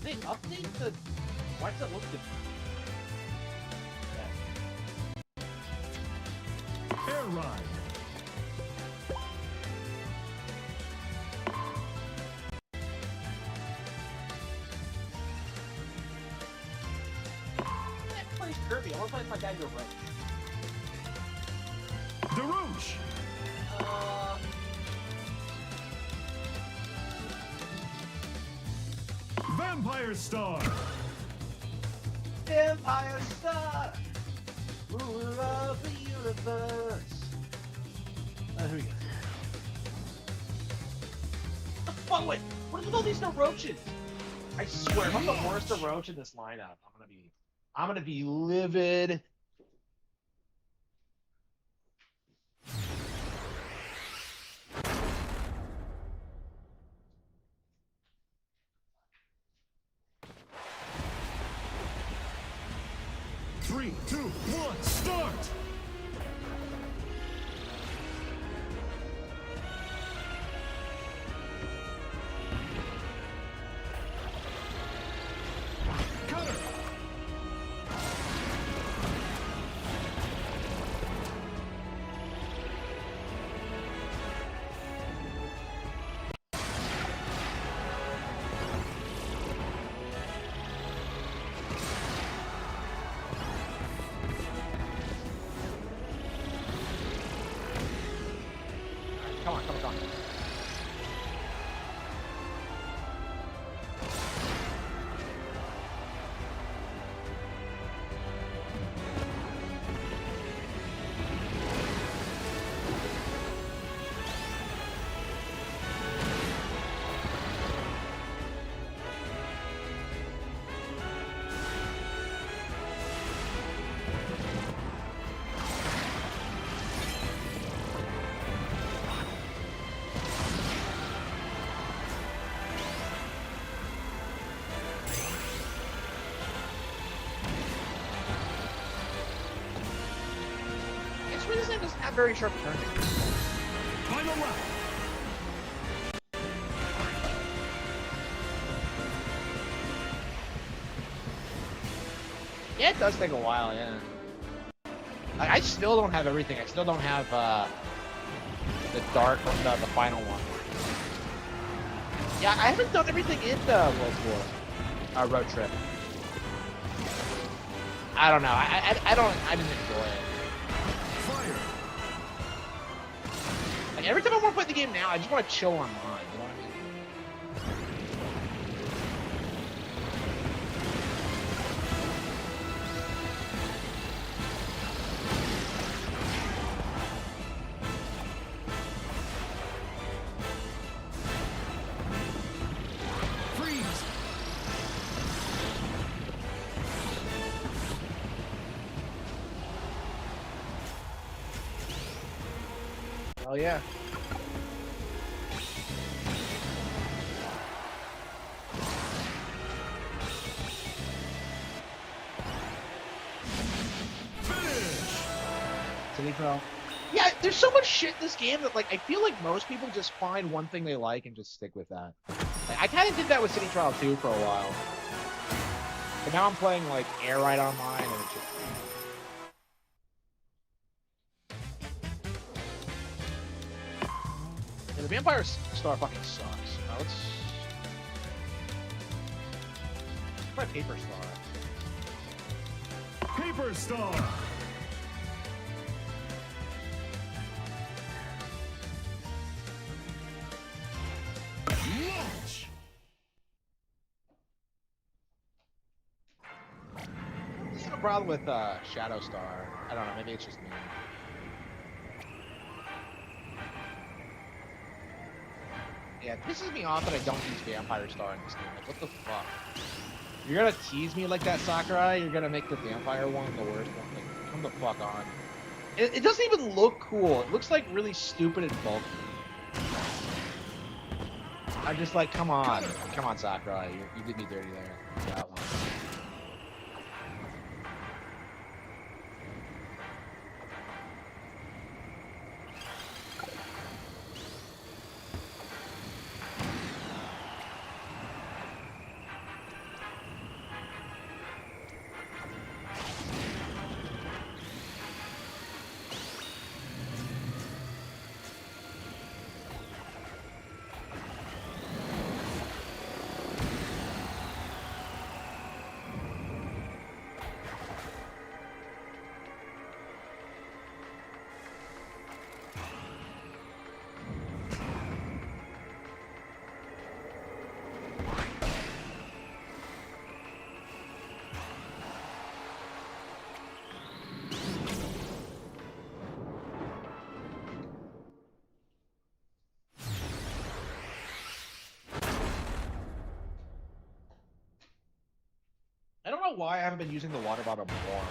they update the... Why does it look different? Yeah. Air ride. I play Kirby. I want to play my guy your right. Darouche. Vampire Star. Vampire Star, ruler of the universe. Here we go. What the fuck? Wait, what are all these roaches? I swear, if I'm the worst roach in this lineup, I'm gonna be livid. Three, two, one, start! Cutter! Come on, come on, come on. This thing doesn't have very sharp turning. Final lap! Yeah, it does take a while, yeah. I still don't have everything. I still don't have the dark or the final one. Yeah, I haven't done everything in the World Tour road trip. I don't know. I didn't enjoy it. Fire! Like every time I want to play the game now, I just want to chill online. You know what I mean? Freeze! Oh yeah. City Pro. Yeah, there's so much shit in this game that like I feel like most people just find one thing they like and just stick with that. Like, I kind of did that with City Trial 2 for a while. But now I'm playing like Air Ride Online and it's just... Yeah, the Vampire Star fucking sucks. Let's try Paper Star. Paper Star! Launch! This is the problem with Shadow Star. I don't know, maybe it's just me. Yeah, it pisses me off that I don't use Vampire Star in this game. Like, what the fuck? You're gonna tease me like that, Sakurai? You're gonna make the Vampire one the worst one? Like, come the fuck on. It doesn't even look cool. It looks like really stupid and bulky. I'm just like, come on. Come on, Sakurai. You did me dirty there. That one. why I haven't been using the water bottle more.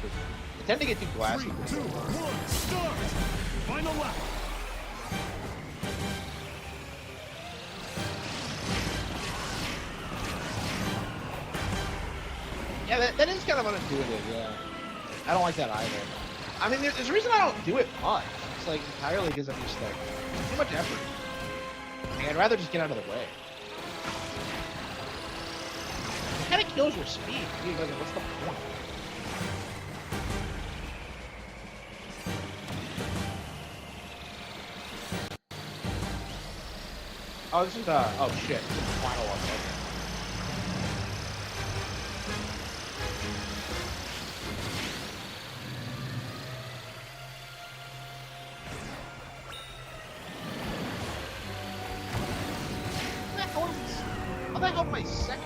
I tend to get too glassy. 3, 2, 1, start! Final lap! Yeah, that is kind of unintuitive, yeah. I don't like that either. I mean, there's a reason I don't do it much. It's like entirely because I'm just like, too much effort. Like, I'd rather just get out of the way. It kind of kills your speed. Dude, like, what's the point? Oh, this is the, oh shit, this is the final one. Okay. How the hell am I second?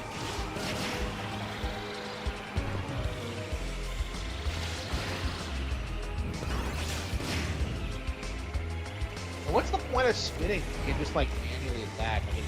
What's the point of spinning? You can just like manually attack. I mean,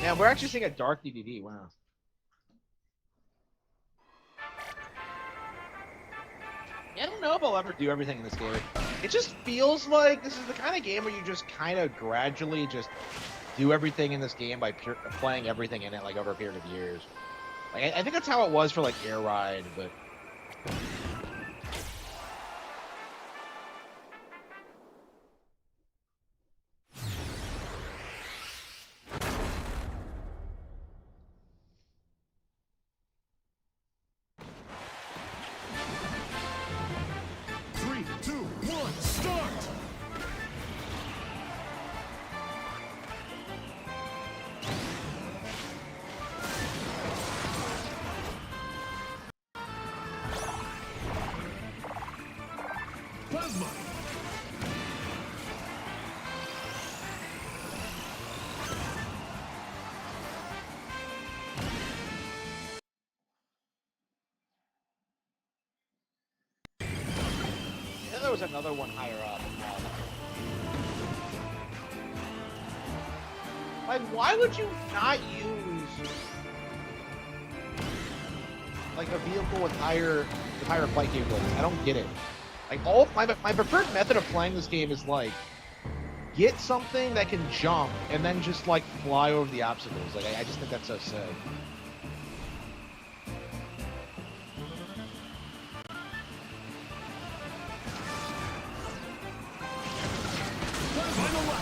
yeah, we're actually seeing a dark DDD. Wow. Yeah, I don't know if I'll ever do everything in this game. It just feels like this is the kind of game where you just kind of gradually just do everything in this game by playing everything in it like over a period of years. Like I think that's how it was for like Air Ride, but. Plasma! Yeah, there was another one higher up. Like, why would you not use like a vehicle with higher flight capabilities? I don't get it. Like my preferred method of playing this game is like get something that can jump and then just like fly over the obstacles. Like I just think that's so sick. Final lap!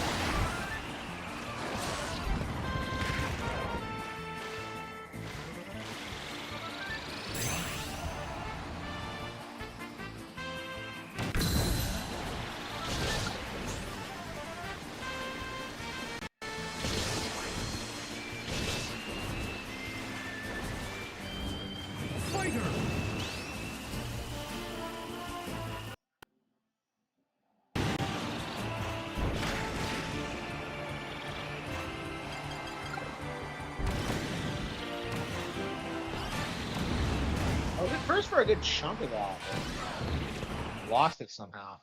remember a good chunk of that. But lost it somehow.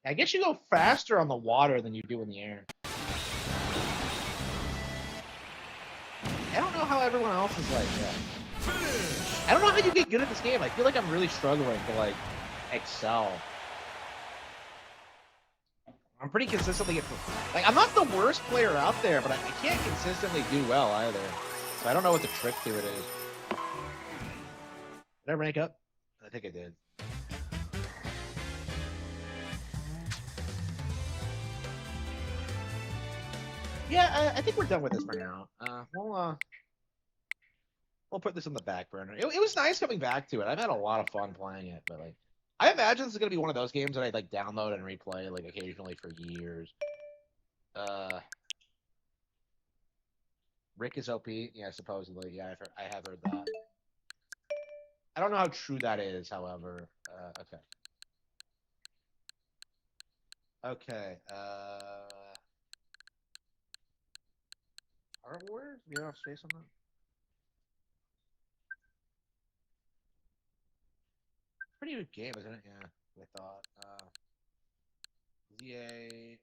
I guess you go faster on the water than you do in the air. I don't know how everyone else is like that. I don't know how you get good at this game. I feel like I'm really struggling to like excel. I'm pretty consistently like I'm not the worst player out there, but I can't consistently do well either. So I don't know what the trick to it is. Did I rank up? I think I did. Yeah, I think we're done with this for now. We'll put this on the back burner. It was nice coming back to it. I've had a lot of fun playing it, but like, I imagine this is gonna be one of those games that I like download and replay like occasionally for years. Rick is OP. Yeah, supposedly. Yeah, I have heard that. I don't know how true that is, however. Okay. Okay. Art Wars? You have space on that? Pretty good game, isn't it? Yeah, I thought. ZA.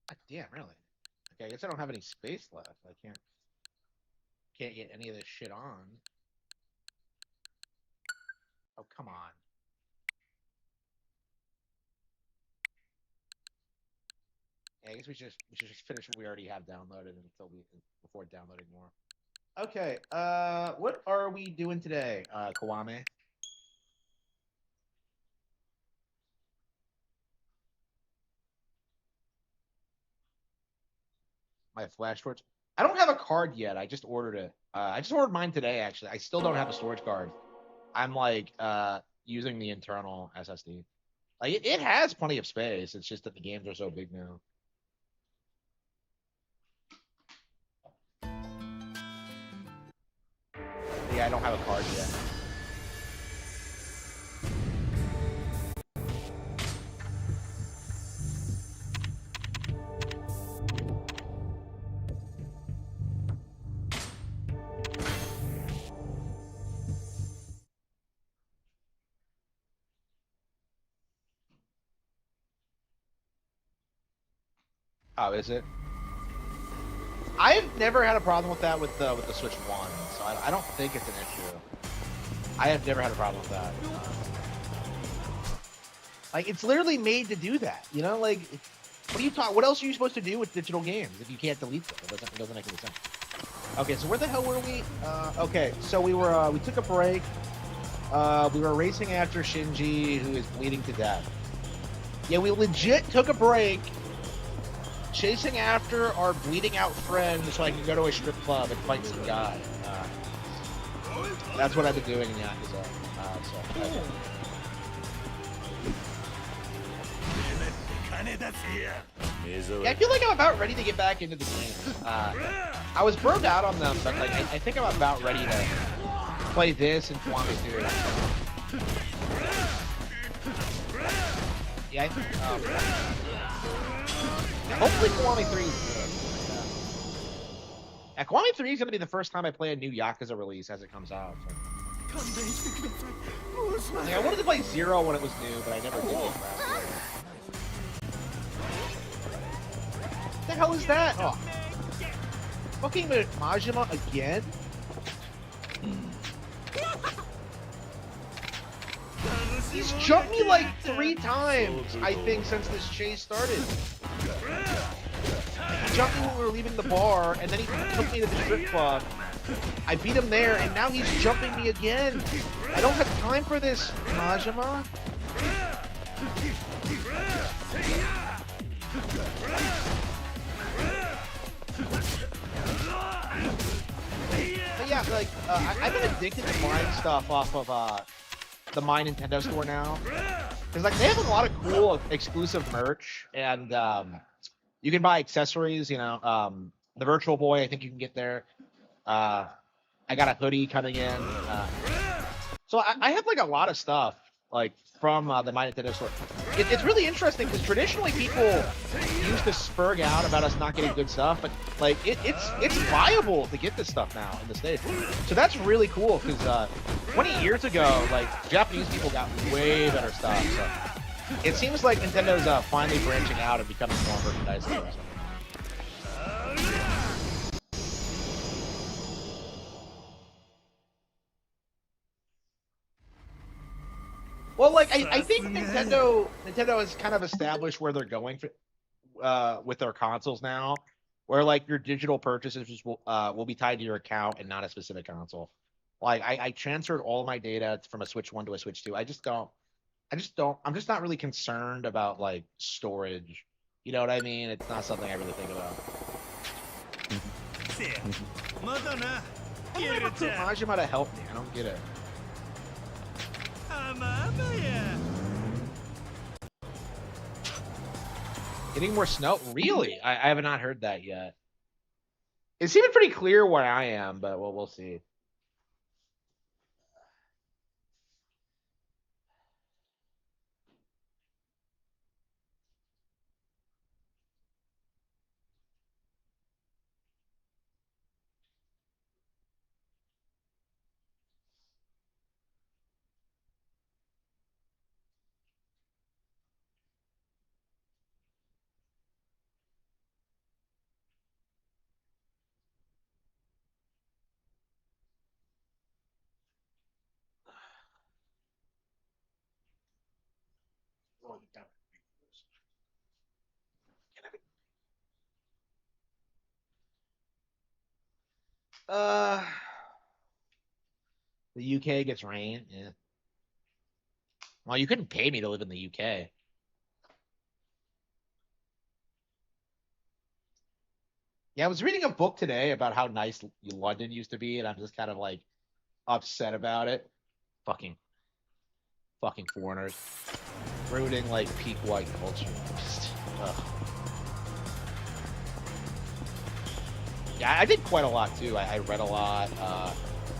God damn, really? Okay, I guess I don't have any space left. I can't get any of this shit on. Oh, come on. Yeah, I guess we should just finish what we already have downloaded before downloading more. Okay, what are we doing today, Kwame? My flash storage. I don't have a card yet. I just ordered it. I just ordered mine today, actually. I still don't have a storage card. I'm like using the internal SSD. Like it has plenty of space. It's just that the games are so big now. Yeah, I don't have a card yet. Oh, is it? I've never had a problem with that with the Switch One, so I don't think it's an issue. I have never had a problem with that. Like it's literally made to do that, you know? Like, what are you talking? What else are you supposed to do with digital games if you can't delete them? It doesn't make any sense. Okay, so where the hell were we? Okay, so we took a break. We were racing after Shinji, who is bleeding to death. Yeah, we legit took a break. Chasing after our bleeding out friend so I can go to a strip club and fight some guy. That's what I've been doing in Yakuza. Yeah, I feel like I'm about ready to get back into the game. I was burned out on them, but like I think I'm about ready to play this and Kiwami 3. Yeah, I think. Hopefully Kiwami 3 is good. Yeah, Kiwami 3 is going to be the first time I play a new Yakuza release as it comes out. So. Like, I wanted to play 0 when it was new, but I never did. What the hell is that? Oh. Fucking Majima again? He's jumped me like 3 times, I think, since this chase started. He jumped me when we were leaving the bar, and then he took me to the strip club. I beat him there, and now he's jumping me again. I don't have time for this, Majima. But yeah, like, I've been addicted to buying stuff off of, the My Nintendo store now. Because, like, they have a lot of cool exclusive merch, and, You can buy accessories. The Virtual Boy. I think you can get there. Uh, I got a hoodie coming in. So I have like a lot of stuff like from the My Nintendo store. It's really interesting because traditionally people used to spurg out about us not getting good stuff, but like it's viable to get this stuff now in the States. So that's really cool because 20 years ago, like Japanese people got way better stuff. So it seems like Nintendo's finally branching out and becoming more merchandising. Well, like I think Nintendo has kind of established where they're going for with their consoles now, where like your digital purchases will be tied to your account and not a specific console. Like I transferred all my data from a Switch 1 to a Switch 2. I'm just not really concerned about like storage. You know what I mean? It's not something I really think about. Majima to help me. I don't get it. Getting more snow? Really? I have not heard that yet. It's even pretty clear where I am, but we'll see. Uh, the UK gets rain. Yeah. Well, you couldn't pay me to live in the UK. Yeah, I was reading a book today about how nice London used to be, and I'm just kind of like upset about it. Fucking, fucking foreigners ruining like peak white culture. Just, ugh. Yeah, I did quite a lot too. I read a lot,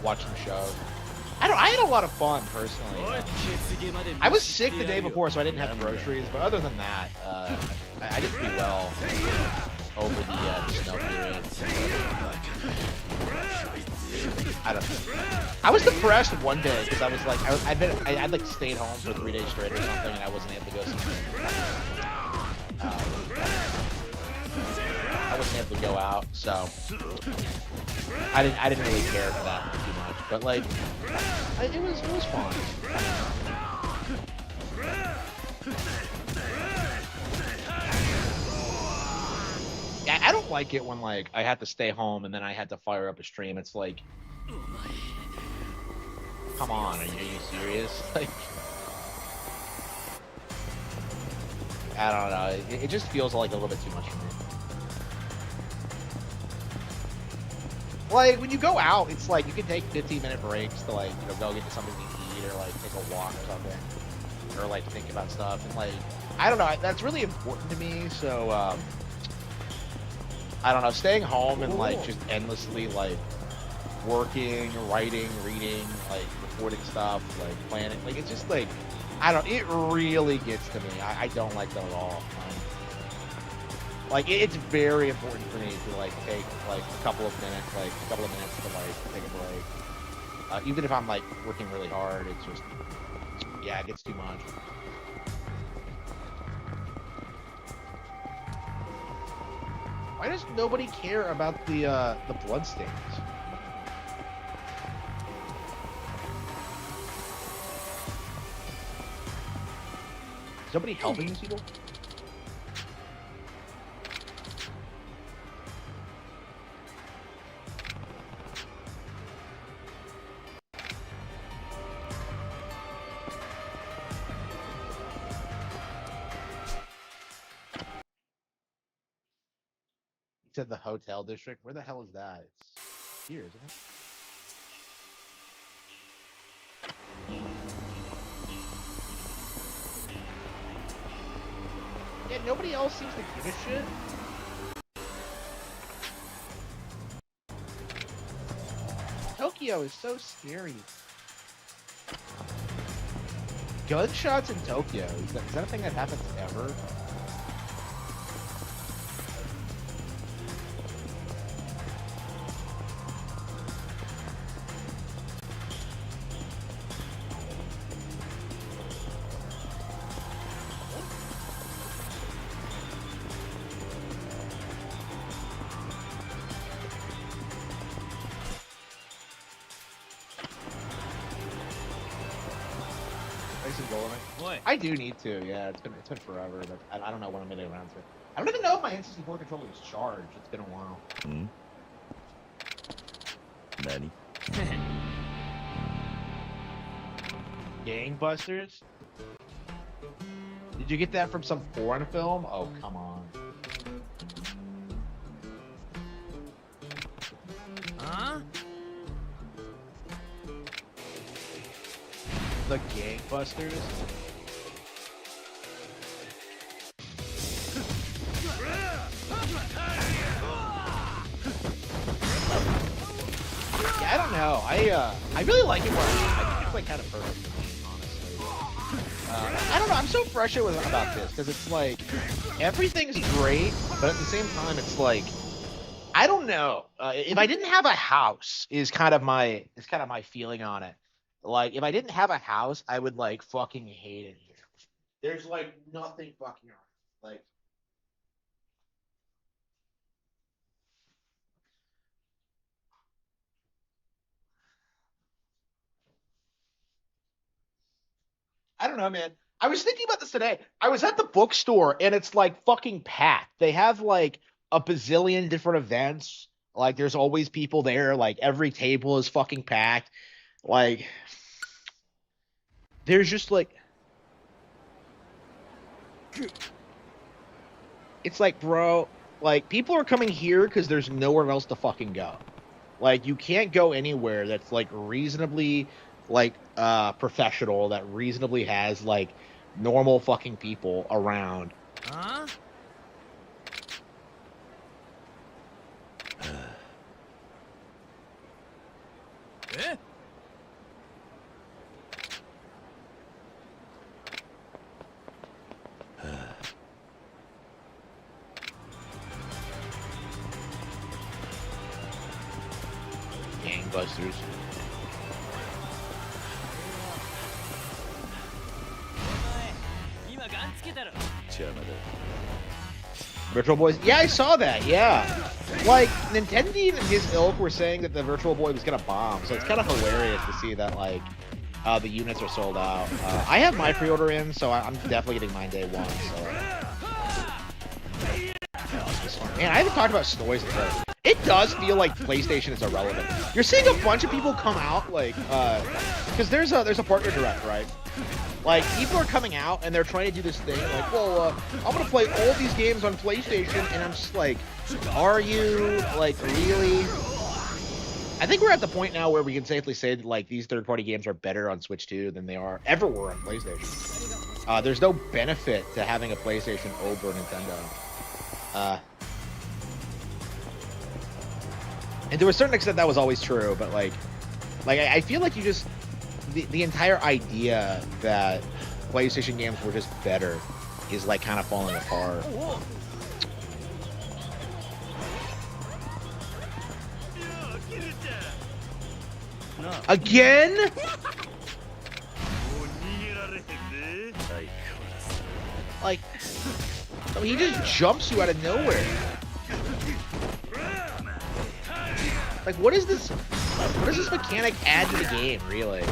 watched some shows. I had a lot of fun personally. I was sick the day before, so I didn't have groceries. But other than that, I did pretty well over the snow period. I don't know. I was depressed one day because I was like, I'd like stayed home for 3 days straight or something, and I wasn't able to go somewhere. I wasn't able to go out, so I didn't really care for that too much. But like, it was fun. Yeah, I don't like it when like I had to stay home and then I had to fire up a stream. It's like, come on, are you serious? Like, I don't know. It just feels like a little bit too much for me. Like when you go out, it's like you can take 15-minute breaks to like go get something to eat or like take a walk or something, or like think about stuff and like I don't know. That's really important to me. So I don't know. Staying home and like just endlessly like working, writing, reading, like recording stuff, like planning, like it's just like I don't. It really gets to me. I don't like that at all. Like it's very important for me to like take like a couple of minutes to like take a break. Even if I'm like working really hard, it's just yeah, it gets too much. Why does nobody care about the bloodstains? Is nobody helping these people? Said the hotel district. Where the hell is that? It's here, isn't it? Yeah, nobody else seems to give a shit. Tokyo is so scary. Gunshots in Tokyo. Is that a thing that happens ever? I do need to, yeah. It's been forever, but I don't know when I'm getting around to it. I don't even know if my N64 controller is charged. It's been a while. Nani? Gangbusters? Did you get that from some foreign film? Oh, come on. Huh? The Gangbusters? Yeah, I don't know. I really like it where I think it's like kind of perfect for me, honestly. I don't know. I'm so frustrated about this because it's like everything's great, but at the same time, it's like I don't know. If I didn't have a house, is kind of my feeling on it. Like if I didn't have a house, I would like fucking hate it here. There's like nothing fucking around. Like I don't know, man. I was thinking about this today. I was at the bookstore and it's like fucking packed. They have like a bazillion different events. Like there's always people there. Like every table is fucking packed. Like there's just like it's like, bro, like people are coming here because there's nowhere else to fucking go. Like you can't go anywhere that's like reasonably like professional, that reasonably has like normal fucking people around. Huh? Eh? Gangbusters. Virtual Boys? Yeah, I saw that, yeah. Like, Nintendo and his ilk were saying that the Virtual Boy was gonna bomb, so it's kind of hilarious to see that, like, the units are sold out. I have my pre-order in, so I'm definitely getting mine day one, so... Man, I haven't talked about Snoise today. It does feel like PlayStation is irrelevant. You're seeing a bunch of people come out, like, because there's a partner direct, right? Like, people are coming out and they're trying to do this thing, like, well, I'm gonna play all these games on PlayStation, and I'm just like, are you, like, really? I think we're at the point now where we can safely say that, like, these third-party games are better on Switch 2 than they ever were on PlayStation. There's no benefit to having a PlayStation over Nintendo. And to a certain extent, that was always true, but, like I feel like you just... The entire idea that PlayStation games were just better is, like, kind of falling apart. Again? Like, I mean, he just jumps you out of nowhere. Like, what does this mechanic add to the game, really?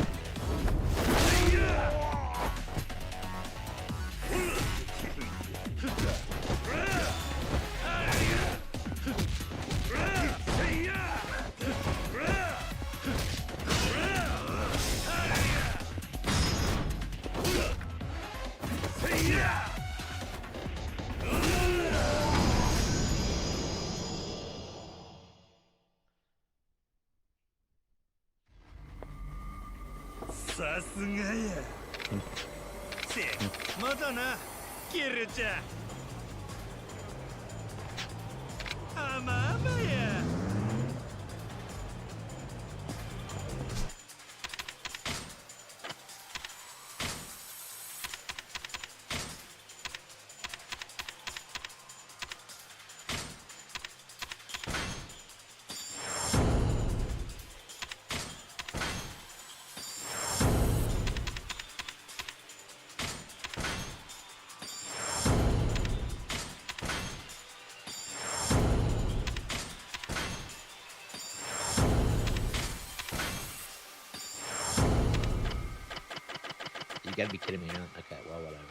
gotta be kidding me, huh? Okay, well, whatever.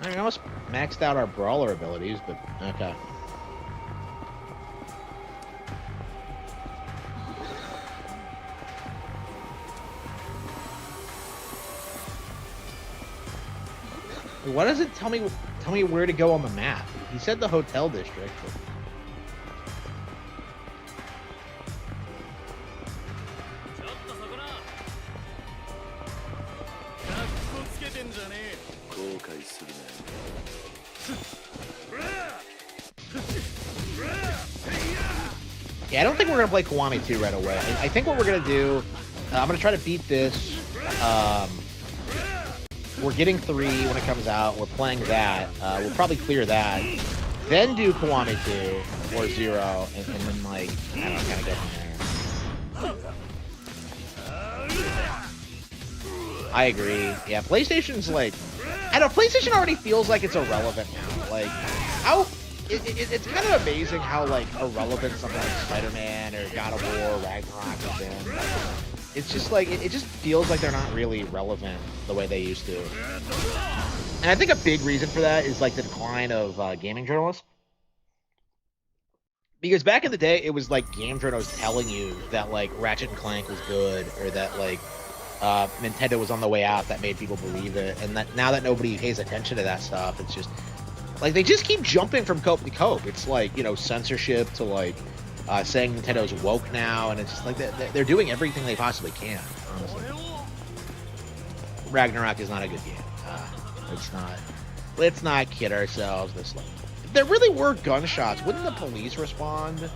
I mean, I almost maxed out our brawler abilities, but okay. Why does it tell me where to go on the map? He said the hotel district. But... Yeah, I don't think we're gonna play Kiwami 2 right away. I think what we're gonna do, I'm gonna try to beat this. We're getting 3 when it comes out. We're playing that. We'll probably clear that. Then do Kiwami 2 or 0, and then, like, I don't know, kind of go from there. I agree. Yeah, PlayStation's like... I don't know, PlayStation already feels like it's irrelevant now. Like, how... It's kind of amazing how, like, irrelevant something like Spider-Man or God of War, Ragnarok has been. It's just like, it just feels like they're not really relevant the way they used to. And I think a big reason for that is like the decline of gaming journalists. Because back in the day, it was like game journalists telling you that like Ratchet and Clank was good, or that like Nintendo was on the way out, that made people believe it. And that now that nobody pays attention to that stuff, it's just like they just keep jumping from cope to cope. It's like, you know, censorship to like saying Nintendo's woke now, and it's just like they're doing everything they possibly can, honestly. Ragnarok is not a good game. It's not. Let's not kid ourselves. This, like, if there really were gunshots, wouldn't the police respond?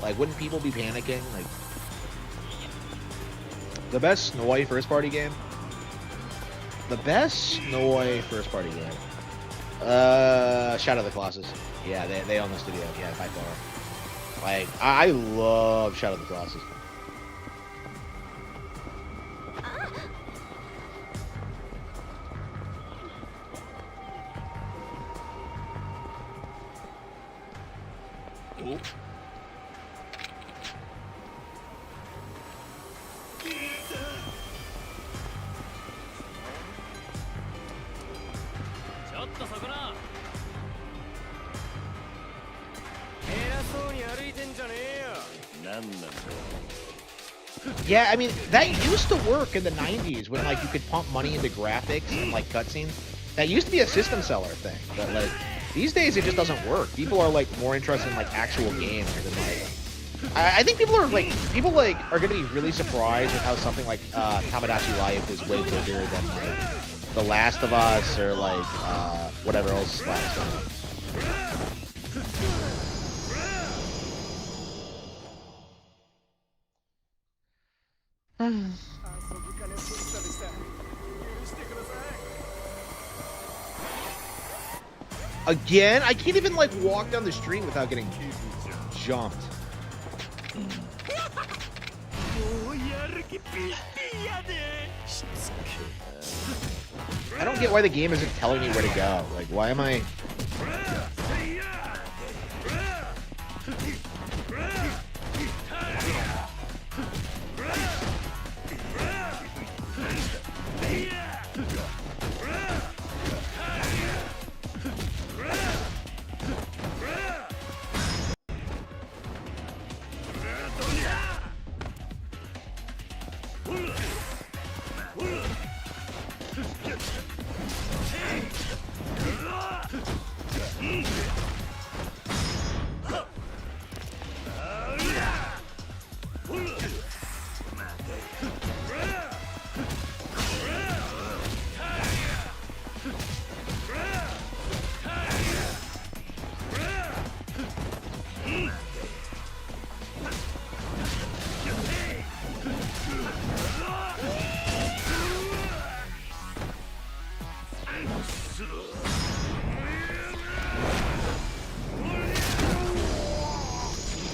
Like, wouldn't people be panicking? Like, the best Snowy first-party game? The best Snowy first-party game? Shadow of the Colossus. Yeah, they own the studio. Yeah, by far. Like, I love Shadow of the Colossus. Ooh. Yeah, I mean, that used to work in the 90s when, like, you could pump money into graphics and, like, cutscenes. That used to be a system seller thing, but, like, these days it just doesn't work. People are, like, more interested in, like, actual games than, like... I think people are going to be really surprised with how something like Tamagotchi Life is way bigger than, like, The Last of Us or, like, whatever else Last of Us. Again? I can't even, like, walk down the street without getting jumped. I don't get why the game isn't telling me where to go. Like, why am I...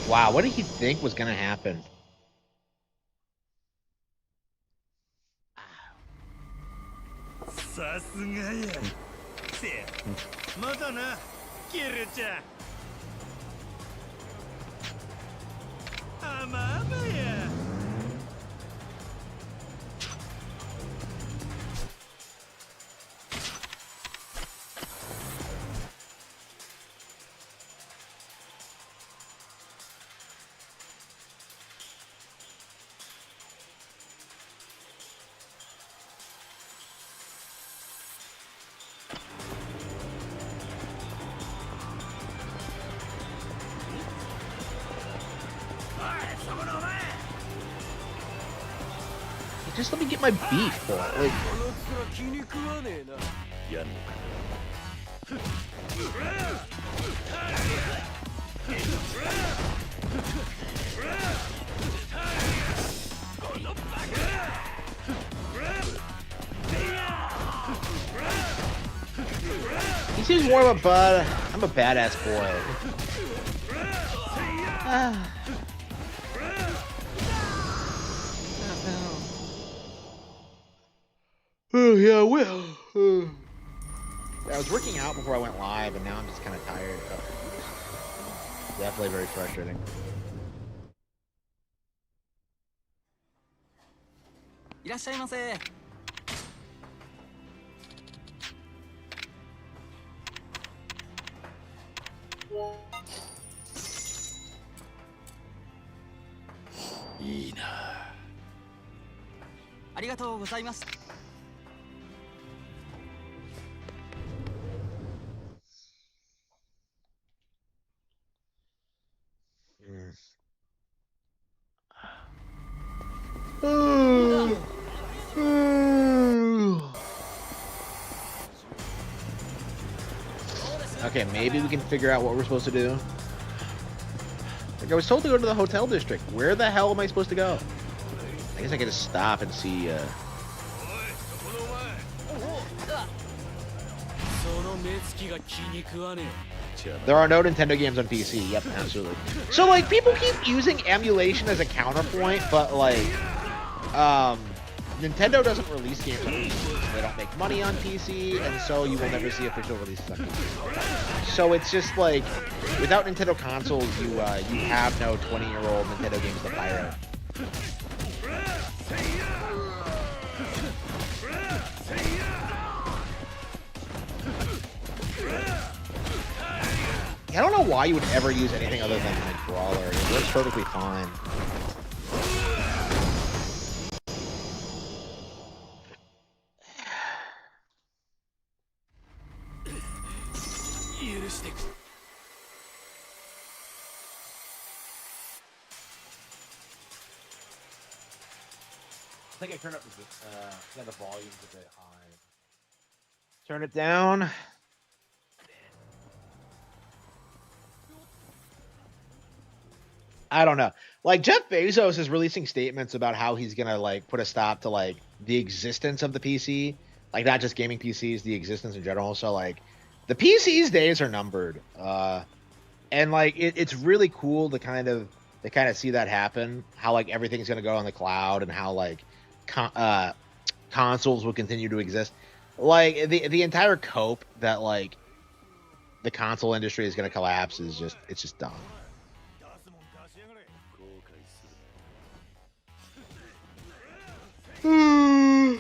Wow, what did he think was going to happen? just let me get my beef full. Like, he seems more of a bud. I'm a badass boy. Oh yeah, well. I was working out before I went live, and now I'm just kind of tired. Definitely very frustrating. Okay, maybe we can figure out what we're supposed to do. Like, I was told to go to the hotel district. Where the hell am I supposed to go? I guess I can just stop and see, There are no Nintendo games on PC. Yep, absolutely. So, like, people keep using emulation as a counterpoint, but, like, Nintendo doesn't release games on PC. They don't make money on PC, and so you will never see official releases on PC. So it's just like, without Nintendo consoles, you have no 20-year-old Nintendo games to pirate. I don't know why you would ever use anything other than like Brawler. It works perfectly fine. I think I turned up the volume's a bit high. Turn it down. I don't know. Like, Jeff Bezos is releasing statements about how he's gonna like put a stop to like the existence of the PC, like not just gaming PCs, the existence in general. So like, the PC's days are numbered, and like it's really cool to kind of see that happen. How like everything's gonna go on the cloud, and how like consoles will continue to exist. Like the entire cope that like the console industry is gonna collapse is just dumb. I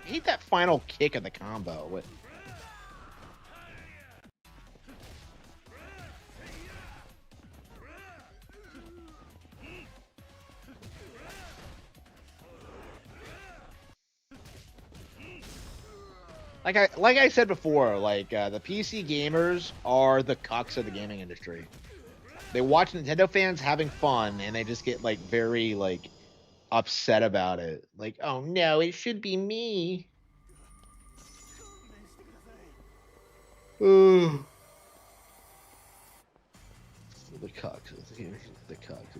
hate that final kick of the combo. Like I said before, like the PC gamers are the cucks of the gaming industry. They watch Nintendo fans having fun, and they just get like very like upset about it. Like, oh no, it should be me. The cucks. The cucks.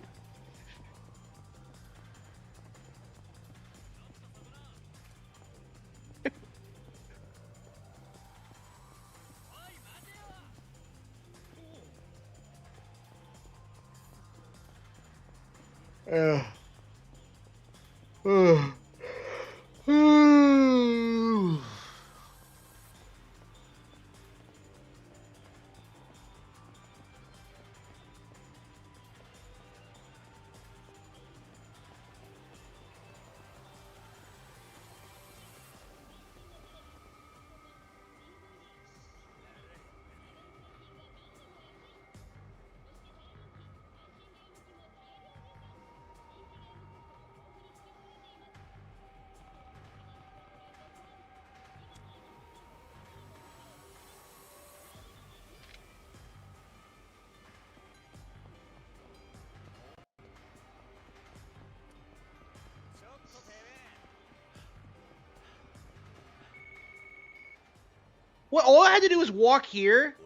What? All I had to do was walk here?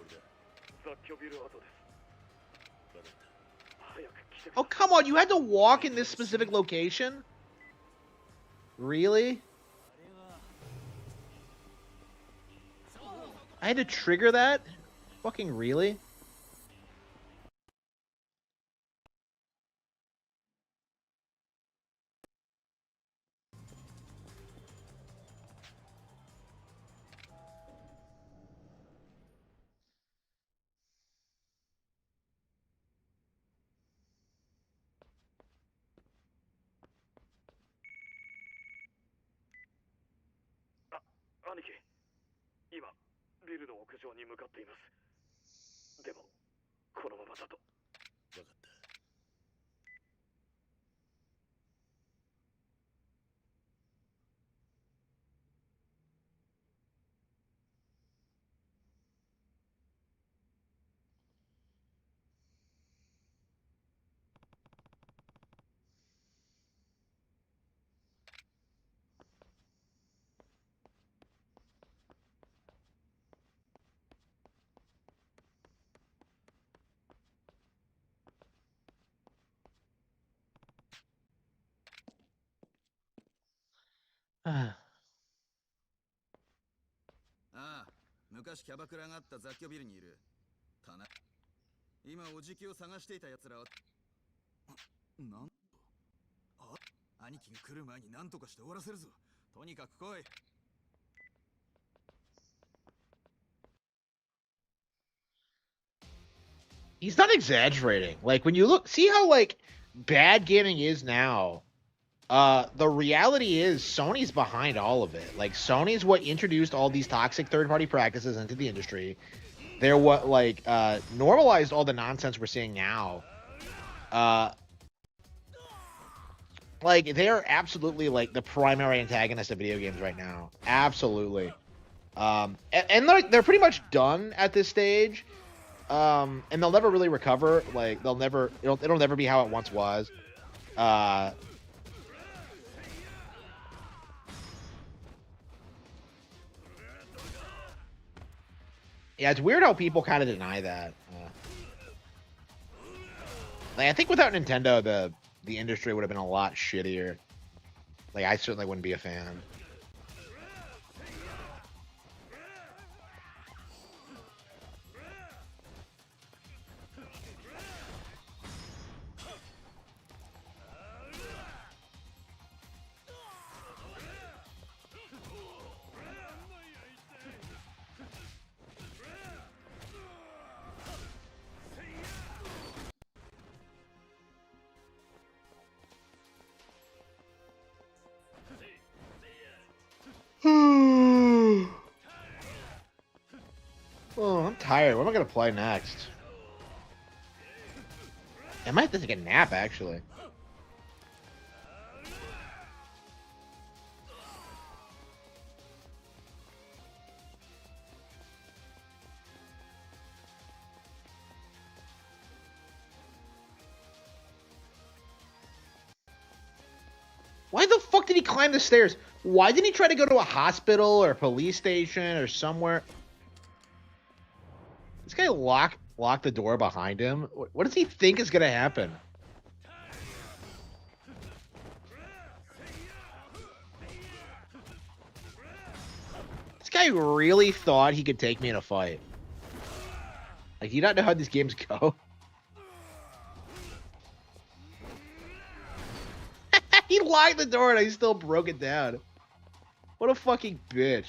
Oh, come on. You had to walk in this specific location? Really? I had to trigger that? Fucking really? Ah. ああ、昔キャバクラがあった雑居ビルにいる。今おじきを探していた奴らを。なんあ、兄貴が来る前に何とかして終わらせるぞ。とにかく来い。He's not exaggerating. Like, when you look, see how, like, bad gaming is now. The reality is Sony's behind all of it. Like, Sony's what introduced all these toxic third-party practices into the industry. They're what, like, normalized all the nonsense we're seeing now. Like, they're absolutely, like, the primary antagonist of video games right now. Absolutely. And they're pretty much done at this stage. And they'll never really recover. Like, it'll never be how it once was. Yeah, it's weird how people kind of deny that. Like, I think without Nintendo, the industry would have been a lot shittier. Like, I certainly wouldn't be a fan. Oh, I'm tired. What am I gonna play next? I might have to take a nap, actually. Why the fuck did he climb the stairs? Why didn't he try to go to a hospital or a police station or somewhere? This guy locked the door behind him. What does he think is gonna happen? This guy really thought he could take me in a fight. Like, do you not know how these games go? He locked the door and I still broke it down. What a fucking bitch.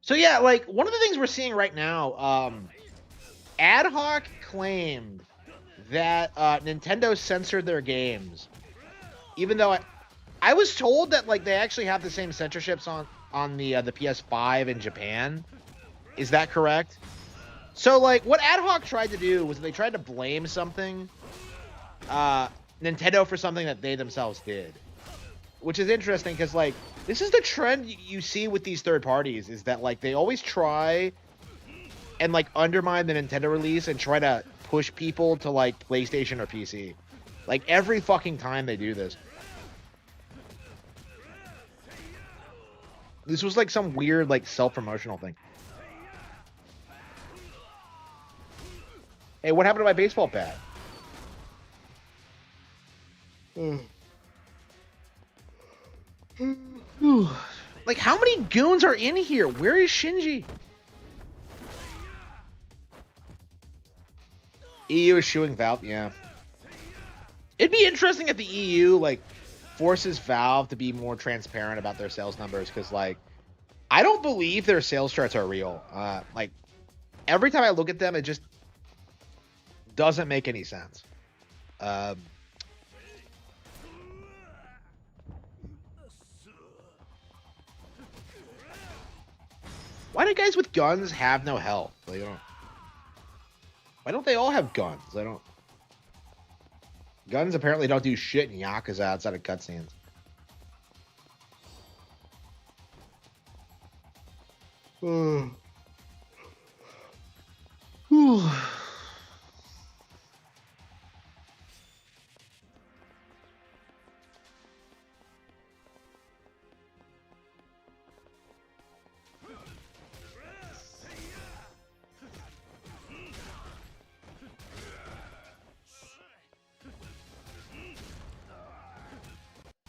So yeah, like one of the things we're seeing right now, Ad hoc claimed that Nintendo censored their games, even though I was told that like they actually have the same censorships on the PS5 in Japan. Is that correct? So like what Ad hoc tried to do was they tried to blame something, Nintendo for something that they themselves did, which is interesting because like this is the trend you see with these third parties is that like they always try and like undermine the Nintendo release and try to push people to like PlayStation or PC. Like every fucking time they do this. This was like some weird like self-promotional thing. Hey, what happened to my baseball bat? Like how many goons are in here? Where is Shinji? EU is shooing Valve, yeah. It'd be interesting if the EU like forces Valve to be more transparent about their sales numbers, because like I don't believe their sales charts are real. Like every time I look at them, it just doesn't make any sense. Why do guys with guns have no health? Like, why don't they all have guns? I don't. Guns apparently don't do shit in Yakuza outside of cutscenes.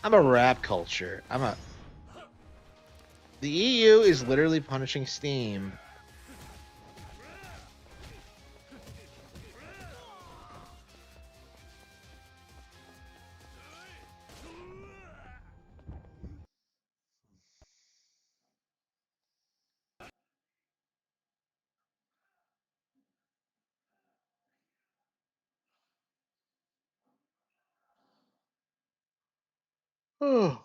I'm a rap culture. The EU is literally punishing Steam. Oh.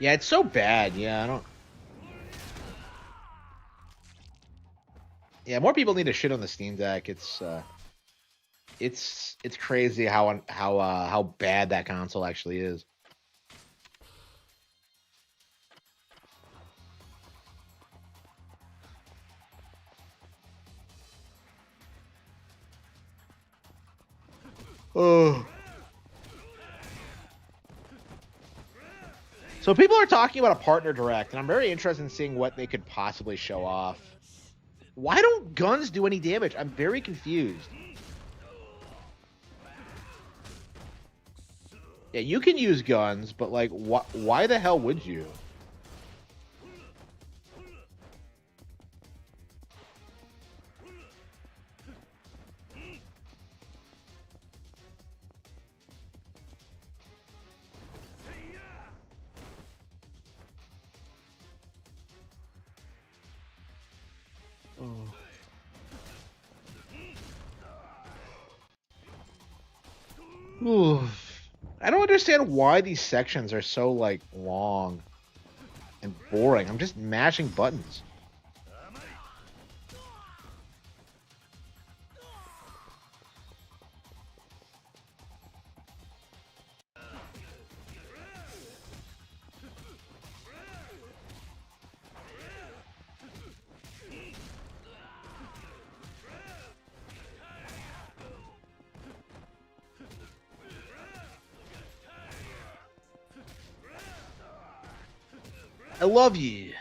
Yeah, it's so bad. Yeah, I don't. Yeah, more people need to shit on the Steam Deck. It's crazy how bad that console actually is. Oh. So people are talking about a partner direct, and I'm very interested in seeing what they could possibly show off. Why don't guns do any damage? I'm very confused. Yeah, you can use guns, but like, why the hell would you? Ooh. I don't understand why these sections are so like long and boring. I'm just mashing buttons. I love you.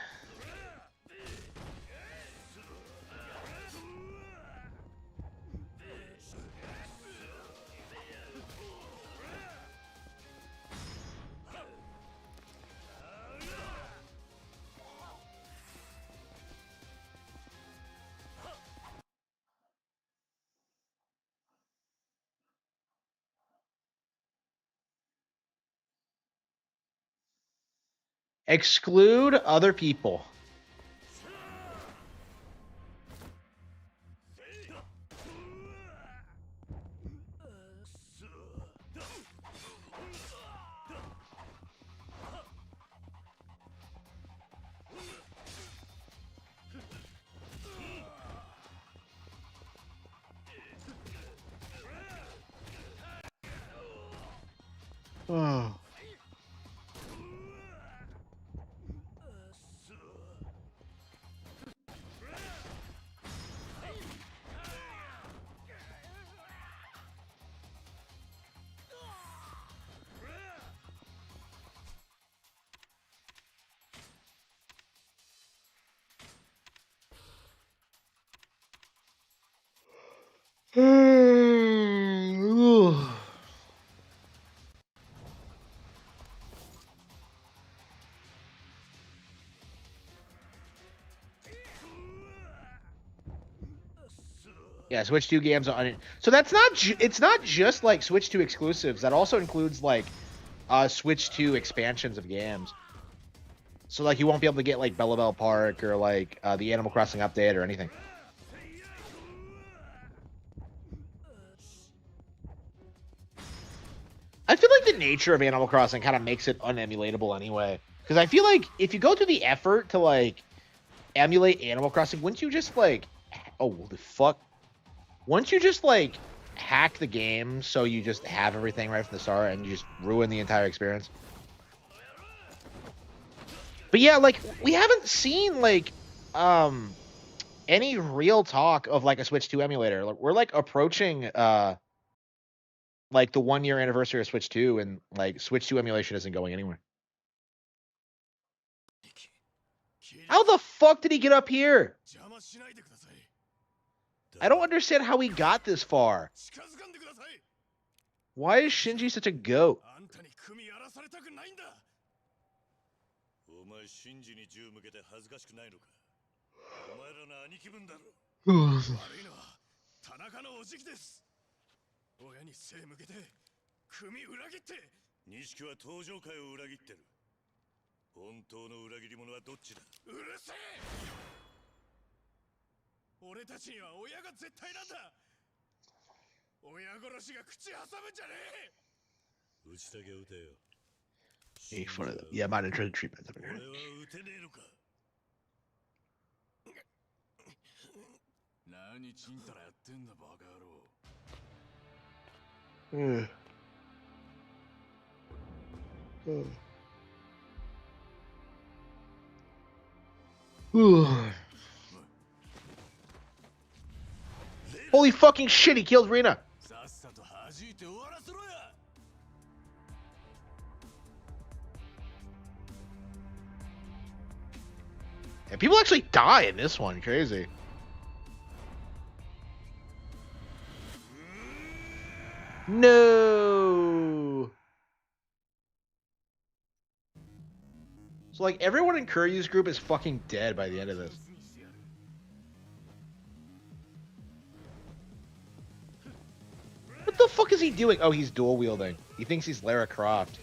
Exclude other people. Oh. Yeah, Switch 2 games on it. So that's not it's not just like Switch 2 exclusives. That also includes like Switch 2 expansions of games. So like you won't be able to get like Belleville Park or like the Animal Crossing update or anything. I feel like the nature of Animal Crossing kind of makes it unemulatable anyway. Because I feel like if you go through the effort to like emulate Animal Crossing, wouldn't you just like, oh the fuck, wouldn't you just like hack the game so you just have everything right from the start and you just ruin the entire experience? But yeah, like we haven't seen like any real talk of like a Switch 2 emulator. Like, we're like approaching like the 1-year anniversary of Switch 2, and like Switch 2 emulation isn't going anywhere. How the fuck did he get up here? I don't understand how he got this far. Why is Shinji such a goat? Hey, for the monitoring treatment. Holy fucking shit, he killed Rina. And people actually die in this one. Crazy. No. So like everyone in Kuryu's group is fucking dead by the end of this. What the fuck is he doing? Oh, he's dual wielding. He thinks he's Lara Croft.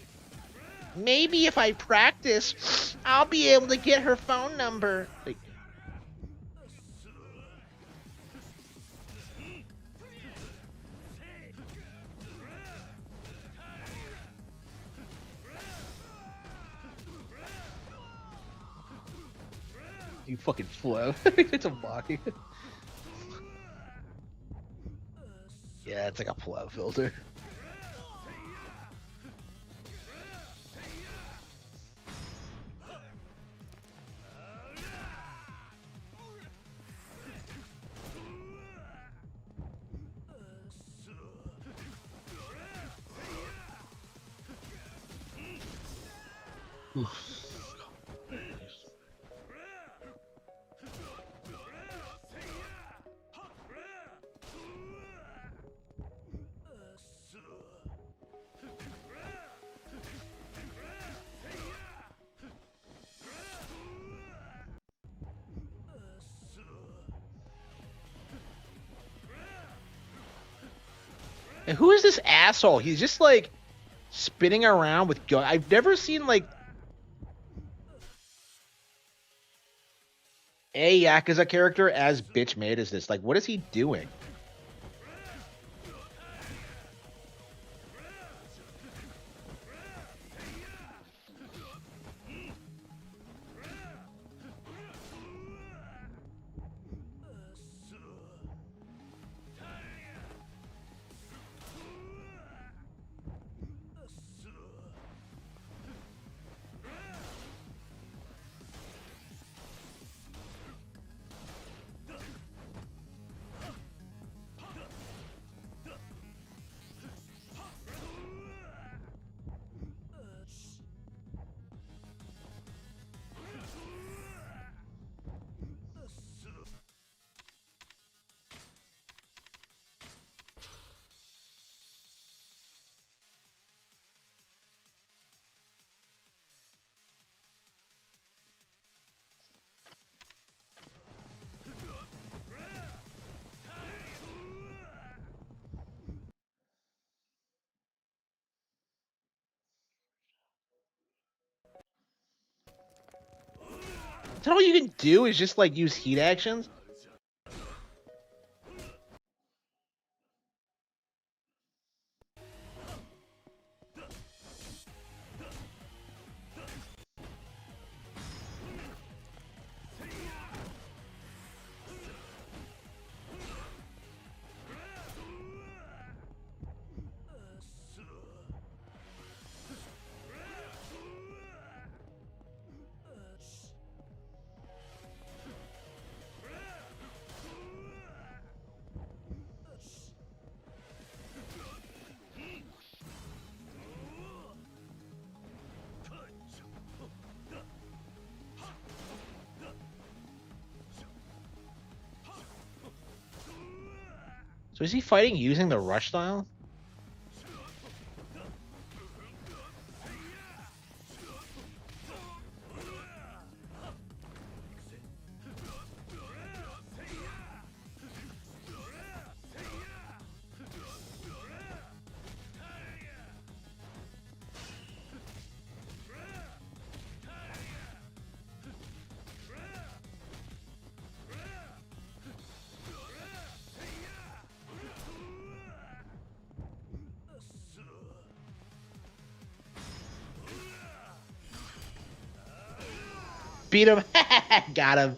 Maybe if I practice, I'll be able to get her phone number. Like, you fucking flow. It's a mocking. Yeah, it's like a flow filter. And who is this asshole? He's just like spinning around with gun. I've never seen like a Yakuza character as bitch made as this. Like, what is he doing? Is that all you can do is just like use heat actions? So is he fighting using the rush style? Beat him. Got him.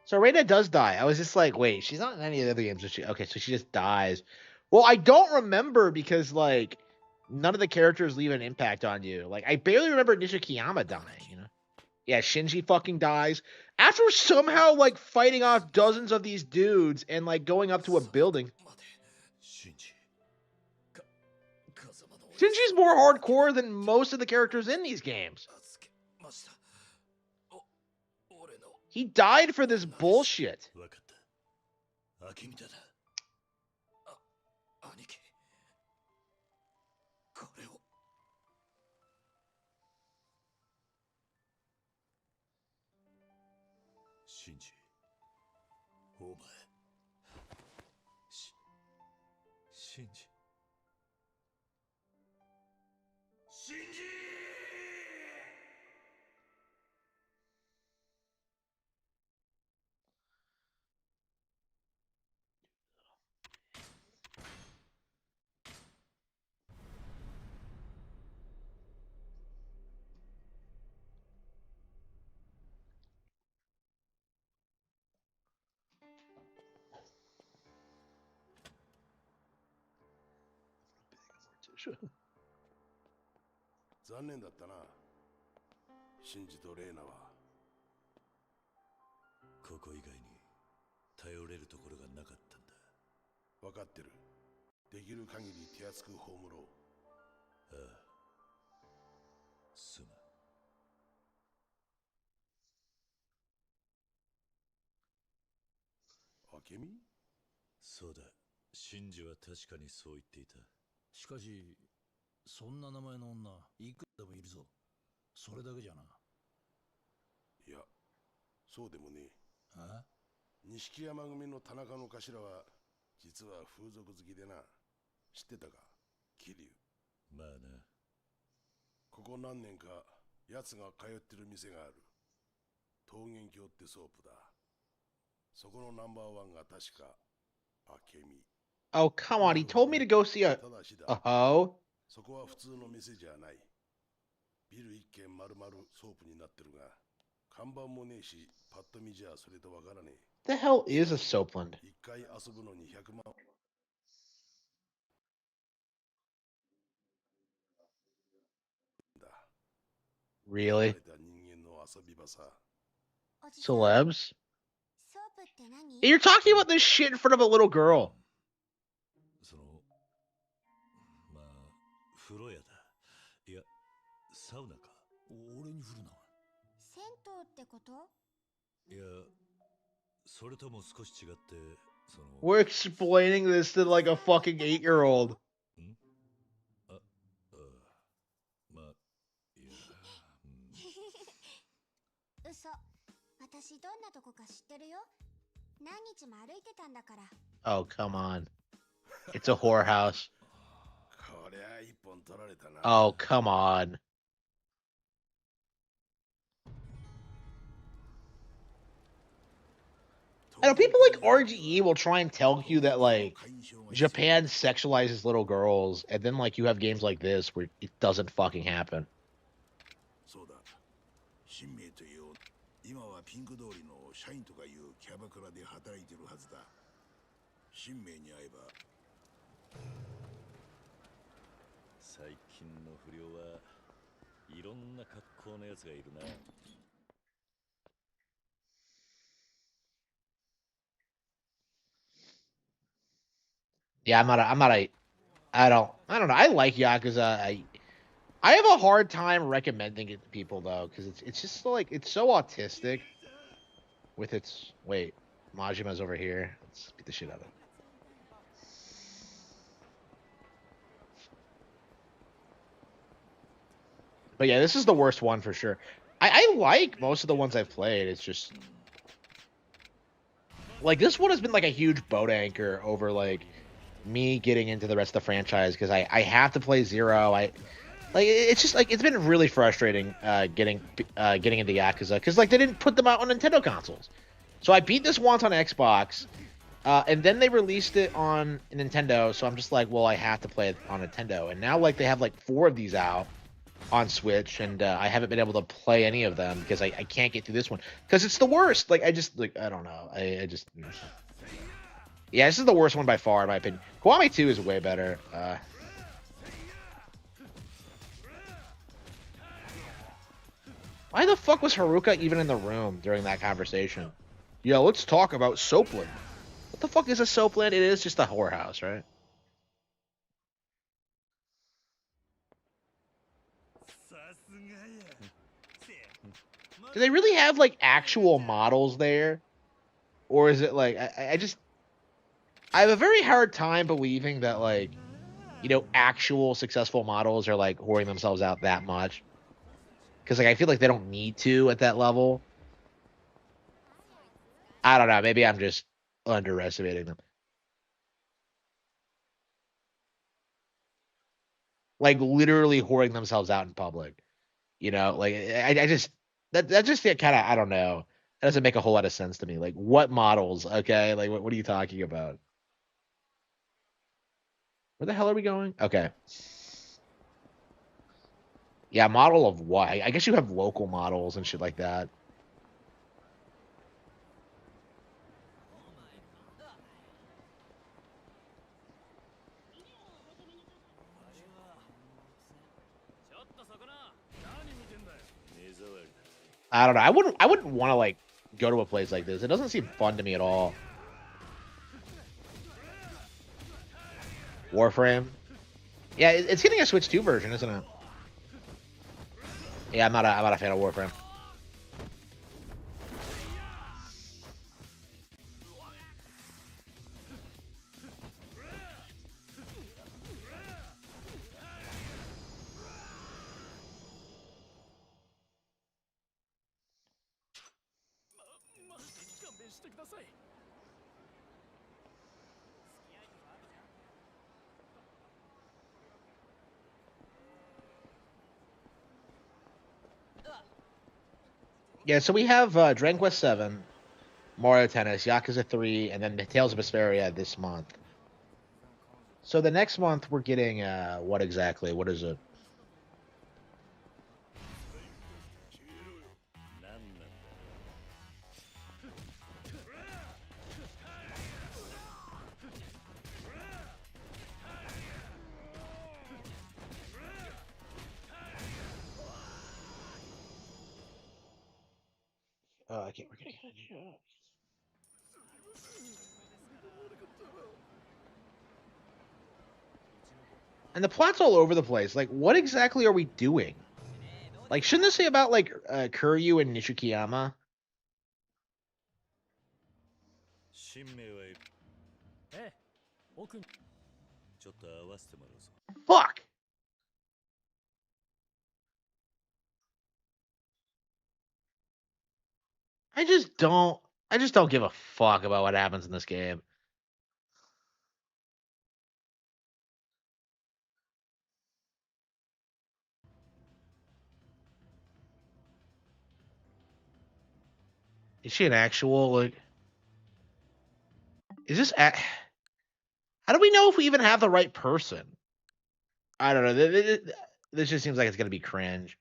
So Reina does die. I was just like, wait, she's not in any of the other games. Is she? Okay, so she just dies. Well, I don't remember because like none of the characters leave an impact on you. Like I barely remember Nishikiyama dying, you know? Yeah, Shinji fucking dies. After somehow like fighting off dozens of these dudes and like going up to a building. 待てシンジか風間 Shinji's more hardcore than most of the characters in these games. He died for this bullshit. わかった。秋見田だ。兄貴。これを。シンジ。お前。シンジ。シンジ。残念だったな。シンジとレイナは。ここ以外に頼れるところがなかったんだ。分かってる。できる限り手厚く葬ろう。ああ。すまん。明美？そうだ。シンジは確かにそう言っていた。しかし、そんな名前の女、いくらでもいるぞ。それだけじゃな。いや、そうでもねえ。あ？錦山組の田中の頭は、実は風俗好きでな。知ってたか、桐生。まあな。ここ何年か、奴が通ってる店がある。桃源郷ってソープだ。そこのナンバーワンが確か、明美。Oh, come on. He told me to go see a hoe. そこは普通の店じゃない。ビル一軒丸々ソープになってるが、看板もねえし、パッと見じゃそれとわからねえ。The hell is a Soapland? 一回遊ぶのに100万。Really? 人間の遊び場さ。Celebs? You're talking about this shit in front of a little girl. その、まあ、風呂屋だ。いや、サウナか。俺に振るな。銭湯ってこと？いや、それとも少し違って、その。We're explaining this to like a fucking 8-year-old. ん？あ、まあ、いや、嘘。私どんなとこか知ってるよ。何日も歩いてたんだから。Oh, come on. It's a whorehouse. こりゃ一本取られたな。Oh, come on. I know people like RGE will try and tell you that like Japan sexualizes little girls, and then like you have games like this where it doesn't fucking happen. そうだ。新名という今はピンク通りの社員とかいうキャバクラで働いてるはずだ。新名に会えば。最近の不良はいろんな格好のやつがいるな。Yeah, I don't know. I like Yakuza. I have a hard time recommending it to people though, because it's just like it's so autistic. With its wait, Majima's over here. Let's beat the shit out of it. But yeah, this is the worst one for sure. I like most of the ones I've played. It's just like this one has been like a huge boat anchor over like me getting into the rest of the franchise because I have to play Zero. It's just like it's been really frustrating getting into Yakuza because like they didn't put them out on Nintendo consoles. So I beat this once on Xbox, and then they released it on Nintendo. So I'm just like, well, I have to play it on Nintendo. And now like they have like 4 of these out on Switch, and I haven't been able to play any of them because I can't get through this one because it's the worst. Like I don't know. I just. Yeah, this is the worst one by far, in my opinion. Kiwami 2 is way better. Why the fuck was Haruka even in the room during that conversation? Yeah, let's talk about Soapland. What the fuck is a Soapland? It is just a whorehouse, right? Do they really have like actual models there, or is it like I just I have a very hard time believing that like actual successful models are like whoring themselves out that much because like I feel like they don't need to at that level. I don't know. Maybe I'm just underestimating them. Like literally whoring themselves out in public. Like I just that just kind of I don't know. That doesn't make a whole lot of sense to me. Like what models? Okay, like what are you talking about? Where the hell are we going? Okay. Yeah, model of what? I guess you have local models and shit like that. I don't know. I wouldn't want to like go to a place like this. It doesn't seem fun to me at all. Warframe. Yeah, it's getting a Switch 2 version, isn't it? Yeah, I'm not a fan of Warframe. Yeah, so we have Dragon Quest 7, Mario Tennis, Yakuza 3, and then the Tales of Vesperia this month. So the next month we're getting what exactly? What is it? I can't. We're getting and the plot's all over the place. Like, what exactly are we doing? Like, shouldn't this say about like Kuryu and Nishikiyama? 神明はいる。ええ、奥に。ちょっと合わせてもらうぞ。 Fuck. I just don't. I just don't give a fuck about what happens in this game. Is she an actual like? Is this? How do we know if we even have the right person? I don't know. This just seems like it's gonna be cringe.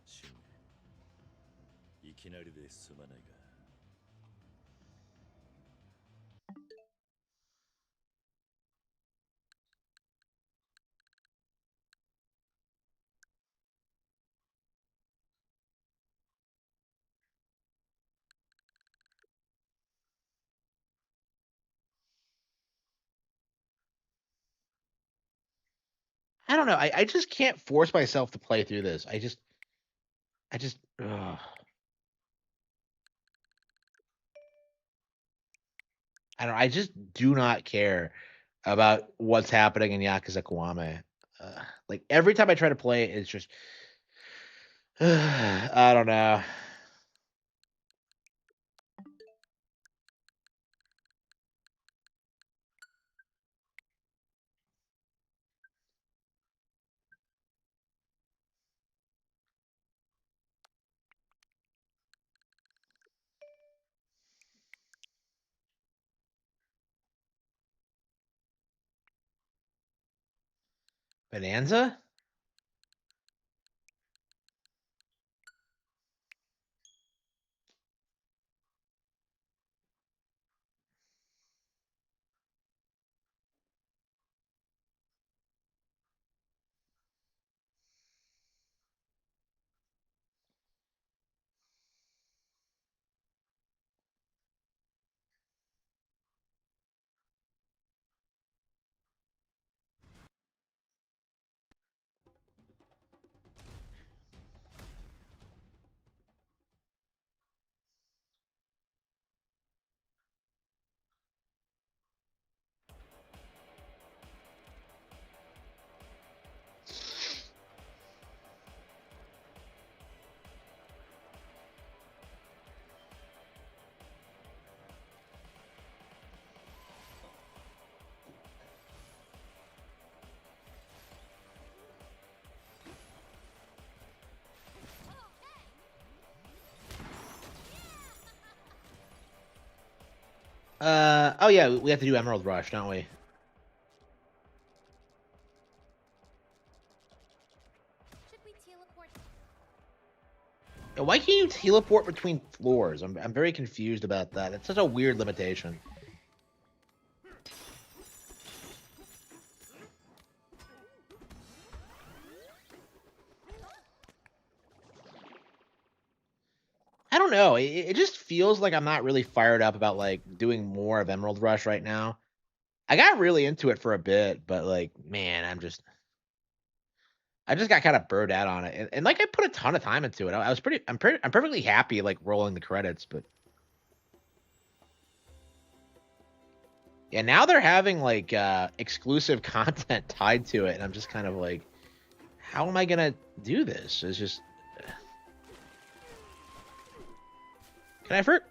神明、いきなりですまないが。I don't know. I just can't force myself to play through this. I just. Ugh. I don't. I just do not care about what's happening in Yakuza Kiwami. Like every time I try to play it, it's just. I don't know. Bonanza? Oh yeah, we have to do Emerald Rush, don't we? Should we teleport? Yeah, why can't you teleport between floors? I'm very confused about that. It's such a weird limitation. I don't know. It just feels like I'm not really fired up about like doing more of Emerald Rush right now. I got really into it for a bit, but like, man, I just got kind of burned out on it, and like I put a ton of time into it. I was I'm perfectly happy like rolling the credits, but yeah, now they're having like exclusive content tied to it, and I'm just kind of like, how am I gonna do this? It's just, can I hurt?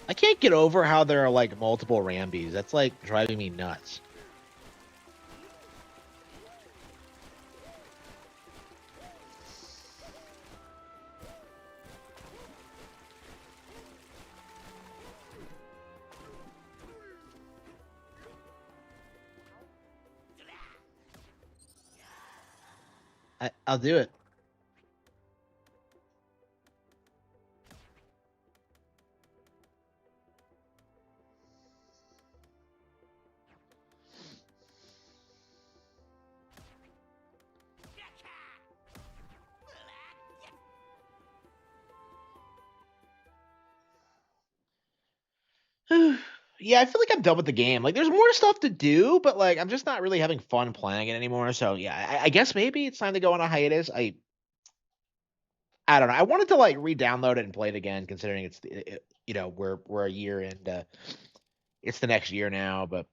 I can't get over how there are like multiple Rambies. That's like driving me nuts. I'll do it. Yeah, I feel like I'm done with the game. Like, there's more stuff to do, but like, I'm just not really having fun playing it anymore. So yeah, I guess maybe it's time to go on a hiatus. I don't know. I wanted to like re-download it and play it again, considering you know we're a year and it's the next year now. But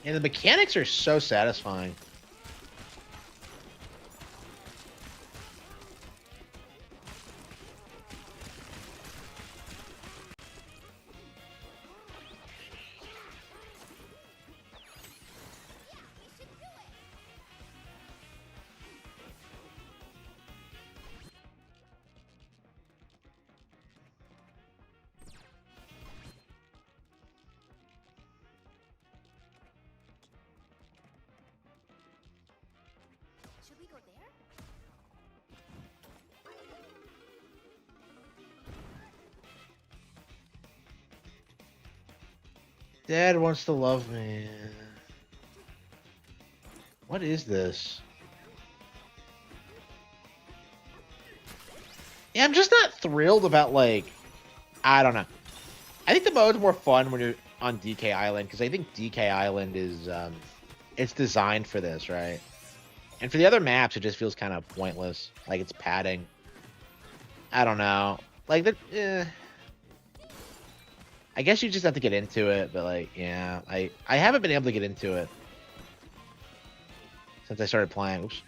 and the mechanics are so satisfying. Should we go there? Dad wants to love me. What is this? Yeah, I'm just not thrilled about like, I don't know. I think the mode's more fun when you're on DK Island because I think DK Island is it's designed for this, right? And for the other maps, it just feels kind of pointless. Like it's padding. I don't know. Like I guess you just have to get into it, but like, yeah, I haven't been able to get into it since I started playing. Oops.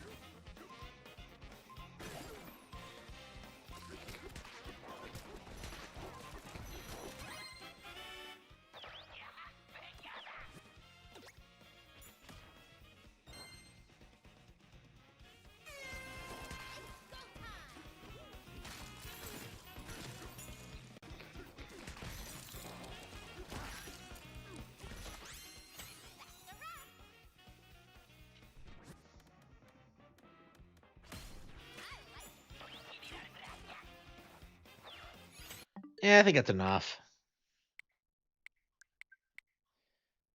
Yeah, I think that's enough.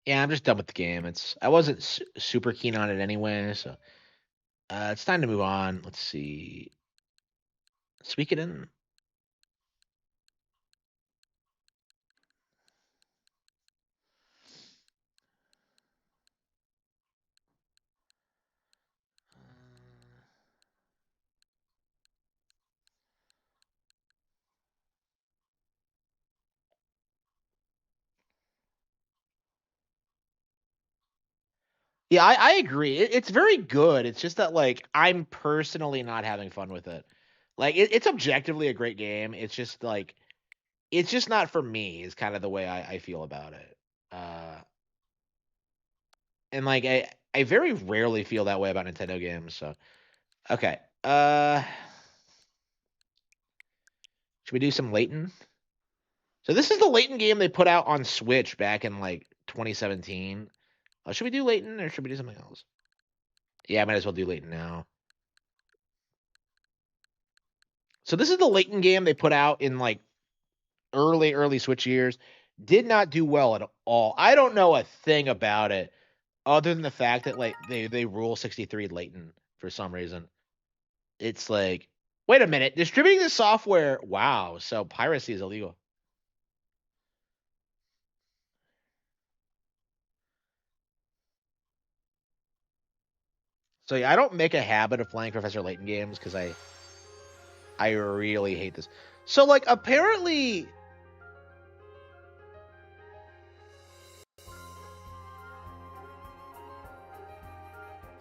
Yeah, I'm just done with the game. I wasn't super keen on it anyway, so it's time to move on. Let's see. Suikoden. Yeah, I agree. It's very good. It's just that like I'm personally not having fun with it. Like it's objectively a great game. It's just like it's just not for me. Is kind of the way I feel about it. Uh, and like I very rarely feel that way about Nintendo games. So okay. Should we do some Layton? So this is the Layton game they put out on Switch back in like 2017. Should we do Layton or should we do something else? Yeah, I might as well do Layton now. So this is the Layton game they put out in like early Switch years. Did not do well at all. I don't know a thing about it other than the fact that like they rule 63 Layton for some reason. It's like, wait a minute, distributing this software. Wow, so piracy is illegal. So yeah, I don't make a habit of playing Professor Layton games because I really hate this. So like apparently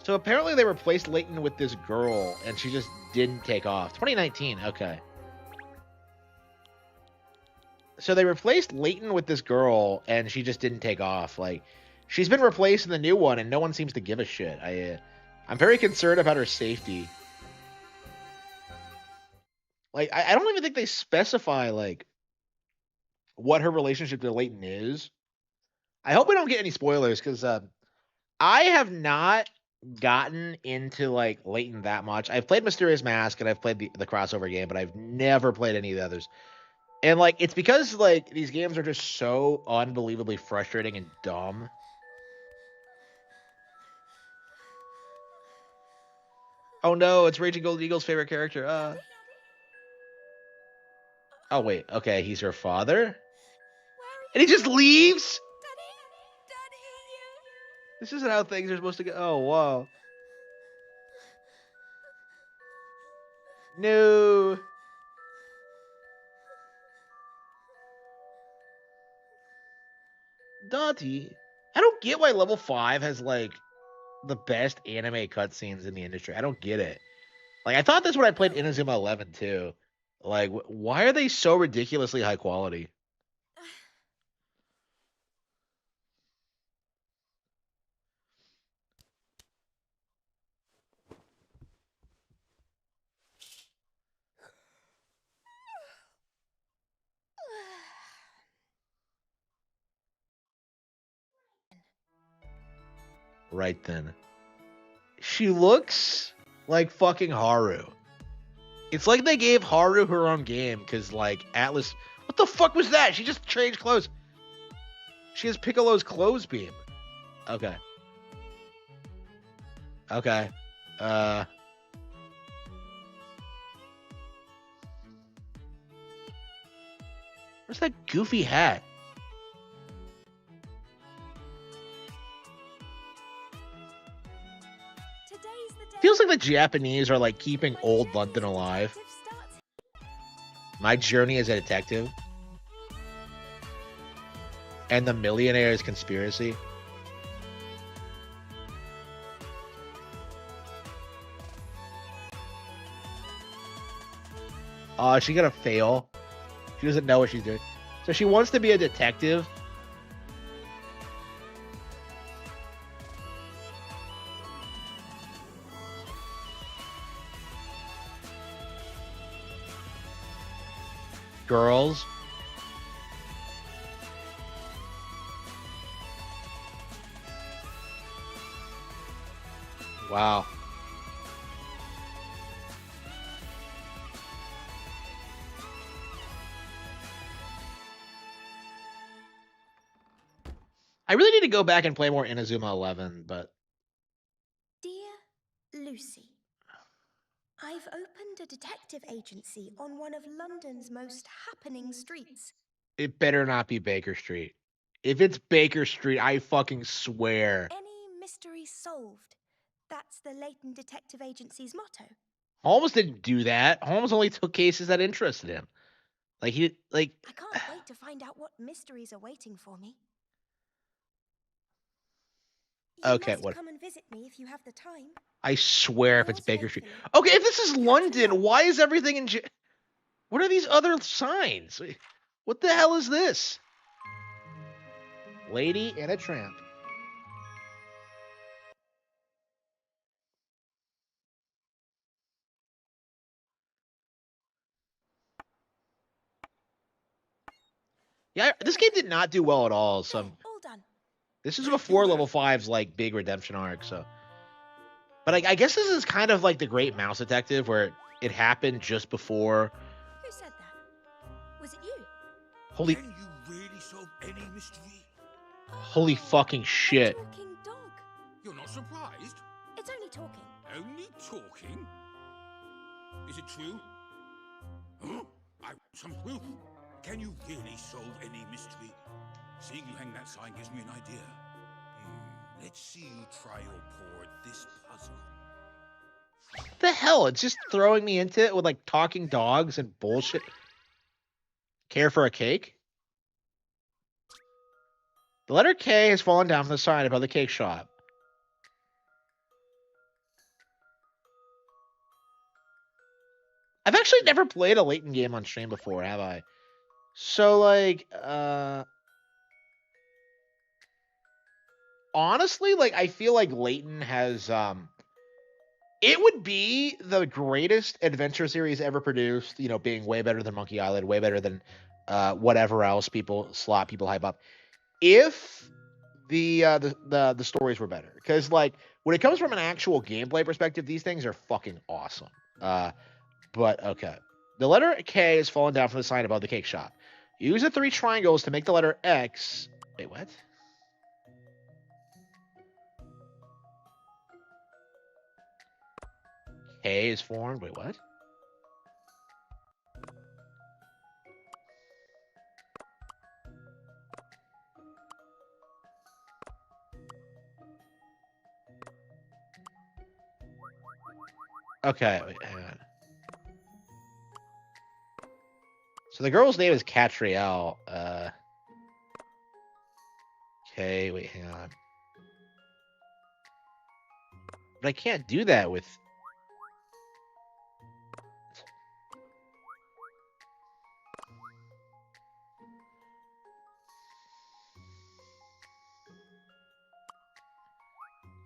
they replaced Layton with this girl and she just didn't take off. 2019, okay. So they replaced Layton with this girl and she just didn't take off. Like she's been replaced in the new one and no one seems to give a shit. I'm very concerned about her safety. Like I don't even think they specify like what her relationship to Layton is. I hope we don't get any spoilers because I have not gotten into like Layton that much. I've played Mysterious Mask and I've played the crossover game, but I've never played any of the others. And like it's because like these games are just so unbelievably frustrating and dumb. Oh no, it's Raging Gold Eagle's favorite character. Oh wait, okay, he's her father? And he just leaves? This isn't how things are supposed to go. Oh wow. No. Dante. I don't get why level 5 has like the best anime cutscenes in the industry. I don't get it. Like I thought that's what I played Inazuma 11 too. Like why are they so ridiculously high quality? Right then. She looks like fucking Haru. It's like they gave Haru her own game because like Atlas. What the fuck was that? She just changed clothes. She has Piccolo's clothes beam. Okay. Okay. Where's that goofy hat? Feels like the Japanese are like keeping old London alive. My Journey as a Detective. And The Millionaire's Conspiracy. She gonna fail. She doesn't know what she's doing. So she wants to be a detective. Girls. Wow. really need to go back and play more Inazuma 11, but Dear Lucy, I've opened a detective agency on one of London's most happening streets. it better not be Baker Street. If it's Baker Street, I fucking swear. Any mystery solved. That's the Leighton Detective Agency's motto. Holmes didn't do that. Holmes only took cases that interested him. Like he like I can't wait to find out what mysteries are waiting for me. You Okay, must what? come and visit me if you have the time. I swear if it's Yours Baker Street. faithfully, Okay, if this is London, why is everything in what are these other signs? What the hell is this? Lady and a Tramp. Yeah, this game did not do well at all. So There, all done. this is before level 5's like big redemption arc. So, but I guess this is kind of like the Great Mouse Detective, where it happened just before. Who said that? Was it you? Holy, Can you really solve any mystery? holy fucking A shit! talking dog. You're not surprised? It's only talking. Only talking? Is it true? Huh? I want some proof. Can you really solve any mystery? Seeing you hang that sign gives me an idea. Let's see you try your paw at this puzzle. What the hell? It's just throwing me into it with like talking dogs and bullshit. Care for a cake? The letter K has fallen down from the sign above the cake shop. I've actually never played a Leighton game on stream before, have I? So like, honestly, like I feel like Leighton has it would be the greatest adventure series ever produced, you know, being way better than Monkey Island, way better than whatever else people hype up. If the stories were better. Because like when it comes from an actual gameplay perspective, these things are fucking awesome. But okay. The letter K is fallen down from the sign above the cake shop. Use the 3 triangles to make the letter X. Wait, what? K is formed. Wait, what? Okay, wait, hang on. So the girl's name is Catriel. Okay, wait, hang on. But I can't do that with.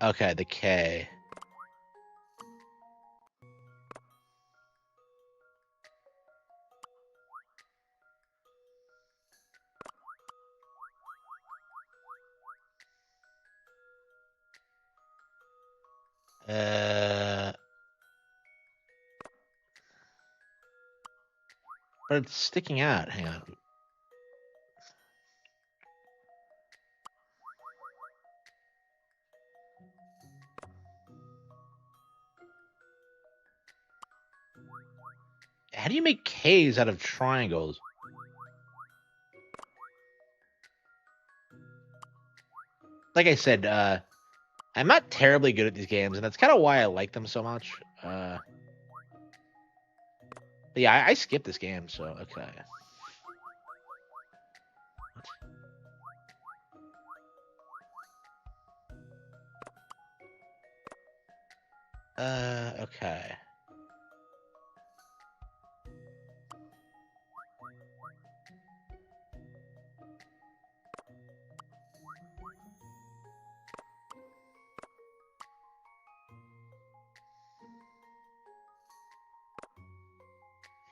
Okay, the K. But it's sticking out. Hang on. How do you make K's out of triangles? Like I said, I'm not terribly good at these games, and that's kind of why I like them so much. But yeah, I skipped this game, so okay. Okay.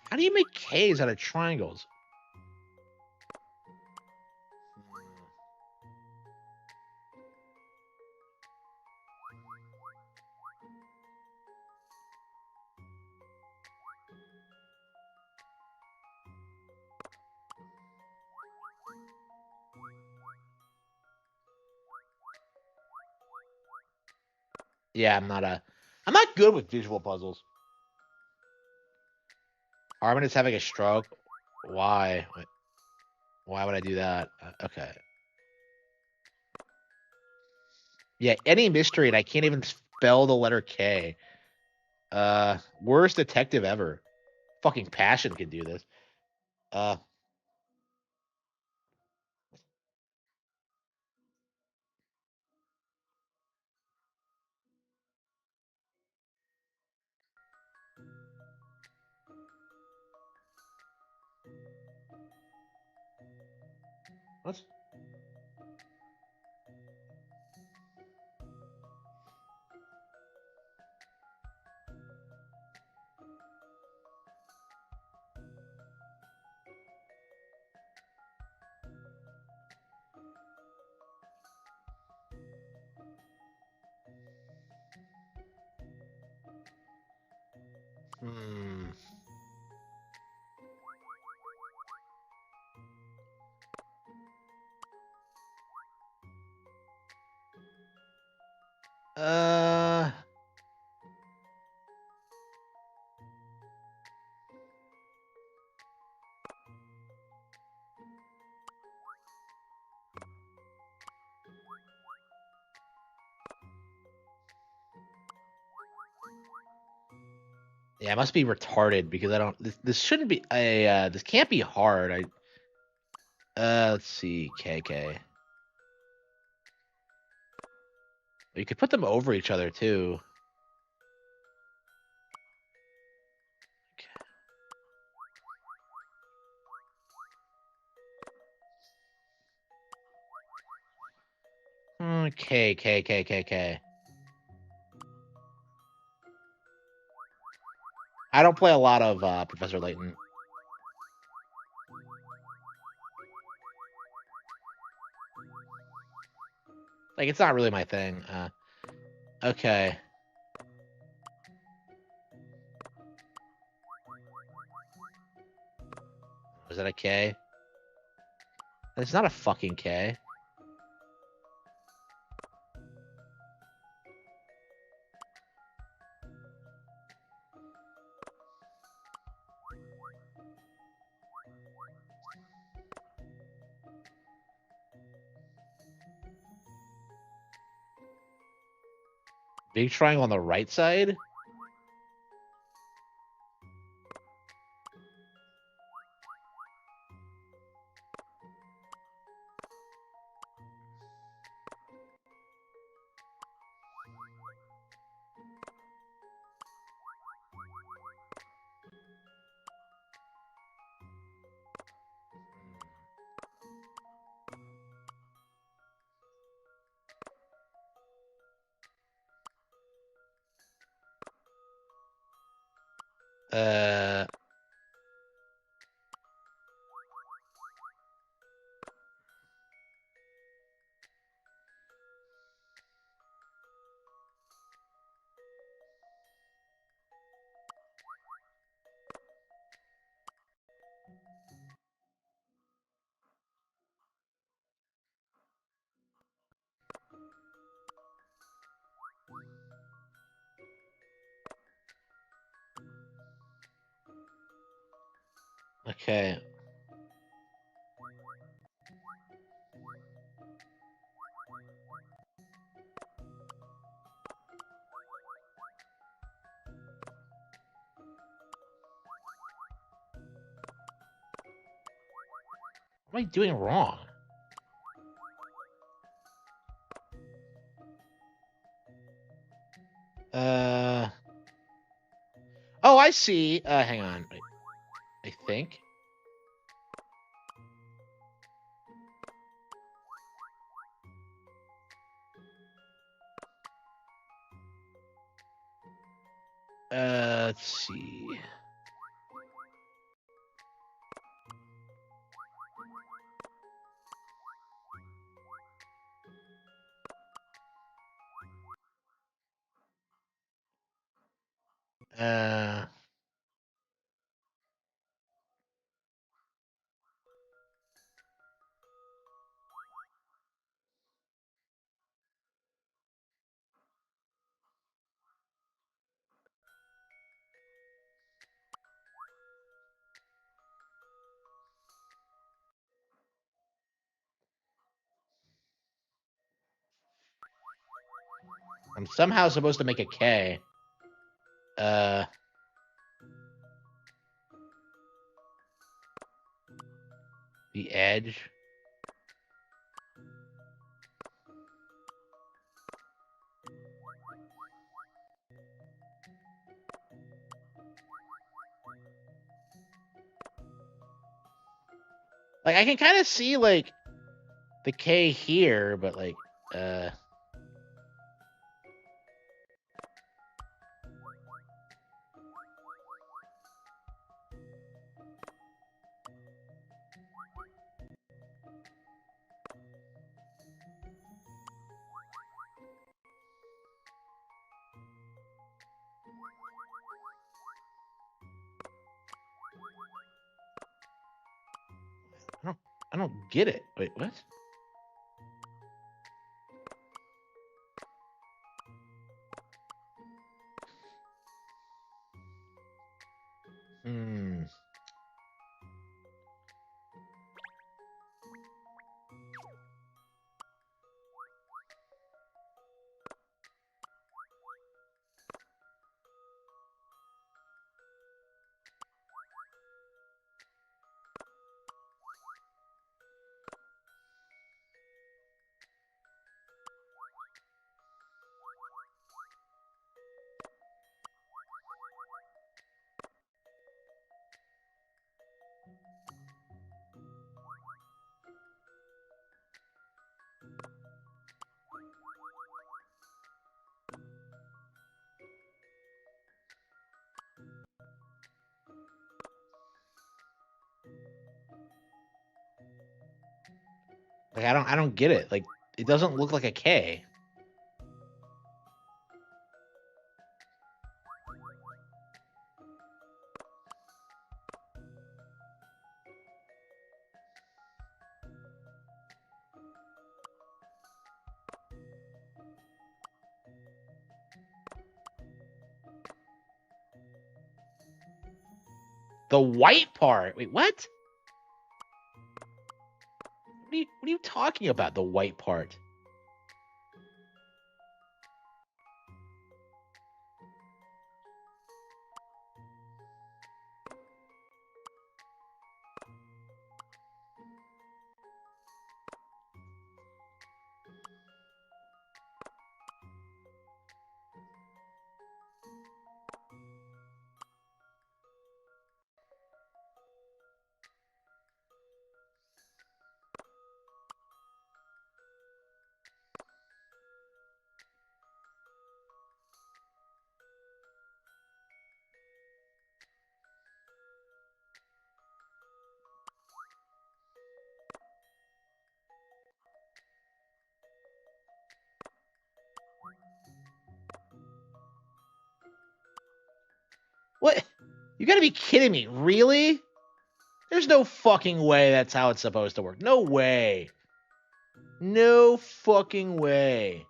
How do you make K's out of triangles? Yeah, I'm not good with visual puzzles. Harman is having a stroke. Why? Why would I do that? Okay. Yeah, any mystery, and I can't even spell the letter K. Worst detective ever. Fucking Passion could do this. Uh, what? Hmm. Uh. Yeah, I must be retarded because I don't. This shouldn't be. This can't be hard. Let's see. KK. You could put them over each other too. K K K K K. I don't play a lot of Professor Layton. Like, it's not really my thing. Okay. Is that a K? It's not a fucking K. Big triangle on the right side? Uh, okay. What am I doing wrong? Uh. Oh, I see. Hang on. I think. Let's see. Uh. I'm somehow supposed to make a K. The edge. Like, I can kind of see, like, the K here, but, like, I don't get it. Wait, what? Hmm. Like, I don't get it. Like, it doesn't look like a K. The white part. Wait, what? What are you talking about? The white part. What? You gotta be kidding me. Really? There's no fucking way that's how it's supposed to work. No way. No fucking way.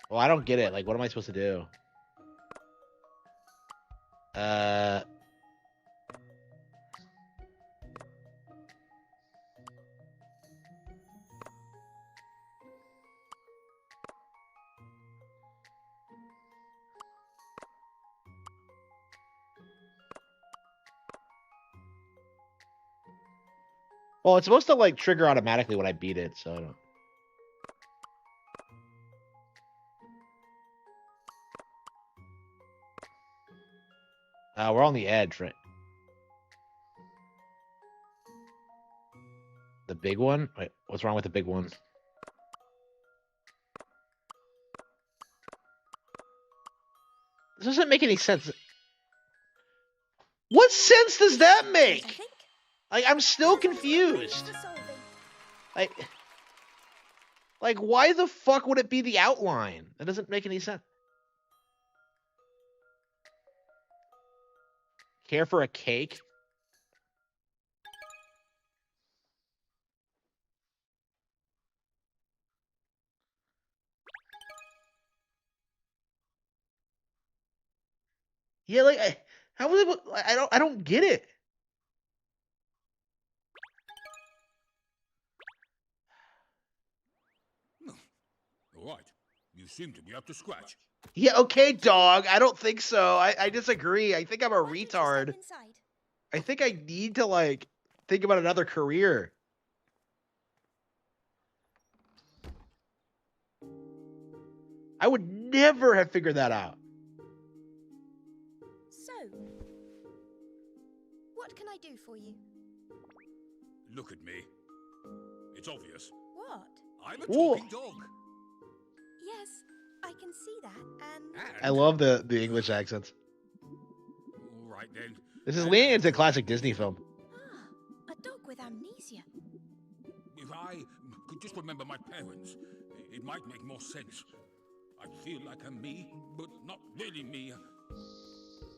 Well, I don't get it. Like, what am I supposed to do? Well, it's supposed to, like, trigger automatically when I beat it, so I don't. We're on the edge, right? The big one? Wait, what's wrong with the big one? This doesn't make any sense. What sense does that make? Like, I'm still confused. Like, why the fuck would it be the outline? That doesn't make any sense. Care for a cake? Yeah, like how was it? I don't get it. All right. You seem to be up to scratch. Yeah, okay, dog. I don't think so. I disagree. I think I'm a Why don't you retard. step inside? I think I need to like think about another career. I would never have figured that out. So, what can I do for you? Look at me. It's obvious. What? I'm a Whoa. talking dog. Yes, I can see that, and And I love the English accents. All right then. This is And leaning into a classic Disney film. a dog with amnesia. If I could just remember my parents, it might make more sense. I feel like I'm me, but not really me.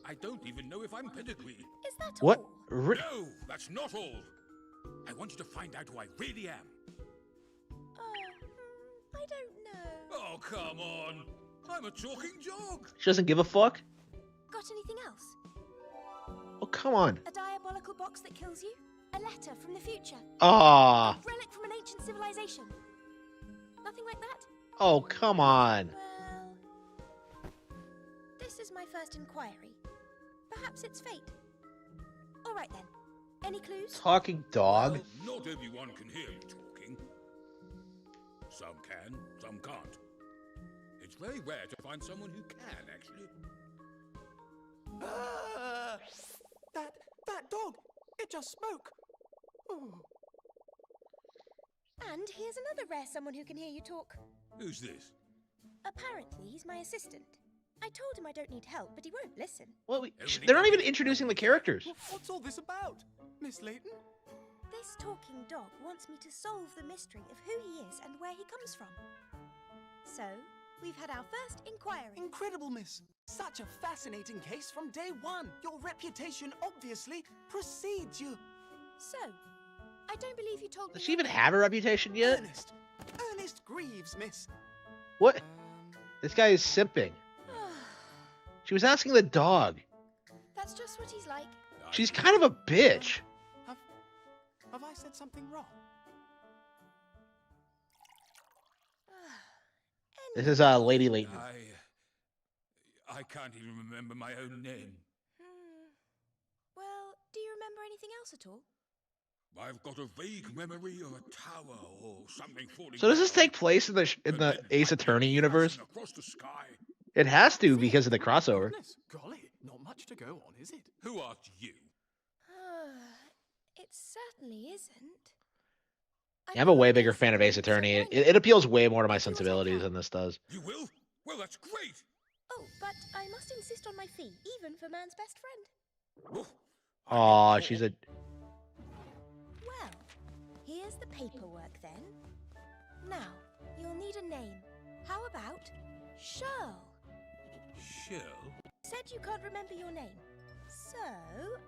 I don't even know if I'm pedigree. Is that What? all? No, that's not all. I want you to find out who I really am. I don't know. Oh, come on. I'm a talking dog. She doesn't give a fuck. Got anything else? Oh, come on. A diabolical box that kills you? A letter from the future? Ah. A relic from an ancient civilization? Nothing like that? Oh, come on. Well, this is my first inquiry. Perhaps it's fate. All right then. Any clues? Talking dog. Well, not everyone can hear you talking. Some can, some can't. It's very rare to find someone who can, actually. That dog! It just spoke! Oh. And here's another rare someone who can hear you talk. Who's this? Apparently, he's my assistant. I told him I don't need help, but he won't listen. Well, they're not even introducing the characters. What's all this about? Miss Layton? This talking dog wants me to solve the mystery of who he is and where he comes from. So, we've had our first inquiry. Incredible, miss. Such a fascinating case from day one. Your reputation obviously precedes you. So, I don't believe you told me. Does she even have a reputation yet? Ernest Greaves, miss. What? This guy is simping. She was asking the dog. That's just what he's like. She's kind of a bitch. Have I said something wrong? This is Lady Layton. I can't even remember my own name. Well, do you remember anything else at all? I've got a vague memory of a tower or something falling. So does this down. take place in the Ace Attorney universe? Across the sky. It has to because of the crossover. Goodness, golly, not much to go on, is it? Who asked you? It certainly isn't. Yeah, I'm a way bigger fan of Ace Attorney. It appeals way more to my sensibilities than this does. You will? Well, that's great. Oh, but I must insist on my fee, even for man's best friend. Oof. Aw, she's a... Well, here's the paperwork then. Now, you'll need a name. How about Shirl? Shirl? Said you can't remember your name. So,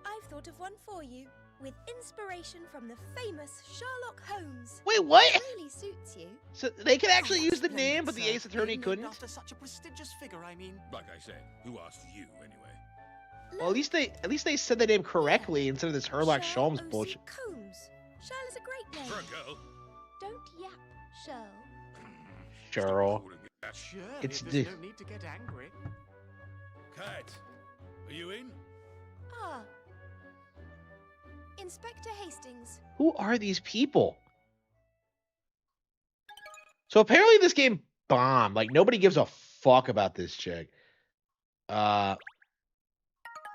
I've thought of one for you, with inspiration from the famous Sherlock Holmes. Wait, what? It really suits you. So they could actually use the Splendid, name, but the sir. Ace Attorney Named couldn't? After such a prestigious figure, I mean. Like I said, who asked you anyway? Well, at least they said the name correctly instead of this Sherlock Sherl Holmes O.C. bullshit. Combs. Shirl is a great name. For a girl? Don't yap, Shirl. Cheryl. Calling me that. Sure, It's there's the- no need to get angry. Cat, are you in? Ah. Inspector Hastings. Who are these people? So apparently this game bombed. Like nobody gives a fuck about this chick.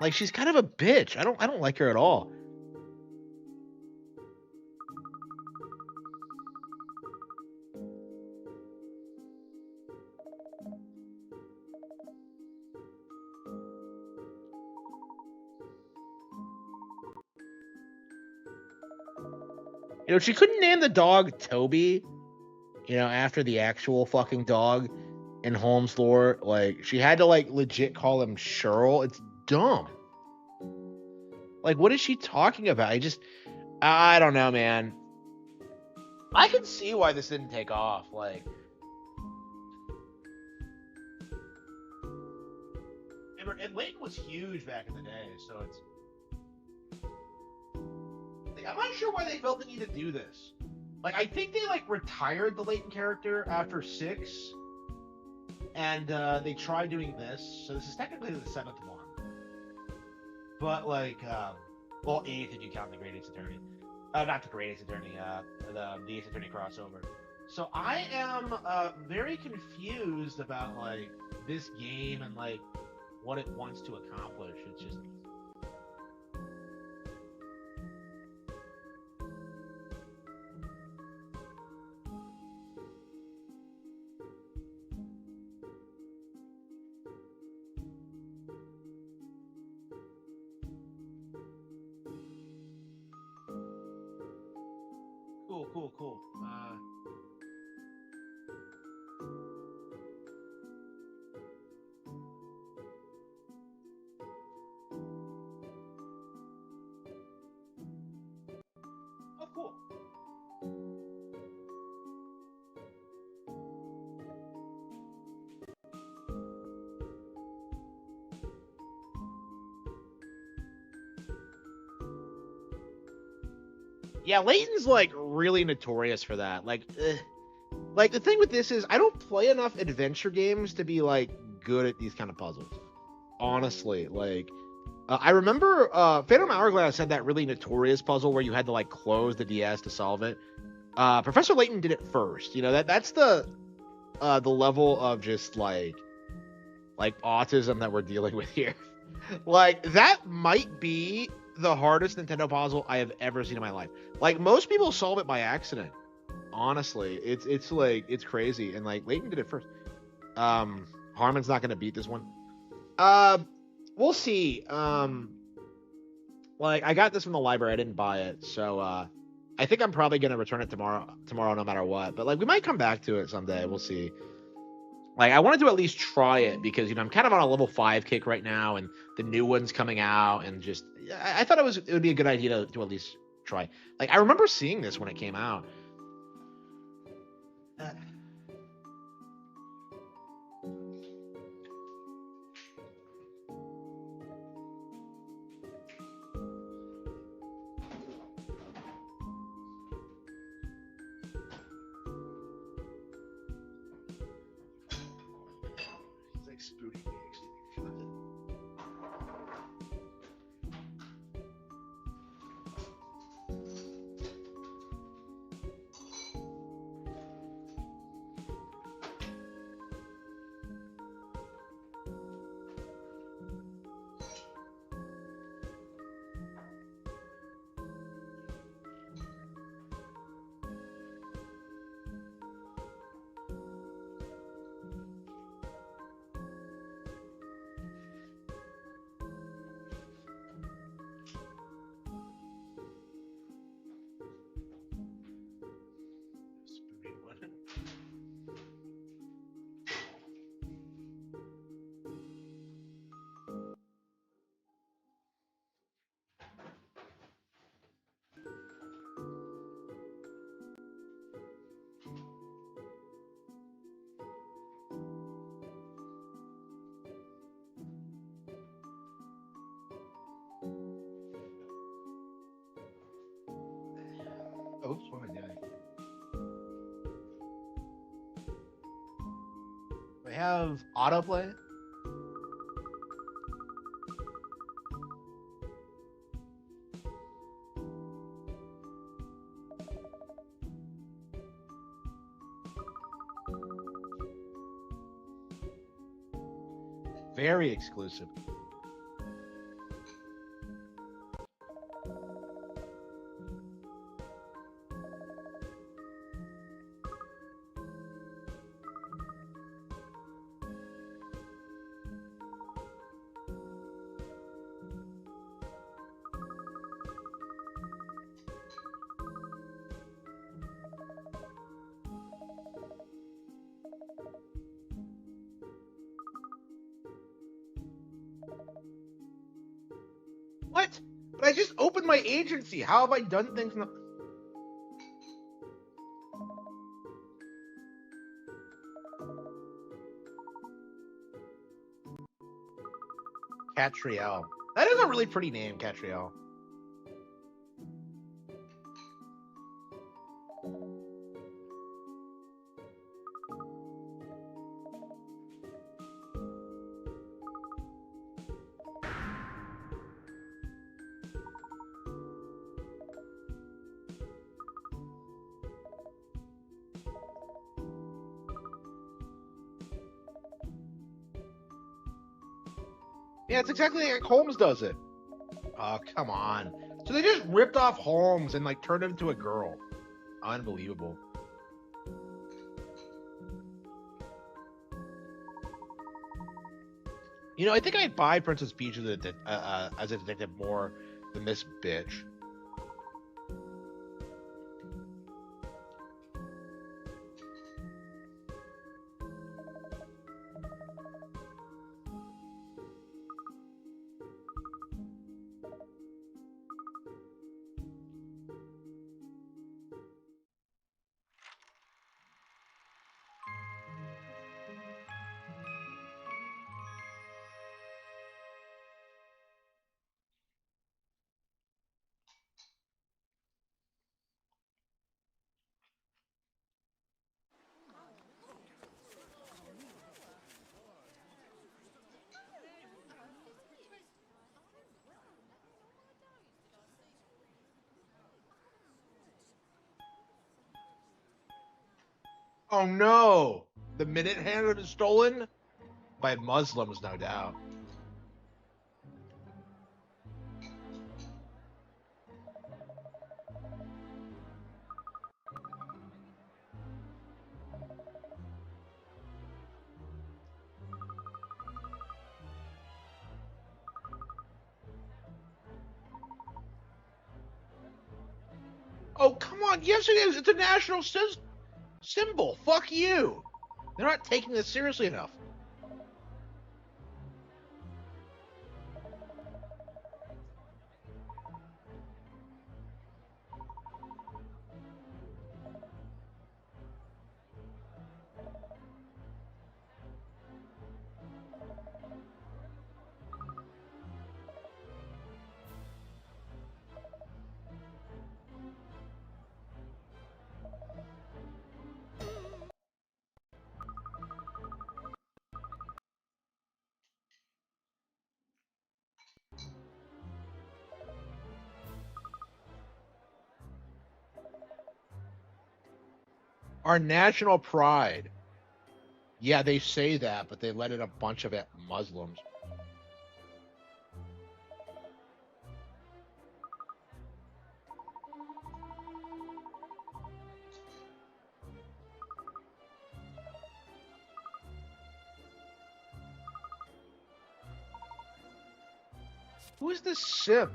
Like she's kind of a bitch. I don't like her at all. You know, she couldn't name the dog Toby, you know, after the actual fucking dog in Holmes lore. Like, she had to, like, legit call him Sherl. It's dumb. Like, what is she talking about? I don't know, man. I can see why this didn't take off. Like, and Layton was huge back in the day, so it's like, I'm not sure why they felt the need to do this. Like, I think they like retired the Leighton character after 6, and they tried doing this. So this is technically the 7th one, but like, well, 8th if you count the Great Ace Attorney. Not the Great Ace Attorney. The Ace Attorney crossover. So I am very confused about like this game and like what it wants to accomplish. It's just cool. Oh, cool. Yeah, Leighton's like really notorious for that. Like the thing with this is I don't play enough adventure games to be like good at these kind of puzzles. Honestly, like I remember Phantom Hourglass had that really notorious puzzle where you had to like close the DS to solve it. Professor Layton did it first. You know that's the level of just like autism that we're dealing with here. Like that might be the hardest Nintendo puzzle I have ever seen in my life. Like most people solve it by accident. Honestly, it's like it's crazy, and like Layton did it first. Harman's not gonna beat this one. Uh, we'll see. Like I got this from the library, I didn't buy it, so I think I'm probably gonna return it tomorrow no matter what. But like we might come back to it someday. We'll see. Like I wanted to at least try it because I'm kind of on a level 5 kick right now, and the new one's coming out, and just I thought it would be a good idea to at least try. Like I remember seeing this when it came out. He's like spooning me actually. Spooning one. Oops, what am I doing? We have autoplay. Very exclusive. What? But I just opened my agency. How have I done things? Catriel. That is a really pretty name, Catriel. Yeah, it's exactly like Holmes does it. Oh, come on. So they just ripped off Holmes and like turned him into a girl. Unbelievable. You know, I think I'd buy Princess Peach as a detective more than this bitch. Oh no! The minute hand has been stolen? By Muslims, no doubt. Oh, come on. Yes, it is. It's a national symbol. Fuck you. They're not taking this seriously enough. Our national pride. Yeah, they say that, but they let in a bunch of Muslims. Who is this simp?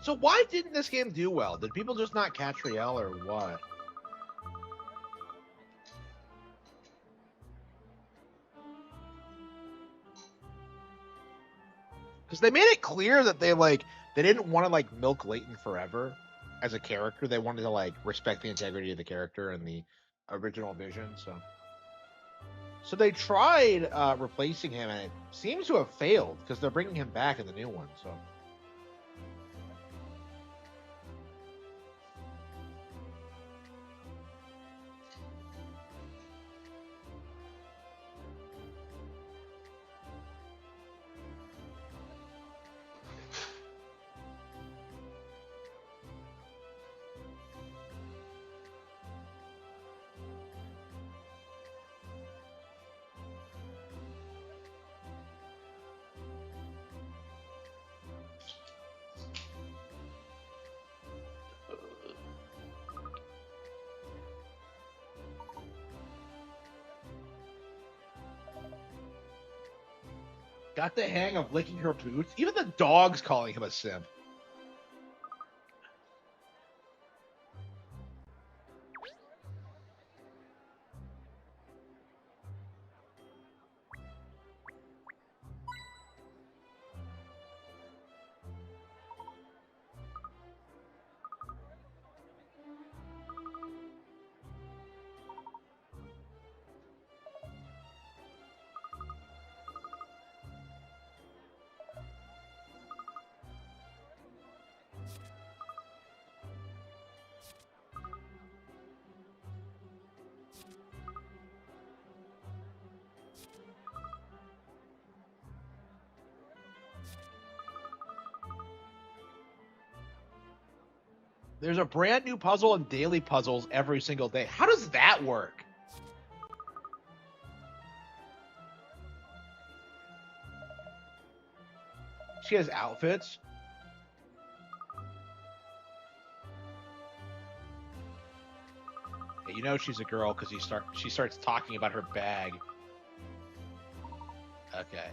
So why didn't this game do well? Did people just not catch Riel or what? Because they made it clear that they didn't want to like milk Leighton forever as a character. They wanted to like respect the integrity of the character and the original vision. So they tried replacing him, and it seems to have failed because they're bringing him back in the new one. So. Got the hang of licking her boots. Even the dog's calling him a simp. There's a brand new puzzle and daily puzzles every single day. How does that work? She has outfits. Yeah, you know she's a girl because she starts talking about her bag. Okay.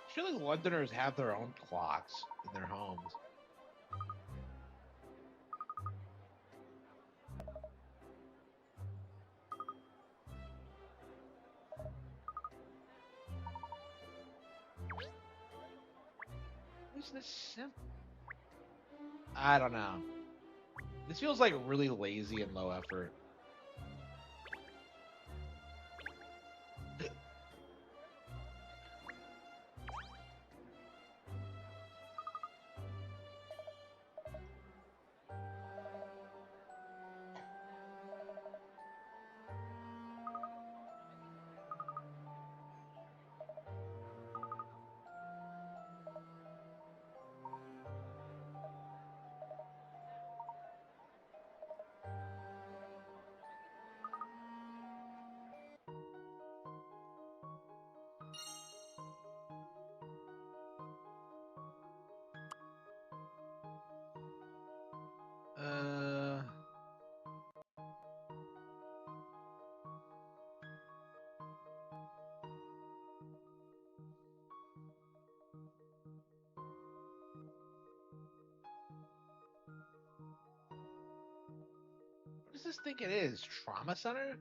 I feel like Londoners have their own clocks in their homes. Is this simple? I don't know. This feels like really lazy and low effort. Uh, what does this think it is? Trauma center?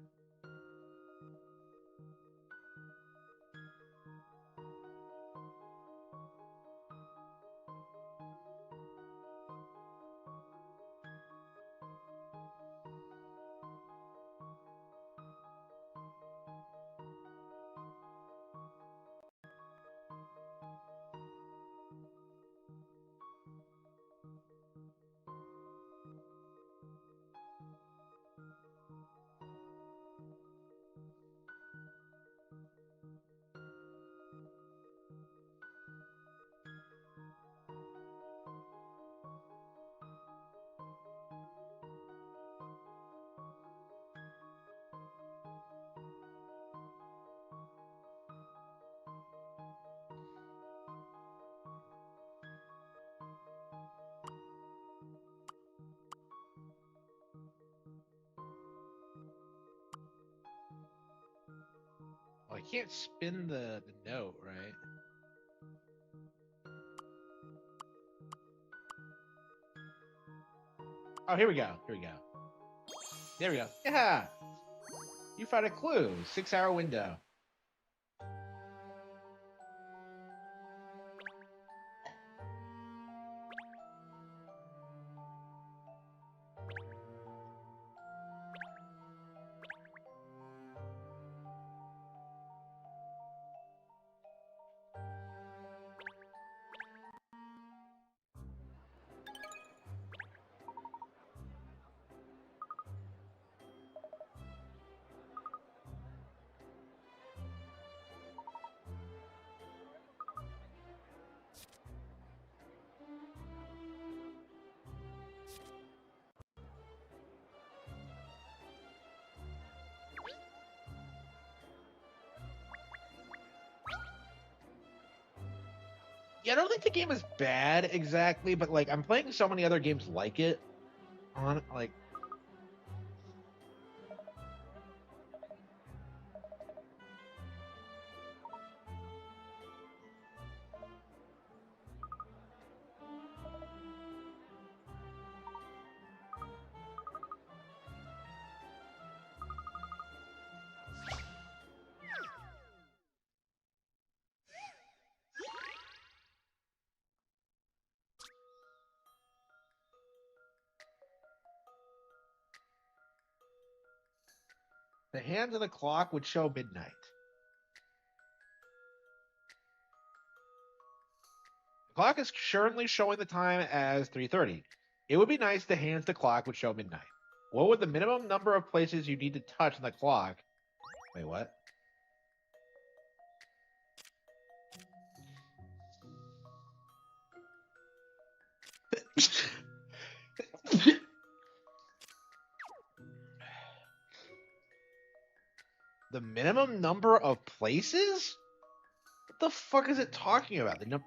Oh, I can't spin the note, right? Oh, here we go. Here we go. There we go. Yeah. You found a clue. 6-hour window. Yeah, I don't think the game is bad exactly, but like I'm playing so many other games like it on like The hands of the clock would show midnight. The clock is currently showing the time as 3:30. It would be nice the hands of the clock would show midnight. What would the minimum number of places you need to touch on the clock? Wait, what? The minimum number of places? What the fuck is it talking about? The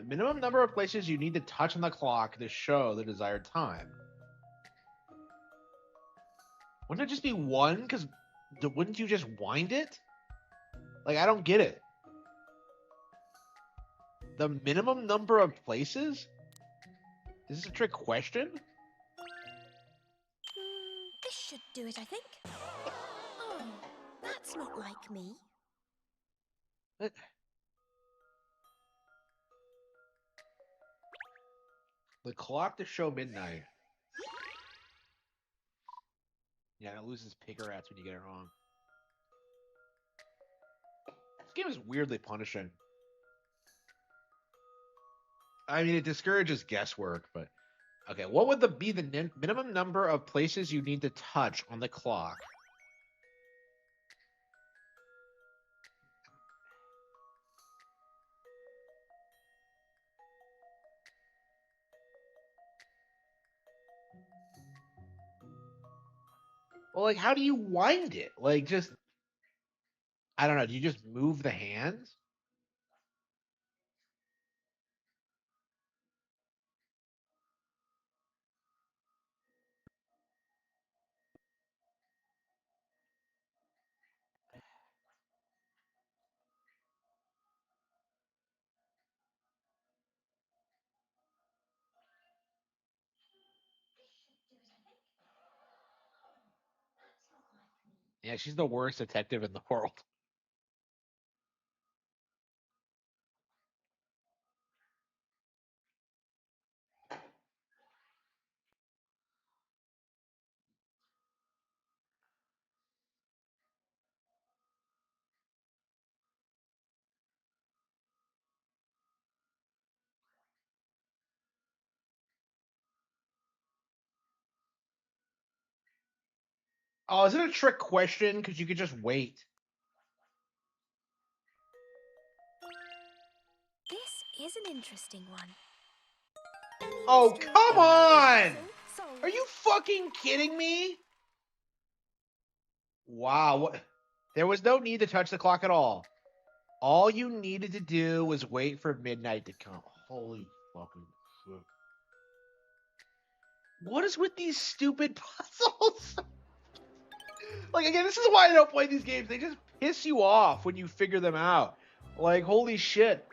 minimum number of places you need to touch on the clock to show the desired time. Wouldn't it just be one? Because wouldn't you just wind it? Like, I don't get it. The minimum number of places? Is this a trick question? This should do it, I think. Oh, that's not like me. What? The clock to show midnight. Yeah, it loses picker-rats when you get it wrong. This game is weirdly punishing. I mean, it discourages guesswork, but... Okay, what would be the minimum number of places you need to touch on the clock? Well, like, how do you wind it? Like, just... I don't know, do you just move the hands? Yeah, she's the worst detective in the world. Oh, is it a trick question? Because you could just wait. This is an interesting one. Oh, Mystery come on! puzzle solved. Are you fucking kidding me? Wow, what? There was no need to touch the clock at all. All you needed to do was wait for midnight to come. Holy fucking shit. What is with these stupid puzzles? Like, again, this is why I don't play these games. They just piss you off when you figure them out. Like, holy shit.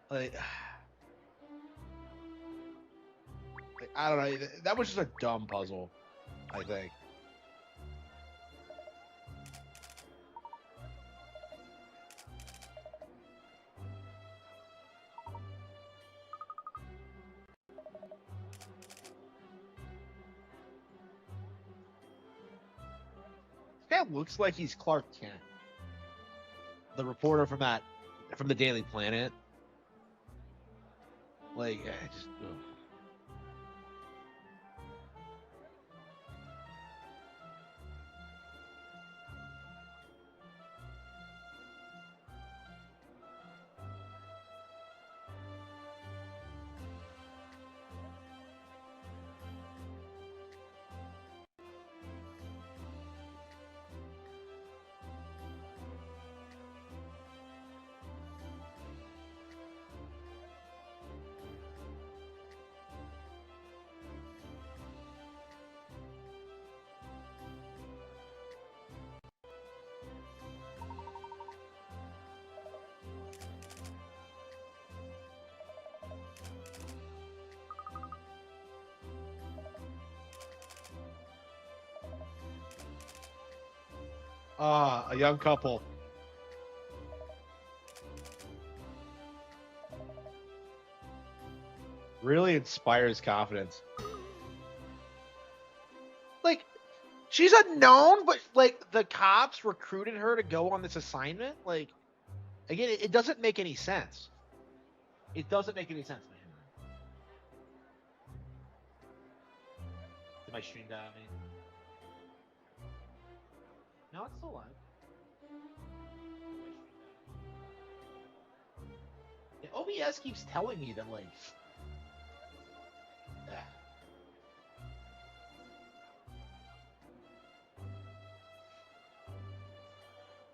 Like, I don't know. That was just a dumb puzzle, I think. This guy looks like he's Clark Kent, the reporter from the Daily Planet. Like, I just. Ugh. A young couple. Really inspires confidence. Like, she's unknown, but like the cops recruited her to go on this assignment. Like, again, it doesn't make any sense. It doesn't make any sense, man. Did my stream die on me? No, it's still live. Yeah, OBS keeps telling me that, like,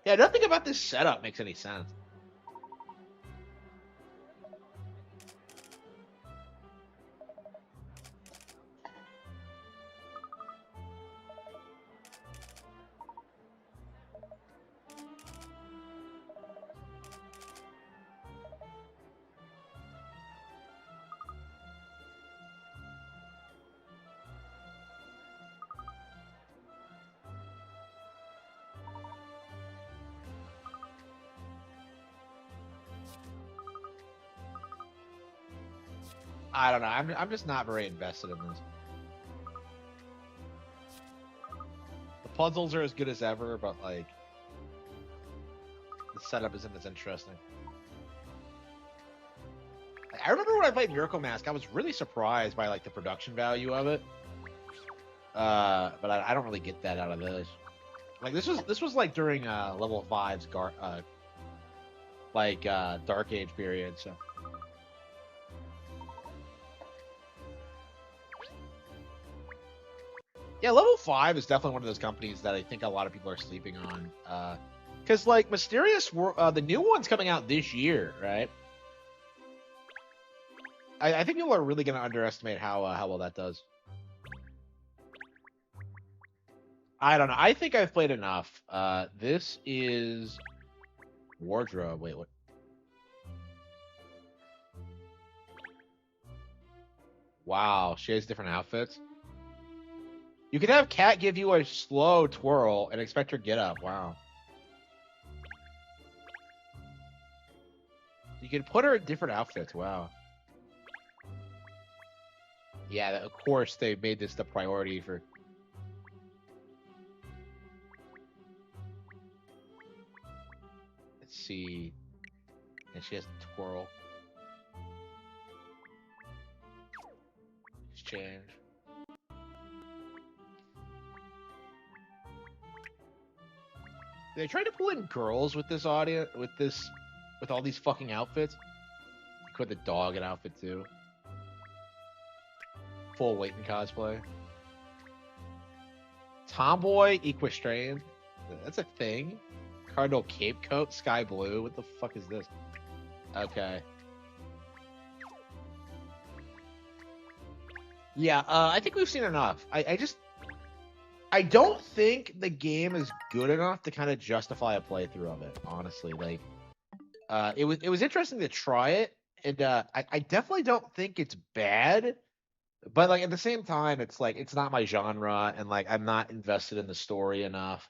yeah, nothing about this setup makes any sense. I don't know. I'm just not very invested in this. The puzzles are as good as ever, but like the setup isn't as interesting. I remember when I played Miracle Mask, I was really surprised by like the production value of it. But I don't really get that out of this. Like this was like during level 5's Dark Age period, so. Yeah, level 5 is definitely one of those companies that I think a lot of people are sleeping on. Because like Mysterious World, the new one's coming out this year, right? I think people are really going to underestimate how well that does. I don't know. I think I've played enough. This is wardrobe. Wait, what? Wow, she has different outfits. You can have Cat give you a slow twirl and expect her get up. Wow. You can put her in different outfits. Wow. Yeah, of course they made this the priority for. Let's see. And she has the twirl. Exchange. They tried to pull in girls with this audience, with all these fucking outfits. Put the dog in outfit too. Full Leighton cosplay. Tomboy equestrian. That's a thing. Cardinal cape coat, sky blue. What the fuck is this? Okay. Yeah, I think we've seen enough. I don't think the game is good enough to kind of justify a playthrough of it. Honestly, like, it was interesting to try it, and I definitely don't think it's bad. But like at the same time, it's like it's not my genre, and like I'm not invested in the story enough.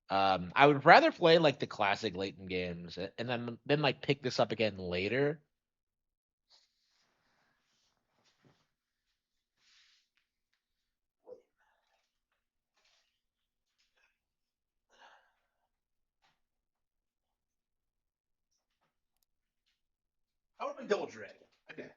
I would rather play like the classic Leighton games, and then like pick this up again later. I would play Double Dragon. Okay.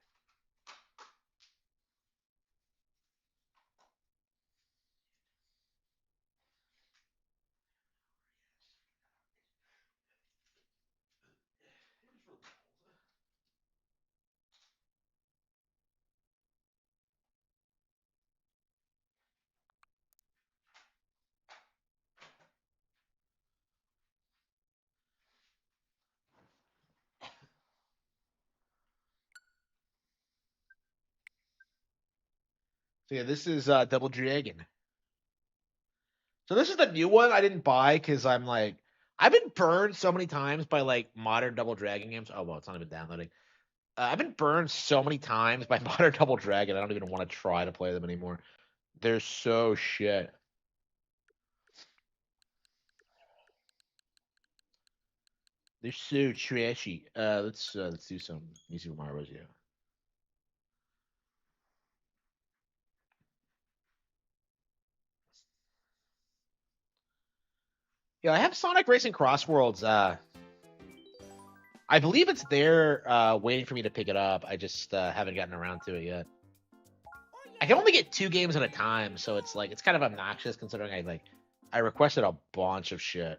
So yeah, this is Double Dragon. So this is the new one I didn't buy because I'm like I've been burned so many times by like modern Double Dragon games. Oh well, it's not even downloading. I've been burned so many times by modern Double Dragon. I don't even want to try to play them anymore. They're so shit. They're so trashy. Let's do some New Super Mario Bros. Yeah. Yeah, I have Sonic Racing Cross Worlds. I believe it's there, waiting for me to pick it up. I just haven't gotten around to it yet. I can only get 2 games at a time, so it's like it's kind of obnoxious considering I requested a bunch of shit.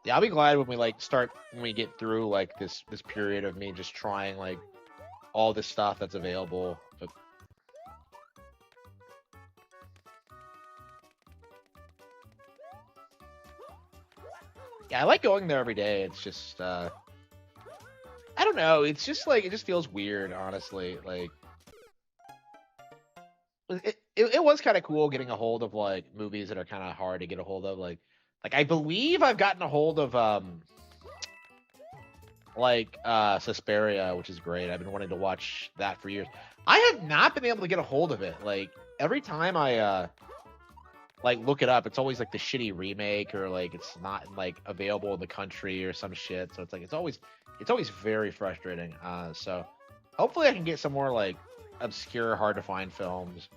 Yeah, I'll be glad when we when we get through like this period of me just trying like all this stuff that's available. But yeah, I like going there every day. It's just I don't know. It's just like it just feels weird, honestly. Like it was kind of cool getting a hold of like movies that are kind of hard to get a hold of. Like I believe I've gotten a hold of Suspiria, which is great. I've been wanting to watch that for years. I have not been able to get a hold of it. Like every time I like look it up, it's always like the shitty remake or like it's not like available in the country or some shit. So it's always very frustrating. So hopefully I can get some more like obscure, hard to find films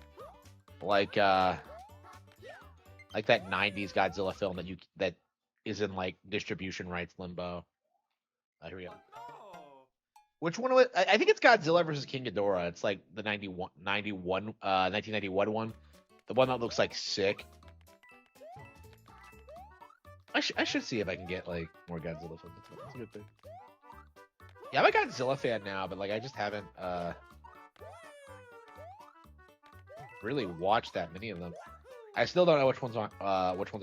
like that 90s Godzilla film that is in like distribution rights limbo. Here we go. Which one was I think it's Godzilla versus King Ghidorah. It's like the 1991 one. The one that looks like sick. I should see if I can get like more Godzilla films. That's a good thing. Yeah, I'm a Godzilla fan now, but like I just haven't really watched that many of them. I still don't know which ones are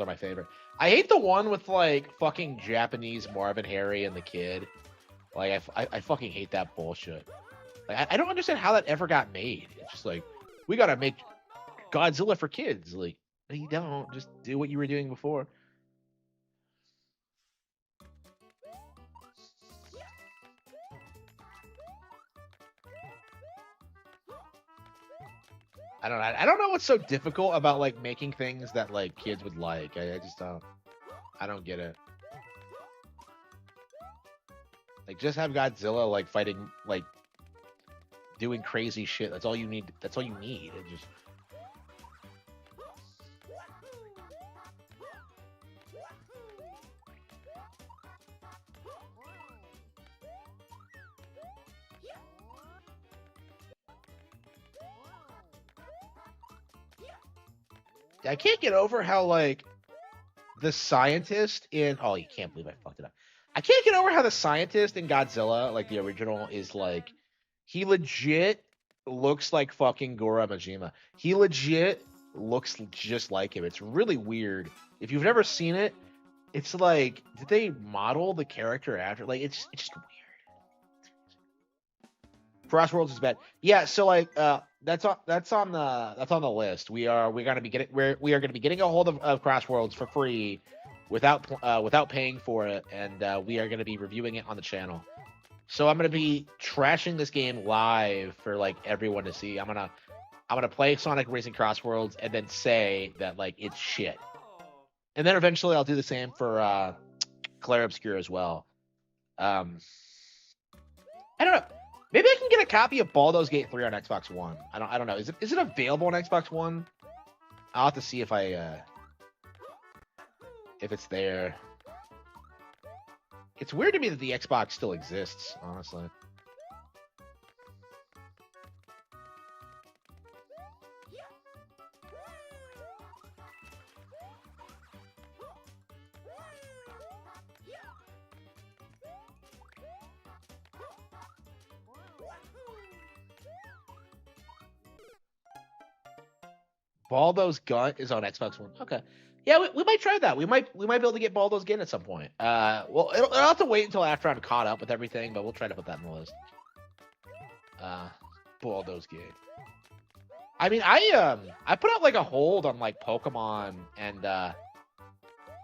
my favorite. I hate the one with like fucking Japanese Marvin, Harry, and the kid. Like I fucking hate that bullshit. Like I don't understand how that ever got made. It's just like we gotta make Godzilla for kids. Like no, you don't. Just do what you were doing before. I don't know what's so difficult about like making things that like kids would like. I just don't. I don't get it. Like just have Godzilla like fighting like doing crazy shit. That's all you need. That's all you need. It just I can't get over how like the scientist in you can't believe I fucked it up. I can't get over how the scientist in Godzilla, like the original, is like he legit looks like fucking Goro Majima. He legit looks just like him. It's really weird. If you've never seen it, it's like did they model the character after? Like it's just weird. Crossworlds is bad. Yeah, so like that's on the list. We're gonna be getting a hold of Crossworlds for free without paying for it, and we are gonna be reviewing it on the channel. So I'm gonna be trashing this game live for like everyone to see. I'm gonna play Sonic Racing Crossworlds and then say that like it's shit. And then eventually I'll do the same for Clair Obscur as well. I don't know. Maybe I can get a copy of Baldur's Gate 3 on Xbox One. I don't know. Is it available on Xbox One? I'll have to see if it's there. It's weird to me that the Xbox still exists, honestly. Baldur's Gate is on Xbox One. Okay. Yeah, we might try that. We might be able to get Baldur's Gate at some point. Well, it'll have to wait until after I'm caught up with everything, but we'll try to put that in the list. Baldur's Gate. I mean, I put out like a hold on like Pokemon and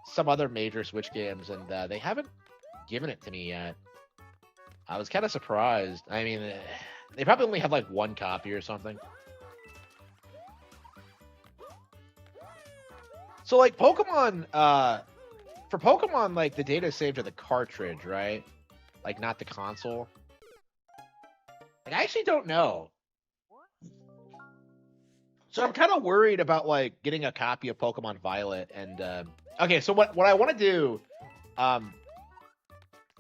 some other major Switch games, and they haven't given it to me yet. I was kind of surprised. I mean, they probably only have like one copy or something. So like Pokemon, for Pokemon, like the data is saved to the cartridge, right? Like not the console. Like I actually don't know. So I'm kind of worried about like getting a copy of Pokemon Violet and okay, so what I want to do, um,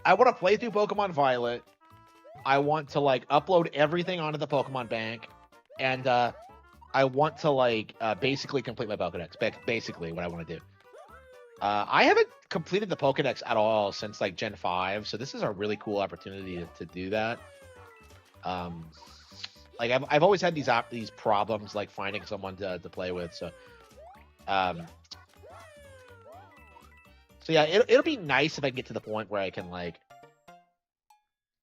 I want to play through Pokemon Violet. I want to like upload everything onto the Pokemon Bank, and I want to like basically complete my Pokedex. Basically, what I want to do. I haven't completed the Pokedex at all since like Gen 5, so this is a really cool opportunity to do that. Like I've always had these problems like finding someone to play with, so so yeah, it'll be nice if I get to the point where I can like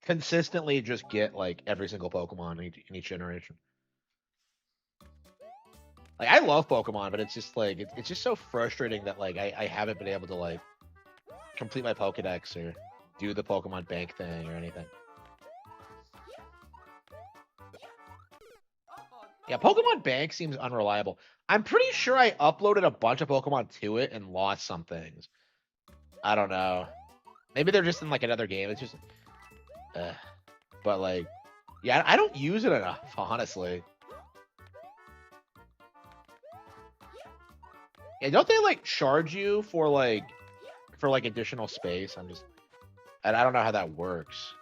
consistently just get like every single Pokemon in each generation. Like I love Pokemon, but it's just like it's just so frustrating that like I haven't been able to like complete my Pokedex or do the Pokemon Bank thing or anything. Yeah, Pokemon Bank seems unreliable. I'm pretty sure I uploaded a bunch of Pokemon to it and lost some things. I don't know. Maybe they're just in like another game. It's just, but like, yeah, I don't use it enough, honestly. Yeah, don't they like charge you for like additional space? I don't know how that works.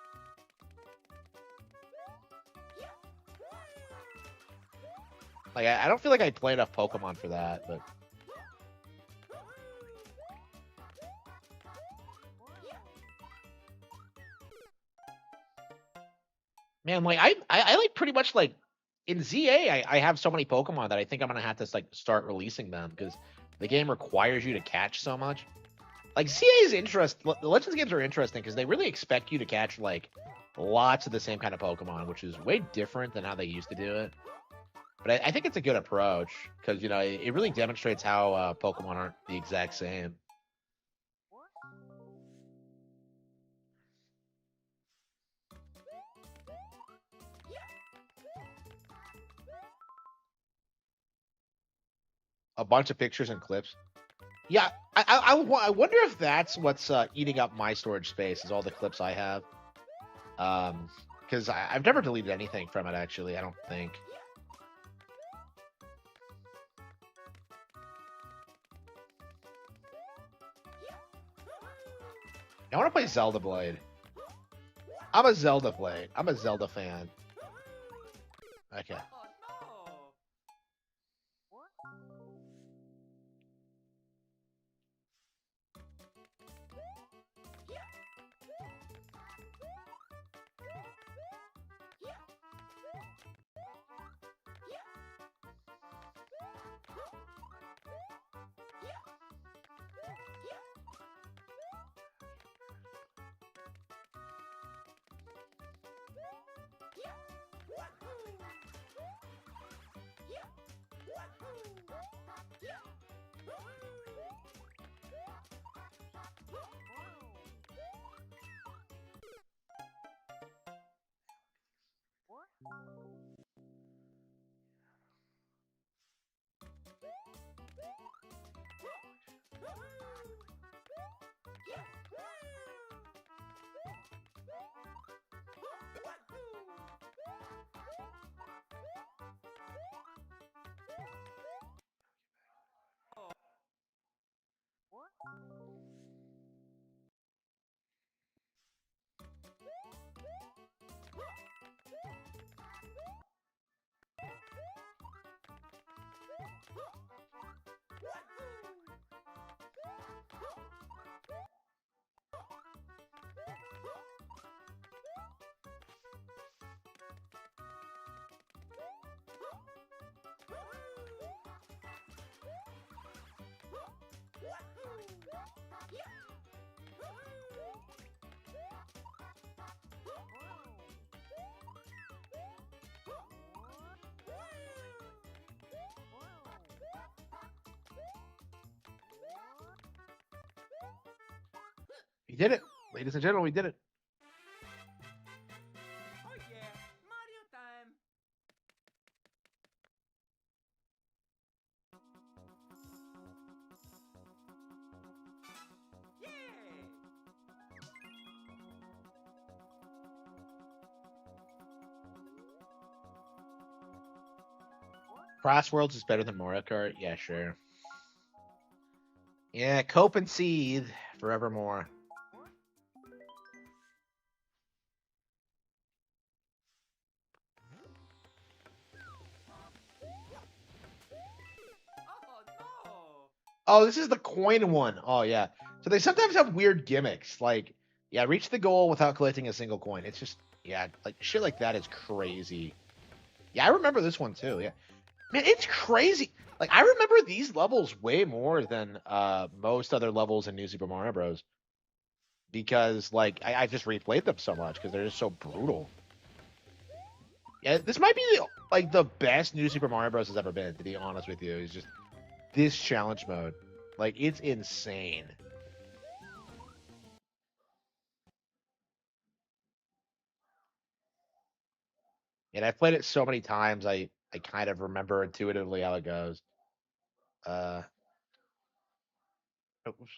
Like, I don't feel like I play enough Pokemon for that, but. Man, like I like pretty much like in ZA, I have so many Pokemon that I think I'm gonna have to like start releasing them because the game requires you to catch so much. Like ZA is the Legends games are interesting because they really expect you to catch like lots of the same kind of Pokemon, which is way different than how they used to do it. But I think it's a good approach because you know it really demonstrates how Pokemon aren't the exact same. A bunch of pictures and clips. Yeah, I wonder if that's what's eating up my storage space is all the clips I have. Because I've never deleted anything from it actually. I don't think. I want to play Zelda Blade. I'm a Zelda Blade. I'm a Zelda fan. Okay. We did it, ladies and gentlemen. We did it. Oh yeah, Mario time. Cross Worlds is better than Mario Kart? Yeah, sure. Yeah, cope and seethe forevermore. Oh, this is the coin one. Oh, yeah. So they sometimes have weird gimmicks. Like, yeah, reach the goal without collecting a single coin. It's just, yeah, like shit like that is crazy. Yeah, I remember this one too. Yeah. Man, it's crazy. Like, I remember these levels way more than most other levels in New Super Mario Bros. Because, like, I just replayed them so much because they're just so brutal. Yeah, this might be, like, the best New Super Mario Bros. Has ever been, to be honest with you. It's just this challenge mode. Like, it's insane. And I've played it so many times, I kind of remember intuitively how it goes. Uh, oops.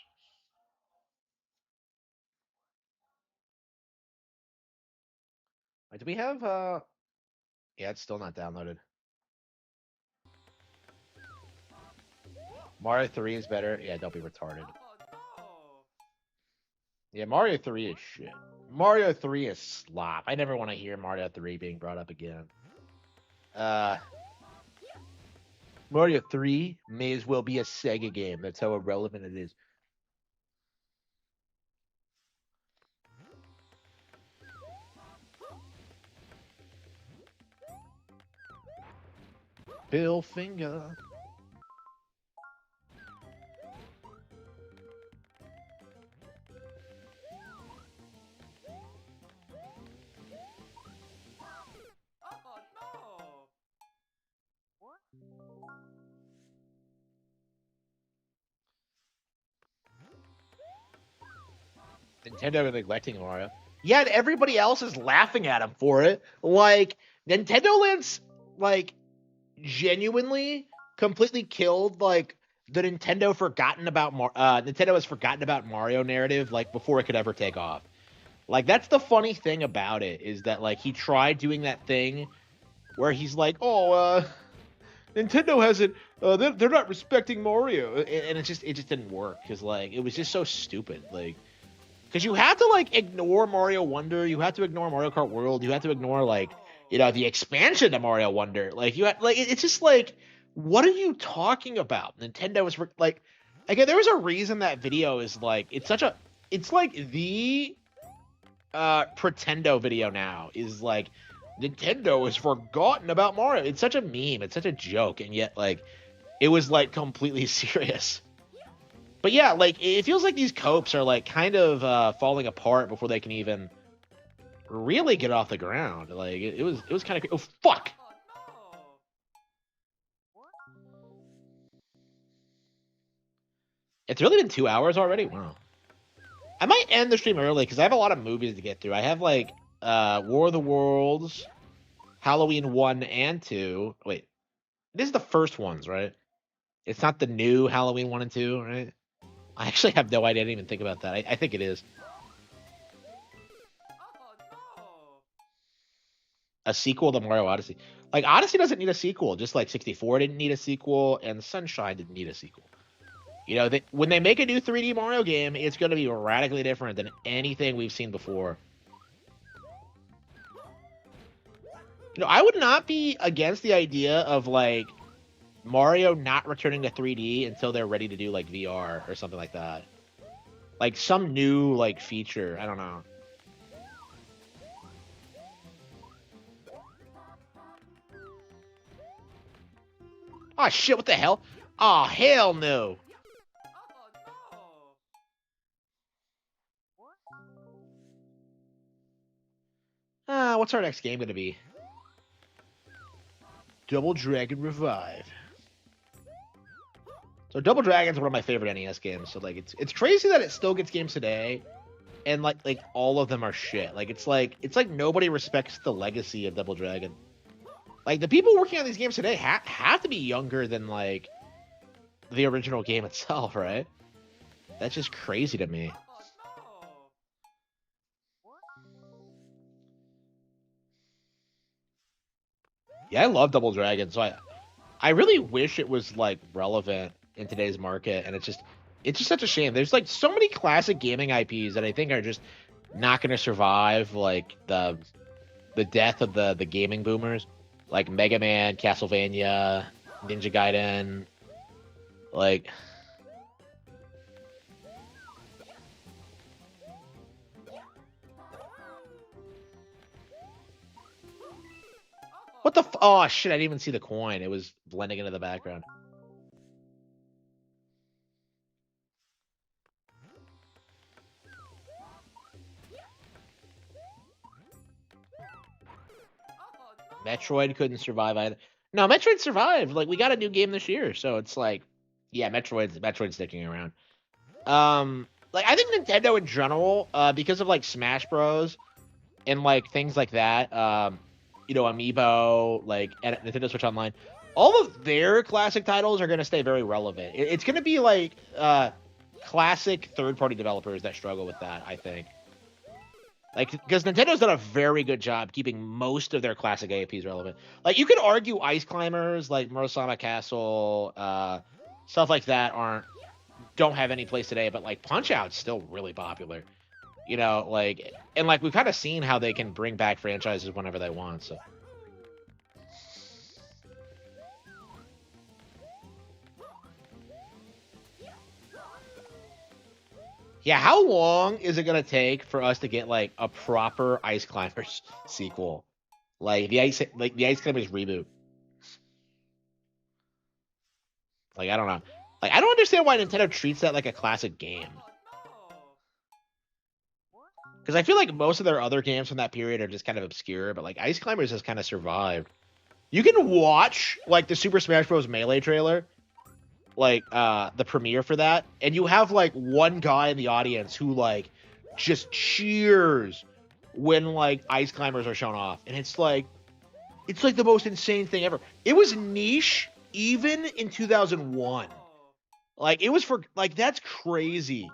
Wait, do we have, yeah, it's still not downloaded. Mario 3 is better. Yeah, don't be retarded. Yeah, Mario 3 is shit. Mario 3 is slop. I never want to hear Mario 3 being brought up again. Uh, Mario 3 may as well be a Sega game. That's how irrelevant it is. Bill Finger. Nintendo neglecting Mario. Yeah, and everybody else is laughing at him for it. Like, Nintendo Land's, like, genuinely completely killed, like, the Nintendo has forgotten about Mario narrative, like, before it could ever take off. Like, that's the funny thing about it, is that, like, he tried doing that thing where he's like, Nintendo hasn't, they're not respecting Mario. And it just didn't work, because, like, it was just so stupid. Like, because you have to, like, ignore Mario Wonder, you have to ignore Mario Kart World, you have to ignore, like, the expansion to Mario Wonder. Like, it's just like, what are you talking about? Nintendo is like, again, there was a reason that video is like, it's like the Pretendo video now is like, Nintendo has forgotten about Mario. It's such a meme, it's such a joke, and yet, like, it was, like, completely serious. But yeah, like, it feels like these copes are, like, kind of falling apart before they can even really get off the ground. Like, it was kind of, oh fuck. It's really been 2 hours already. Wow. I might end the stream early because I have a lot of movies to get through. I have, like, War of the Worlds, Halloween 1 and 2. Wait, this is the first ones, right? It's not the new Halloween 1 and 2, right? I actually have no idea. I didn't even think about that. I think it is. A sequel to Mario Odyssey. Like, Odyssey doesn't need a sequel, just like 64 didn't need a sequel, and Sunshine didn't need a sequel. When they make a new 3D Mario game, it's going to be radically different than anything we've seen before. I would not be against the idea of, like, Mario not returning to 3D until they're ready to do, like, VR or something like that. Like, some new, like, feature. I don't know. Oh, shit, what the hell? Oh, hell no. What's our next game going to be? Double Dragon Revive. So Double Dragon's one of my favorite NES games. So, like, it's crazy that it still gets games today, and like all of them are shit. Like, it's like nobody respects the legacy of Double Dragon. Like, the people working on these games today have to be younger than, like, the original game itself, right? That's just crazy to me. Yeah, I love Double Dragon, so I really wish it was like relevant in today's market, and it's just such a shame. There's like so many classic gaming IPs that I think are just not going to survive like the death of the gaming boomers, like Mega Man, Castlevania, Ninja Gaiden, like. What the oh shit, I didn't even see the coin. It was blending into the background. Metroid couldn't survive either. No, Metroid survived. Like, we got a new game this year, so it's like, yeah, Metroid's sticking around. Like, I think Nintendo in general, because of like Smash Bros. And like things like that, you know, Amiibo, like Nintendo Switch Online, all of their classic titles are going to stay very relevant. It's going to be like classic third-party developers that struggle with that, I think. Like, because Nintendo's done a very good job keeping most of their classic APs relevant. Like, you could argue Ice Climbers, like Murasama Castle, stuff like that don't have any place today, but like Punch-Out's still really popular. You know, like, and like we've kind of seen how they can bring back franchises whenever they want. So, yeah, how long is it gonna take for us to get like a proper Ice Climbers sequel, like the Ice Climbers reboot? Like, I don't know. Like, I don't understand why Nintendo treats that like a classic game. Because I feel like most of their other games from that period are just kind of obscure, but like Ice Climbers has kind of survived. You can watch like the Super Smash Bros. Melee trailer, like the premiere for that, and you have like one guy in the audience who like just cheers when like Ice Climbers are shown off, and it's like the most insane thing ever. It was niche even in 2001. Like, it was that's crazy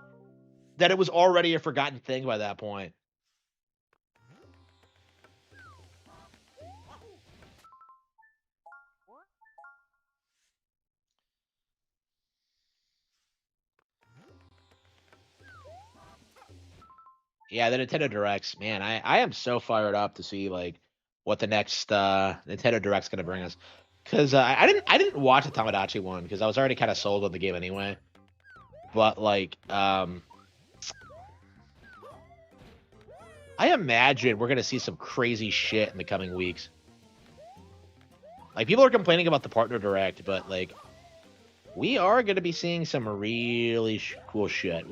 that it was already a forgotten thing by that point. Yeah, the Nintendo Directs, man, I am so fired up to see like what the next Nintendo Direct's gonna bring us. Cause I didn't watch the Tamagotchi one because I was already kind of sold on the game anyway. But like I imagine we're gonna see some crazy shit in the coming weeks. Like, people are complaining about the partner direct, but like we are gonna be seeing some really cool shit.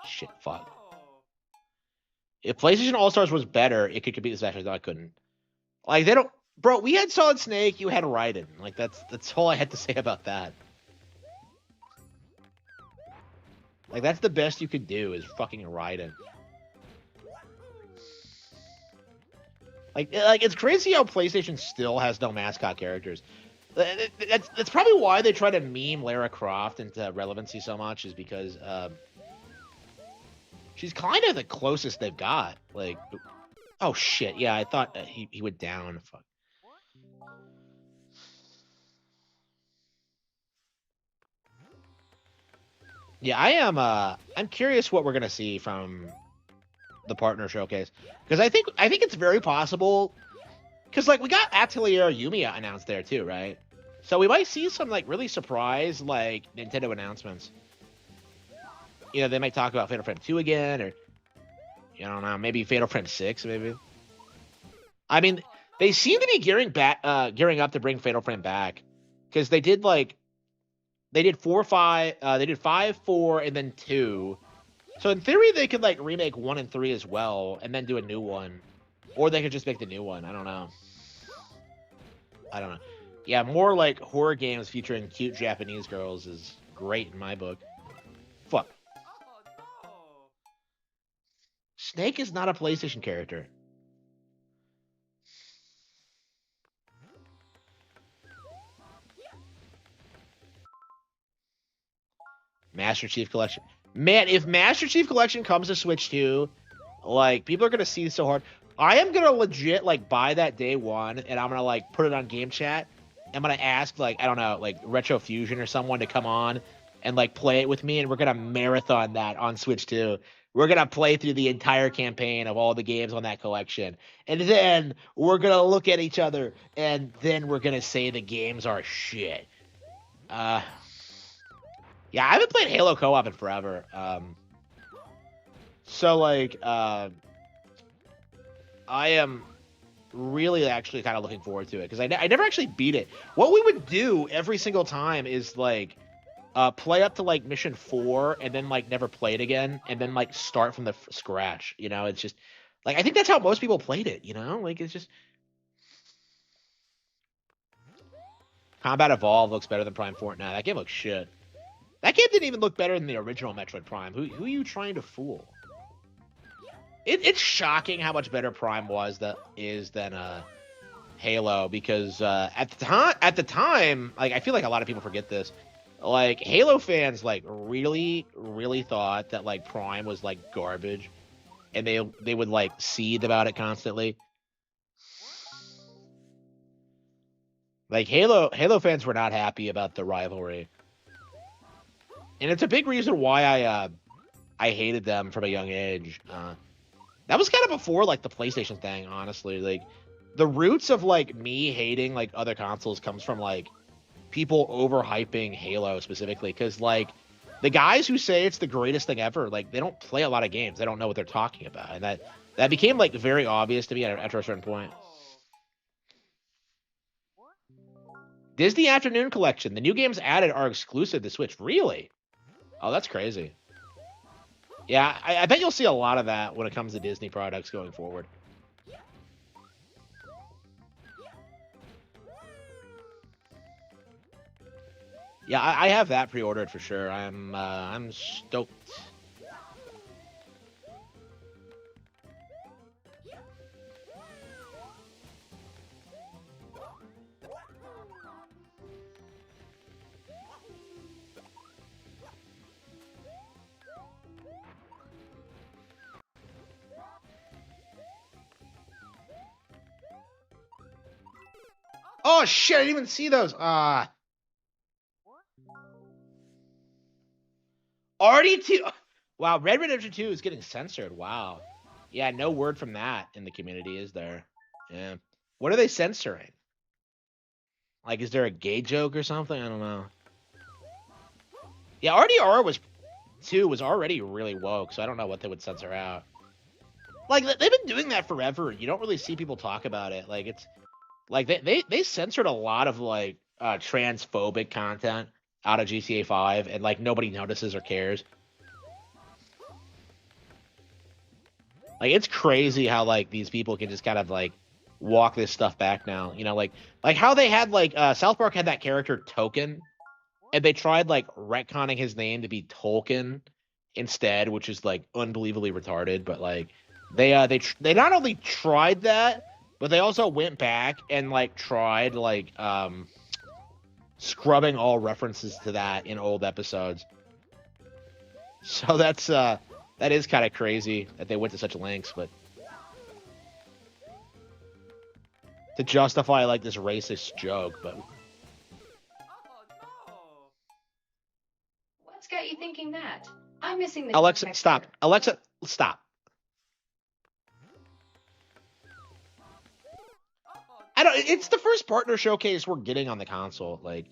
Shit, fuck. If PlayStation All Stars was better, it could compete with Smash. No, I couldn't. Like, they don't, bro. We had Solid Snake. You had Raiden. Like, that's all I had to say about that. Like, that's the best you could do is fucking Raiden. Like it's crazy how PlayStation still has no mascot characters. That's probably why they try to meme Lara Croft into relevancy so much, is because she's kind of the closest they've got. Like, oh shit, yeah, I thought he went down. Fuck. Yeah, I'm curious what we're gonna see from the partner showcase, because I think it's very possible, because like we got Atelier Yumiya announced there too, right? So we might see some like really surprise like Nintendo announcements. You know, they might talk about Fatal Frame 2 again, or I don't know, maybe Fatal Frame 6, maybe. I mean, they seem to be gearing up to bring Fatal Frame back, because they did 4, 5, they did 5, 4, and then 2. So in theory, they could like remake 1 and 3 as well, and then do a new one, or they could just make the new one. I don't know. Yeah, more like horror games featuring cute Japanese girls is great in my book. Fuck. Snake is not a PlayStation character. Master Chief Collection. Man, if Master Chief Collection comes to Switch 2, like, people are gonna see it so hard. I am gonna legit like buy that day one, and I'm gonna like put it on game chat I'm gonna ask like I don't know like Retro Fusion or someone to come on and like play it with me, and we're gonna marathon that on Switch 2. We're gonna play through the entire campaign of all the games on that collection, and then we're gonna look at each other, and then we're gonna say the games are shit. Uh, yeah, I haven't played Halo co-op in forever. So like, I am really actually kind of looking forward to it because I never actually beat it. What we would do every single time is like play up to like mission 4 and then like never play it again and then like start from the scratch. You know, it's just like I think that's how most people played it. You know, like it's just Combat Evolved looks better than Prime Fortnite. That game looks shit. That game didn't even look better than the original Metroid Prime. Who are you trying to fool? It's shocking how much better Prime is than Halo because at the time, like I feel like a lot of people forget this. Like Halo fans like really thought that like Prime was like garbage, and they would like seethe about it constantly. Like Halo fans were not happy about the rivalry, and it's a big reason why I hated them from a young age. That was kind of before like the PlayStation thing, honestly. Like the roots of like me hating like other consoles comes from like people overhyping Halo specifically because like the guys who say it's the greatest thing ever, like they don't play a lot of games. They don't know what they're talking about, and that became like very obvious to me after a certain point. Disney Afternoon Collection. The new games added are exclusive to Switch. Really? Oh, that's crazy. Yeah, I bet you'll see a lot of that when it comes to Disney products going forward. Yeah, I have that pre-ordered for sure. I'm stoked. Oh shit! I didn't even see those. RD2. Wow, Red Redemption 2 is getting censored. Wow. Yeah, no word from that in the community, is there? Yeah. What are they censoring? Like, is there a gay joke or something? I don't know. Yeah, RDR was already really woke, so I don't know what they would censor out. Like, they've been doing that forever. You don't really see people talk about it. Like, it's like they censored a lot of like transphobic content out of GTA 5, and like nobody notices or cares. Like it's crazy how like these people can just kind of like walk this stuff back now. You know, like how they had like South Park had that character Token, and they tried like retconning his name to be Tolkien instead, which is like unbelievably retarded. But like they not only tried that, but they also went back and like tried like scrubbing all references to that in old episodes. So that is kind of crazy that they went to such lengths, but to justify like this racist joke. But What's got you thinking that? I'm missing the Alexa, context stop. here. Alexa, stop. I don't. It's the first partner showcase we're getting on the console. Like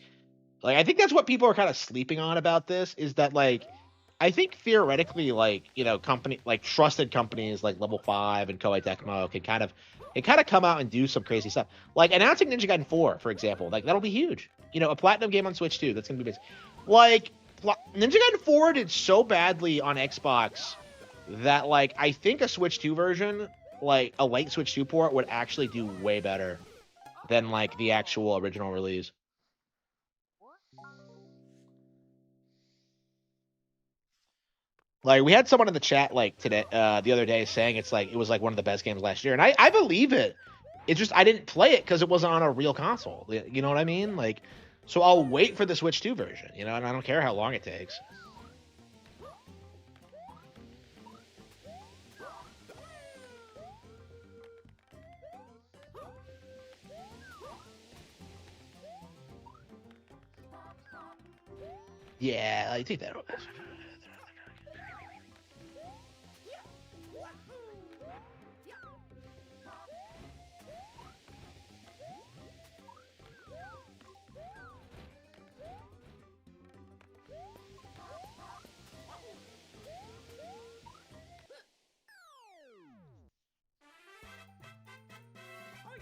I think that's what people are kind of sleeping on about this is that like I think theoretically like you know company like trusted companies like Level 5 and Koei Tecmo can kind of come out and do some crazy stuff. Like announcing Ninja Gaiden 4, for example, like that'll be huge. You know, a platinum game on Switch too. That's gonna be big. Like Ninja Gaiden 4 did so badly on Xbox that like I think a Switch 2 version, like a late Switch 2 port, would actually do way better than like the actual original release. Like we had someone in the chat like today, the other day, saying it's like it was like one of the best games last year, and I believe it. It's just I didn't play it because it wasn't on a real console. You know what I mean? Like, so I'll wait for the Switch 2 version. You know, and I don't care how long it takes. Yeah, I take that. Oh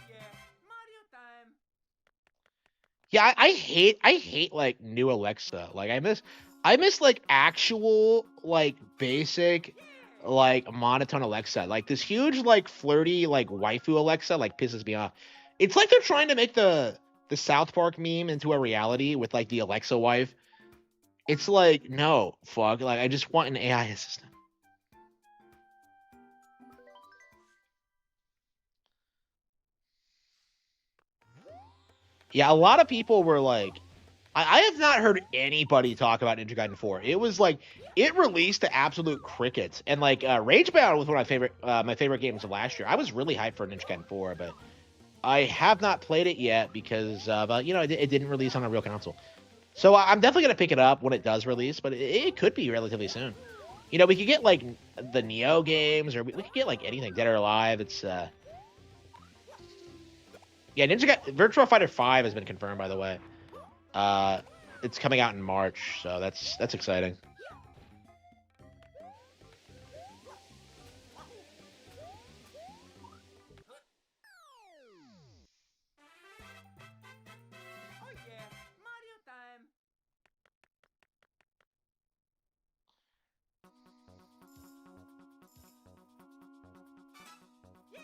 yeah, Mario time. Yeah, I hate like new Alexa. Like I miss like actual like basic like monotone Alexa. Like this huge like flirty like waifu Alexa like pisses me off. It's like they're trying to make the South Park meme into a reality with like the Alexa wife. It's like no, fuck. Like I just want an AI assistant. Yeah, a lot of people were like, I have not heard anybody talk about Ninja Gaiden 4. It was like it released to absolute crickets, and like Ragebound was one of my favorite games of last year. I was really hyped for Ninja Gaiden 4, but I have not played it yet because you know it didn't release on a real console. So I'm definitely gonna pick it up when it does release, but it could be relatively soon. You know, we could get like the Neo games, or we could get like anything, Dead or Alive. It's yeah, Virtua Fighter 5 has been confirmed, by the way. Uh, it's coming out in March, so that's exciting. Oh yeah, Mario time. Yeah.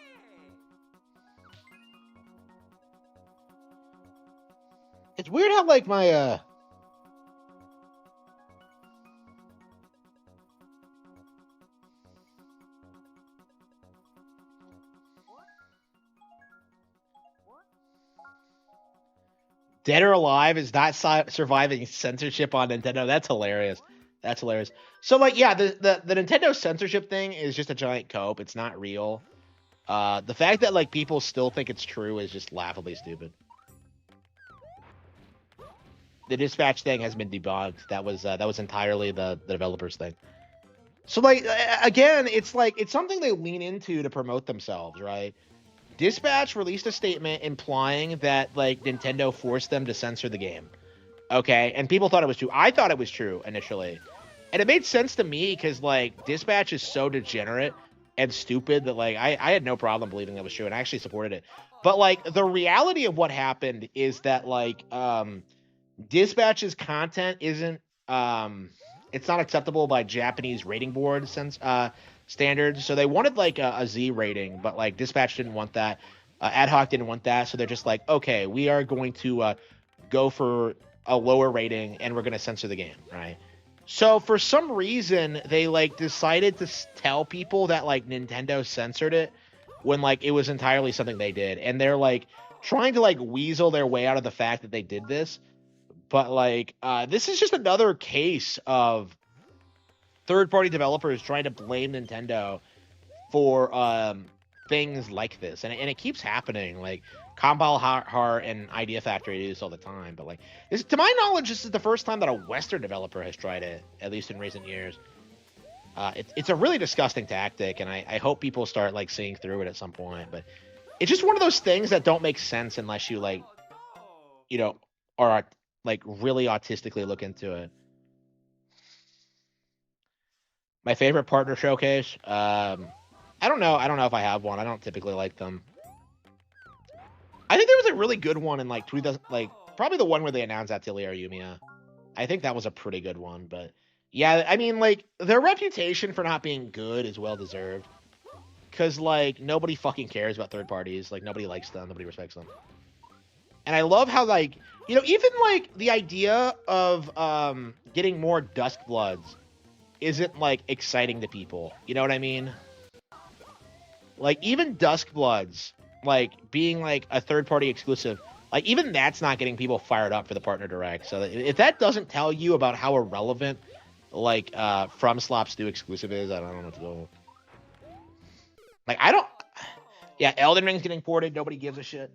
It's weird how like my Dead or Alive is not surviving censorship on Nintendo. That's hilarious. That's hilarious. So like yeah, the Nintendo censorship thing is just a giant cope. It's not real. The fact that like people still think it's true is just laughably stupid. The dispatch thing has been debunked. That was entirely the developers thing. So like again, it's like it's something they lean into to promote themselves, right? Dispatch released a statement implying that like Nintendo forced them to censor the game. Okay, and people thought it was true. I thought it was true initially, and it made sense to me because like Dispatch is so degenerate and stupid that like I had no problem believing that was true, and I actually supported it. But like the reality of what happened is that like Dispatch's content isn't it's not acceptable by Japanese rating board standards. So they wanted like a Z rating, but like Dispatch didn't want that. Ad hoc didn't want that, so they're just like, okay, we are going to go for a lower rating and we're going to censor the game, right? So for some reason they like decided to tell people that like Nintendo censored it when like it was entirely something they did, and they're like trying to like weasel their way out of the fact that they did this. But like this is just another case of third-party developers trying to blame Nintendo for things like this, and it keeps happening. Like Compile Heart and Idea Factory do this all the time, but like this, to my knowledge, this is the first time that a Western developer has tried it, at least in recent years. It's a really disgusting tactic, and I hope people start like seeing through it at some point. But it's just one of those things that don't make sense unless you like, you know, are like really autistically look into it. My favorite partner showcase. I don't know. I don't know if I have one. I don't typically like them. I think there was a really good one in like 2000, like probably the one where they announced Atelier Yumiya. I think that was a pretty good one, but yeah, I mean like their reputation for not being good is well deserved. Cause like nobody fucking cares about third parties. Like nobody likes them, nobody respects them. And I love how like, you know, even like the idea of getting more Duskbloods isn't like exciting to people. You know what I mean? Like even Duskbloods, like being like a third party exclusive, like even that's not getting people fired up for the partner direct. So if that doesn't tell you about how irrelevant like From Slop's new exclusive is, I don't know what to do. Like I don't. Yeah, Elden Ring's getting ported. Nobody gives a shit.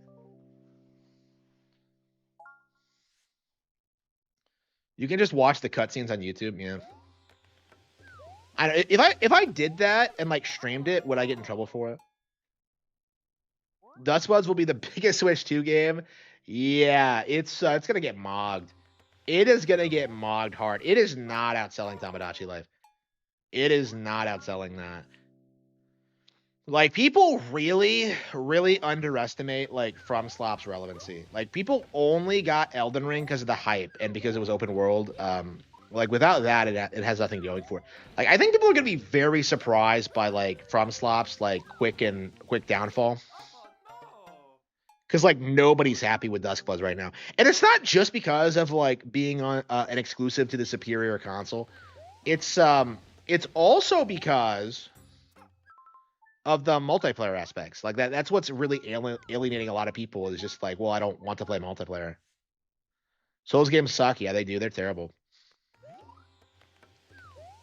You can just watch the cutscenes on YouTube. Yeah. If I did that and like streamed it, would I get in trouble for it? Dust Buds will be the biggest Switch 2 game. Yeah, it's gonna get mogged. It is gonna get mogged hard. It is not outselling Tamagotchi Life. It is not outselling that. Like, people really, really underestimate, like, FromSlop's relevancy. Like, people only got Elden Ring because of the hype and because it was open world. Like, without that, it has nothing going for it. Like, I think people are going to be very surprised by, like, FromSlop's, like, quick downfall. Because, like, nobody's happy with Duskbuzz right now. And it's not just because of, like, being on an exclusive to the superior console. It's also because of the multiplayer aspects. Like, that's what's really alienating a lot of people, is just like, well, I don't want to play multiplayer. Souls games suck. Yeah, they do. They're terrible.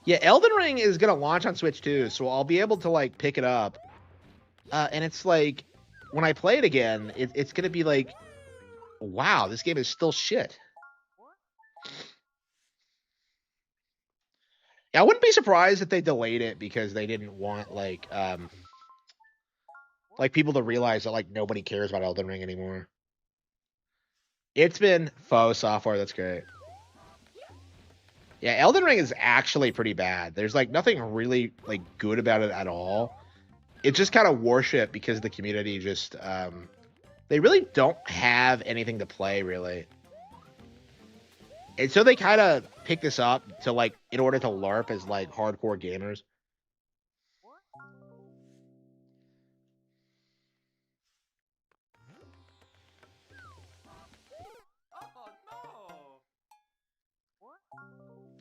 Yeah, Elden Ring is going to launch on Switch too, so I'll be able to, like, pick it up. And it's like, when I play it again, it's going to be like, wow, this game is still shit. Yeah, I wouldn't be surprised if they delayed it because they didn't want, like people to realize that, like, nobody cares about Elden Ring anymore. It's been faux software. That's great. Yeah, Elden Ring is actually pretty bad. There's, like, nothing really, like, good about it at all. It's just kind of worship because the community just, they really don't have anything to play, really. And so they kind of pick this up to, like, in order to LARP as, like, hardcore gamers.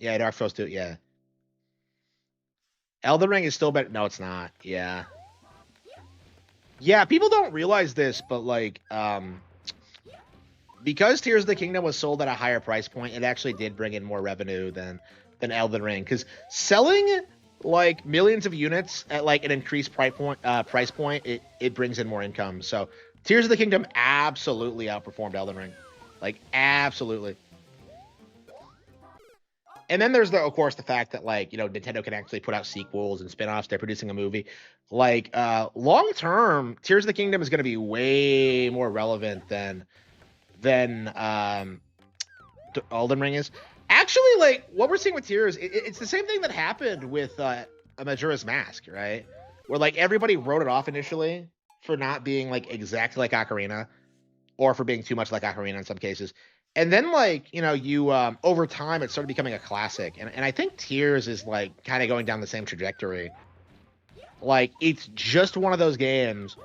Yeah, Dark Souls 2, yeah. Elden Ring is still better. No, it's not. Yeah. Yeah, people don't realize this, but, like, because Tears of the Kingdom was sold at a higher price point, it actually did bring in more revenue than Elden Ring. Because selling, like, millions of units at, like, an increased price point, it brings in more income. So Tears of the Kingdom absolutely outperformed Elden Ring. Like, absolutely. And then there's, of course, the fact that, like, you know, Nintendo can actually put out sequels and spin-offs. They're producing a movie. Like, long-term, Tears of the Kingdom is going to be way more relevant than Elden Ring is. Actually, like, what we're seeing with Tears, it's the same thing that happened with a Majora's Mask, right? Where, like, everybody wrote it off initially for not being, like, exactly like Ocarina, or for being too much like Ocarina in some cases. And then, like, you know, you over time it started becoming a classic, and I think Tears is, like, kind of going down the same trajectory. Like, it's just one of those games.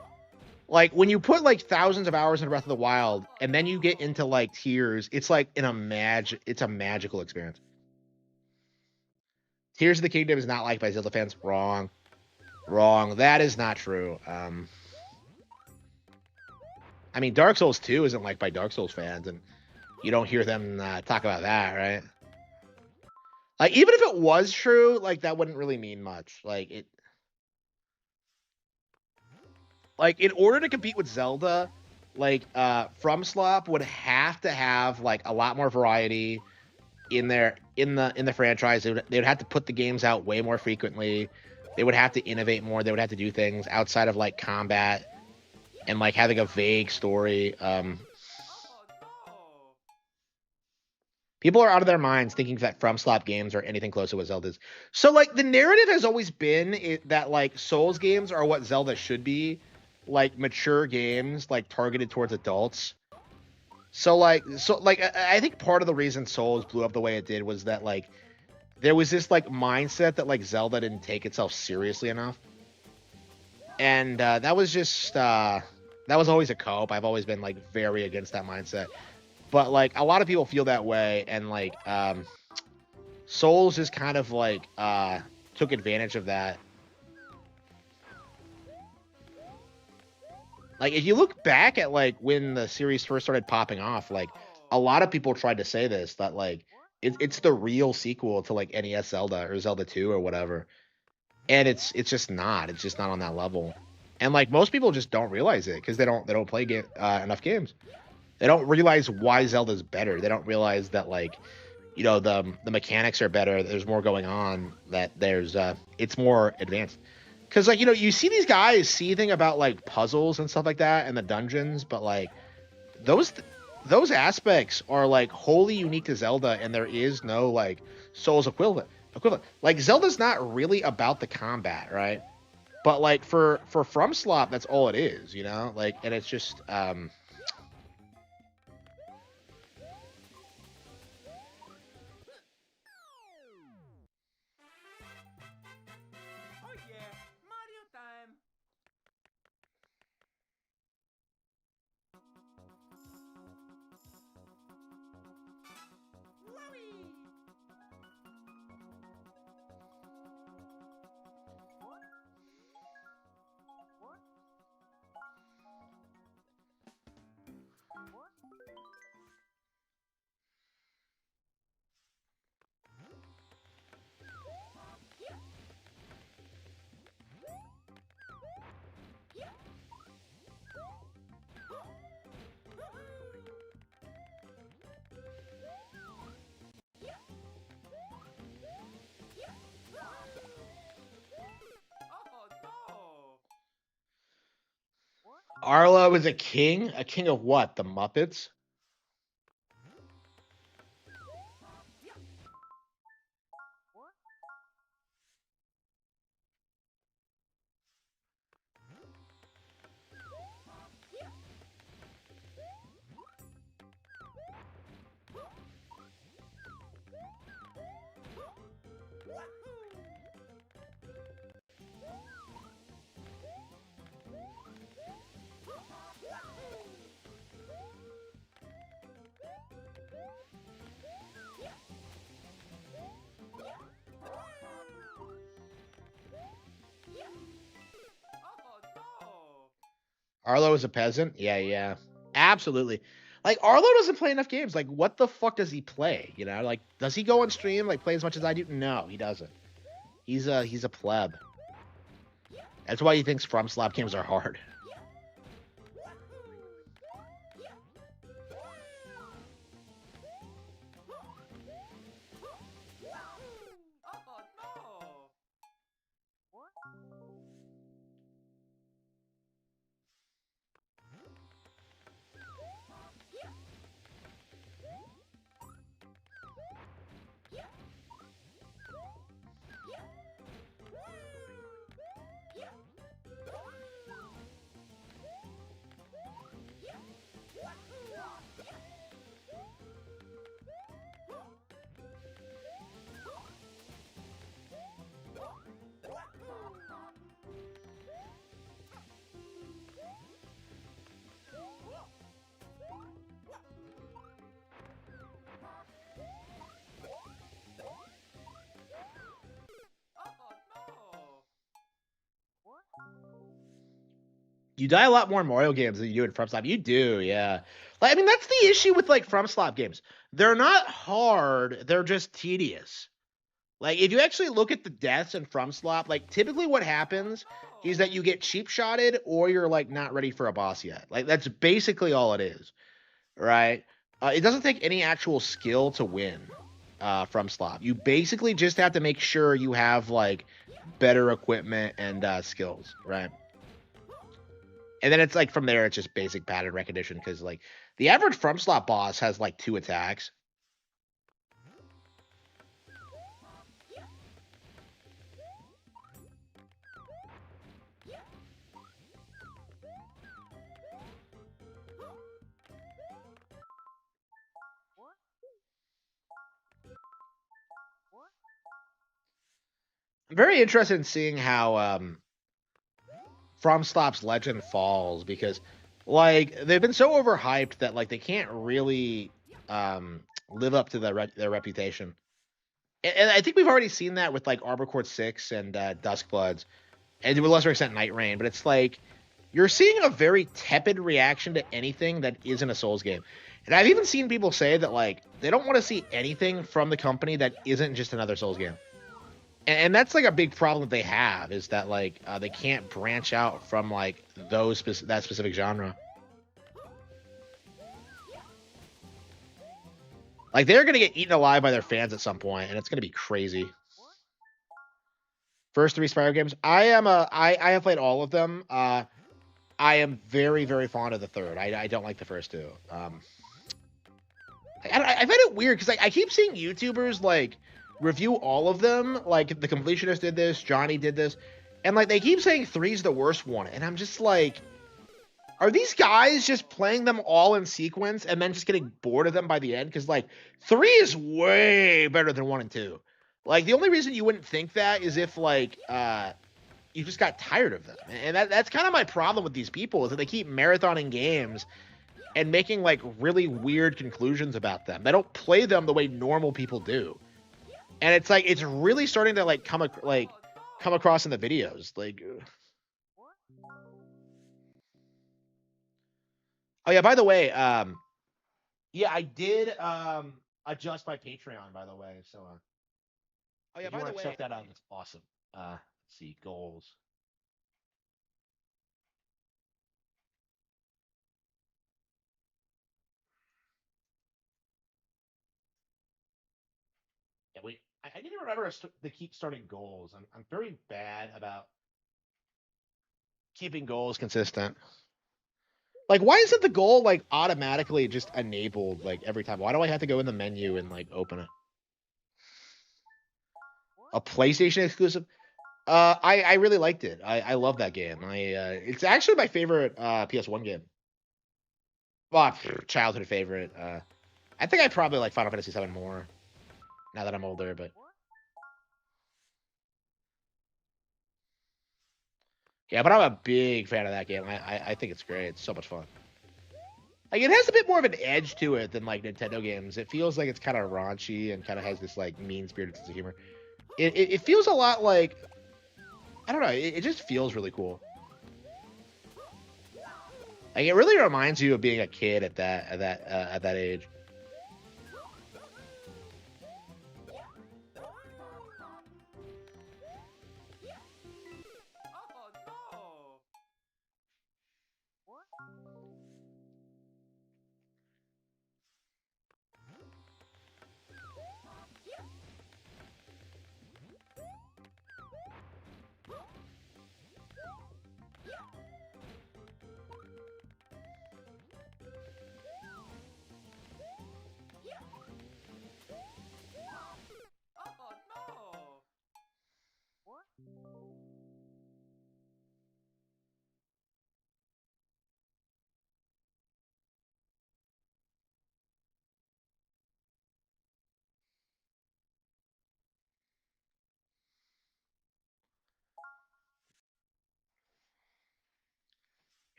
Like, when you put, like, thousands of hours in Breath of the Wild, and then you get into, like, Tears, it's like it's a magical experience. Tears of the Kingdom is not liked by Zelda fans. Wrong. That is not true. I mean, Dark Souls 2 isn't liked by Dark Souls fans, and you don't hear them talk about that, right? Like, even if it was true, like, that wouldn't really mean much. Like, in order to compete with Zelda, like, FromSlop would have to have, like, a lot more variety in the franchise. They would have to put the games out way more frequently. They would have to innovate more. They would have to do things outside of, like, combat and, like, having a vague story. People are out of their minds thinking that FromSlop games are anything close to what Zelda's. So, like, the narrative has always been that, like, Souls games are what Zelda should be. Like, mature games, like, targeted towards adults. So I think part of the reason Souls blew up the way it did was that, like, there was this, like, mindset that, like, Zelda didn't take itself seriously enough. And that was just, that was always a cope. I've always been, like, very against that mindset. But, like, a lot of people feel that way, and, like, Souls just kind of, like, took advantage of that. Like, if you look back at, like, when the series first started popping off, like, a lot of people tried to say this, that, like, it's the real sequel to, like, NES Zelda or Zelda 2 or whatever. And it's just not. It's just not on that level. And, like, most people just don't realize it because they don't play enough games. They don't realize why Zelda's better. They don't realize that, like, you know, the mechanics are better. There's more going on. That there's it's more advanced. Because like, you know, you see these guys seething about like puzzles and stuff like that and the dungeons, but like those those aspects are like wholly unique to Zelda, and there is no like Souls equivalent. Like Zelda's not really about the combat, right? But like for FromSlop, that's all it is, you know. Like, and it's just Oh yeah, Mario time. Wowie! Oh no! Arlo is a king. A king of what? The Muppets? Oh no! Arlo is a peasant? Yeah, yeah. Absolutely. Like Arlo doesn't play enough games. Like what the fuck does he play? You know, like does he go on stream like play as much as I do? No, he doesn't. He's a pleb. That's why he thinks FromSlop games are hard. Oh no! Oh no! You die a lot more in Mario games than you do in FromSlop. You do, yeah. Like, I mean, that's the issue with like FromSlop games. They're not hard. They're just tedious. Like, if you actually look at the deaths in FromSlop, like typically what happens is that you get cheap shotted or you're like not ready for a boss yet. Like that's basically all it is, right? It doesn't take any actual skill to win FromSlop. You basically just have to make sure you have like better equipment and skills, right? And then it's like from there, it's just basic pattern recognition because like the average FromSlop boss has like 2 attacks. I'm very interested in seeing how FromSlop's legend falls because like they've been so overhyped that like they can't really live up to their reputation. And I think we've already seen that with like Arbor Court 6 and Duskbloods, and to a lesser extent Night Rain. But it's like you're seeing a very tepid reaction to anything that isn't a Souls game. And I've even seen people say that like they don't want to see anything from the company that isn't just another Souls game. And that's like a big problem that they have is that like they can't branch out from like that specific genre. Like they're gonna get eaten alive by their fans at some point, and it's gonna be crazy. First 3 Spyro games. I have played all of them. I am very, very fond of the third. I don't like the first 2. I find it weird because I keep seeing YouTubers like review all of them. Like the completionist did this, Johnny did this, and like they keep saying 3's the worst one, and I'm just like, are these guys just playing them all in sequence and then just getting bored of them by the end? Because like 3 is way better than 1 and 2. Like the only reason you wouldn't think that is if like you just got tired of them, and that's kind of my problem with these people is that they keep marathoning games and making like really weird conclusions about them. They don't play them the way normal people do, and it's like it's really starting to like come across in the videos. Like, oh yeah, by the way, yeah, I did adjust my Patreon, by the way. So, oh yeah, by the way, check that out. It's awesome. Let's see goals. Yeah, wait. I need to remember to keep starting goals. I'm very bad about keeping goals consistent. Like, why isn't the goal like automatically just enabled like every time? Why do I have to go in the menu and like open it? A PlayStation exclusive? I really liked it. I love that game. It's actually my favorite PS1 game. Well, childhood favorite. I think I probably like Final Fantasy VII more now that I'm older, but yeah, but I'm a big fan of that game. I think it's great. It's so much fun. Like it has a bit more of an edge to it than like Nintendo games. It feels like it's kind of raunchy and kind of has this like mean-spirited sense of humor. It feels a lot like I don't know. It just feels really cool. Like it really reminds you of being a kid at that age.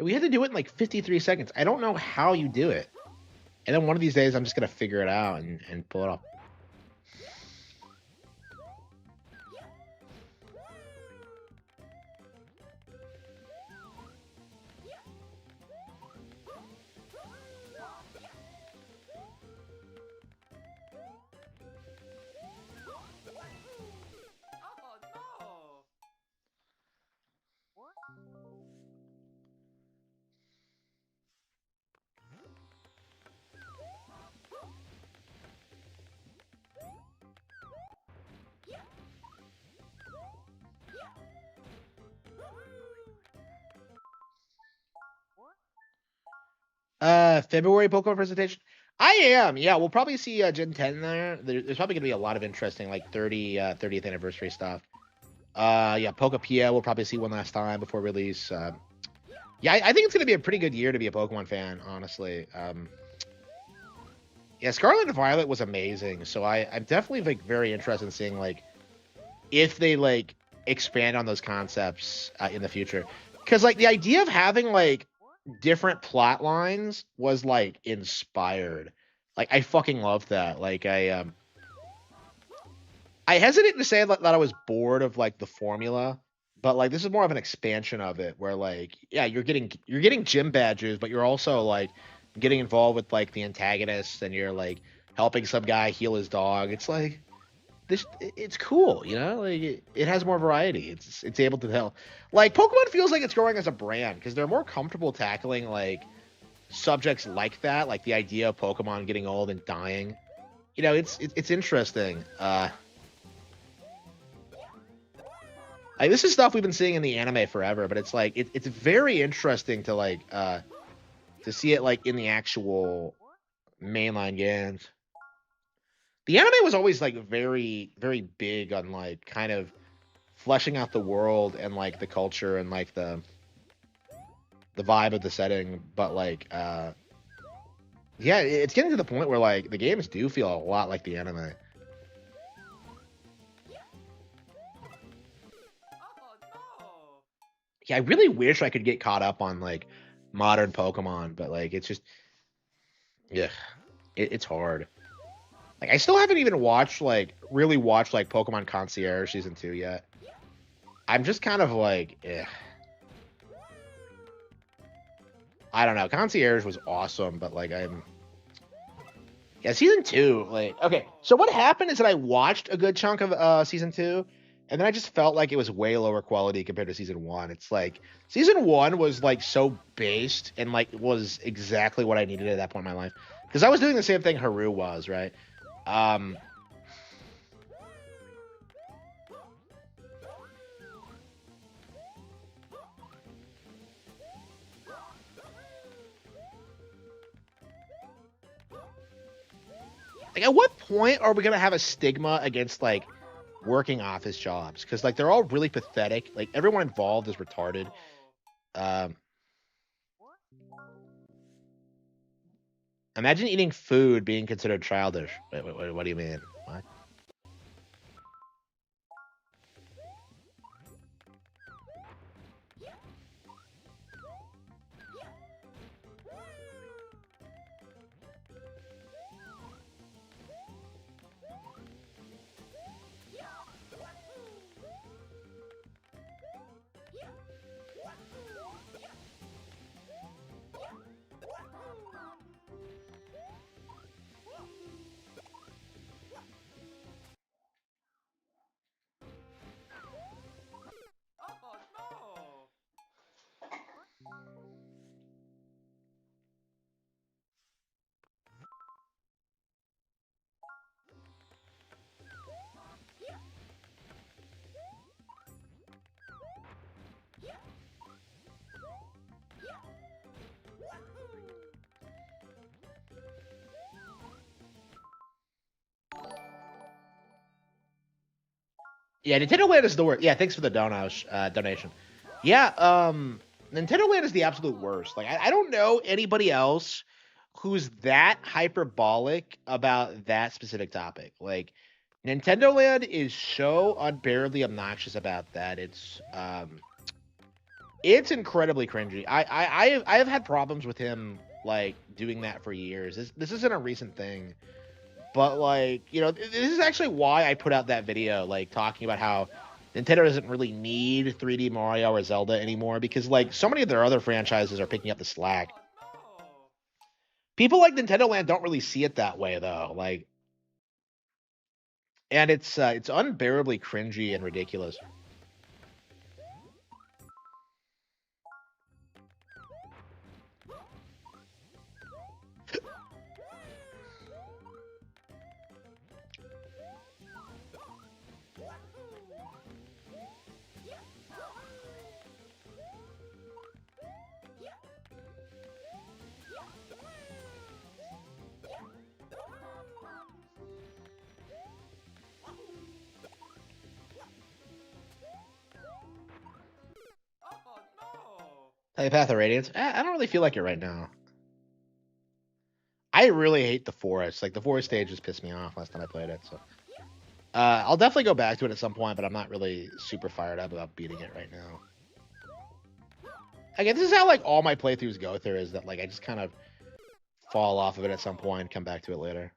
We had to do it in like 53 seconds. I don't know how you do it. And then one of these days, I'm just gonna figure it out and pull it off. February Pokemon presentation. I am. Yeah, we'll probably see Gen 10 there. There's probably gonna be a lot of interesting like 30th anniversary stuff. Yeah, Pokepia we'll probably see one last time before release. Yeah, I think it's gonna be a pretty good year to be a Pokemon fan, honestly. Yeah, Scarlet and Violet was amazing, so I'm definitely like very interested in seeing like if they like expand on those concepts in the future. Because like the idea of having like different plot lines was like inspired. Like I fucking loved that. Like I hesitate to say that I was bored of like the formula, but like this is more of an expansion of it where like yeah, you're getting gym badges, but you're also like getting involved with like the antagonists and you're like helping some guy heal his dog. It's like it's cool, you know? Like it has more variety. It's able to tell. Like Pokemon feels like it's growing as a brand because they're more comfortable tackling like subjects like that, like the idea of Pokemon getting old and dying. you know, it's interesting. Like, this is stuff we've been seeing in the anime forever, but it's like it's very interesting to like to see it like in the actual mainline games. The anime was always like very big on like kind of fleshing out the world and like the culture and like the vibe of the setting, but like yeah, it's getting to the point where like the games do feel a lot like the anime. Yeah, I really wish I could get caught up on like modern Pokemon, but like it's just yeah, it's hard. Like I still haven't even really watched like Pokemon Concierge Season 2 yet. I'm just kind of like, I don't know. Concierge was awesome, but like yeah, Season 2, like, okay. So what happened is that I watched a good chunk of Season 2, and then I just felt like it was way lower quality compared to Season 1. It's like Season 1 was like so based and like was exactly what I needed at that point in my life. Because I was doing the same thing Haru was, right? Like, at what point are we gonna have a stigma against like working office jobs? Because like they're all really pathetic. Like everyone involved is retarded. Imagine eating food being considered childish. Wait, what do you mean? What? Yeah, Nintendo Land is the worst. Yeah, thanks for the donation. Yeah, Nintendo Land is the absolute worst. Like, I don't know anybody else who's that hyperbolic about that specific topic. Like, Nintendo Land is so unbearably obnoxious about that. It's incredibly cringy. I have had problems with him like doing that for years. This isn't a recent thing. But like, you know, this is actually why I put out that video, like talking about how Nintendo doesn't really need 3D Mario or Zelda anymore because like so many of their other franchises are picking up the slack. People like Nintendo Land don't really see it that way though. Like, and it's unbearably cringy and ridiculous. Path of Radiance. I don't really feel like it right now. I really hate the forest. Like the forest stage just pissed me off last time I played it. So I'll definitely go back to it at some point, but I'm not really super fired up about beating it right now. Again, this is how like all my playthroughs go through. Is that like I just kind of fall off of it at some point and come back to it later.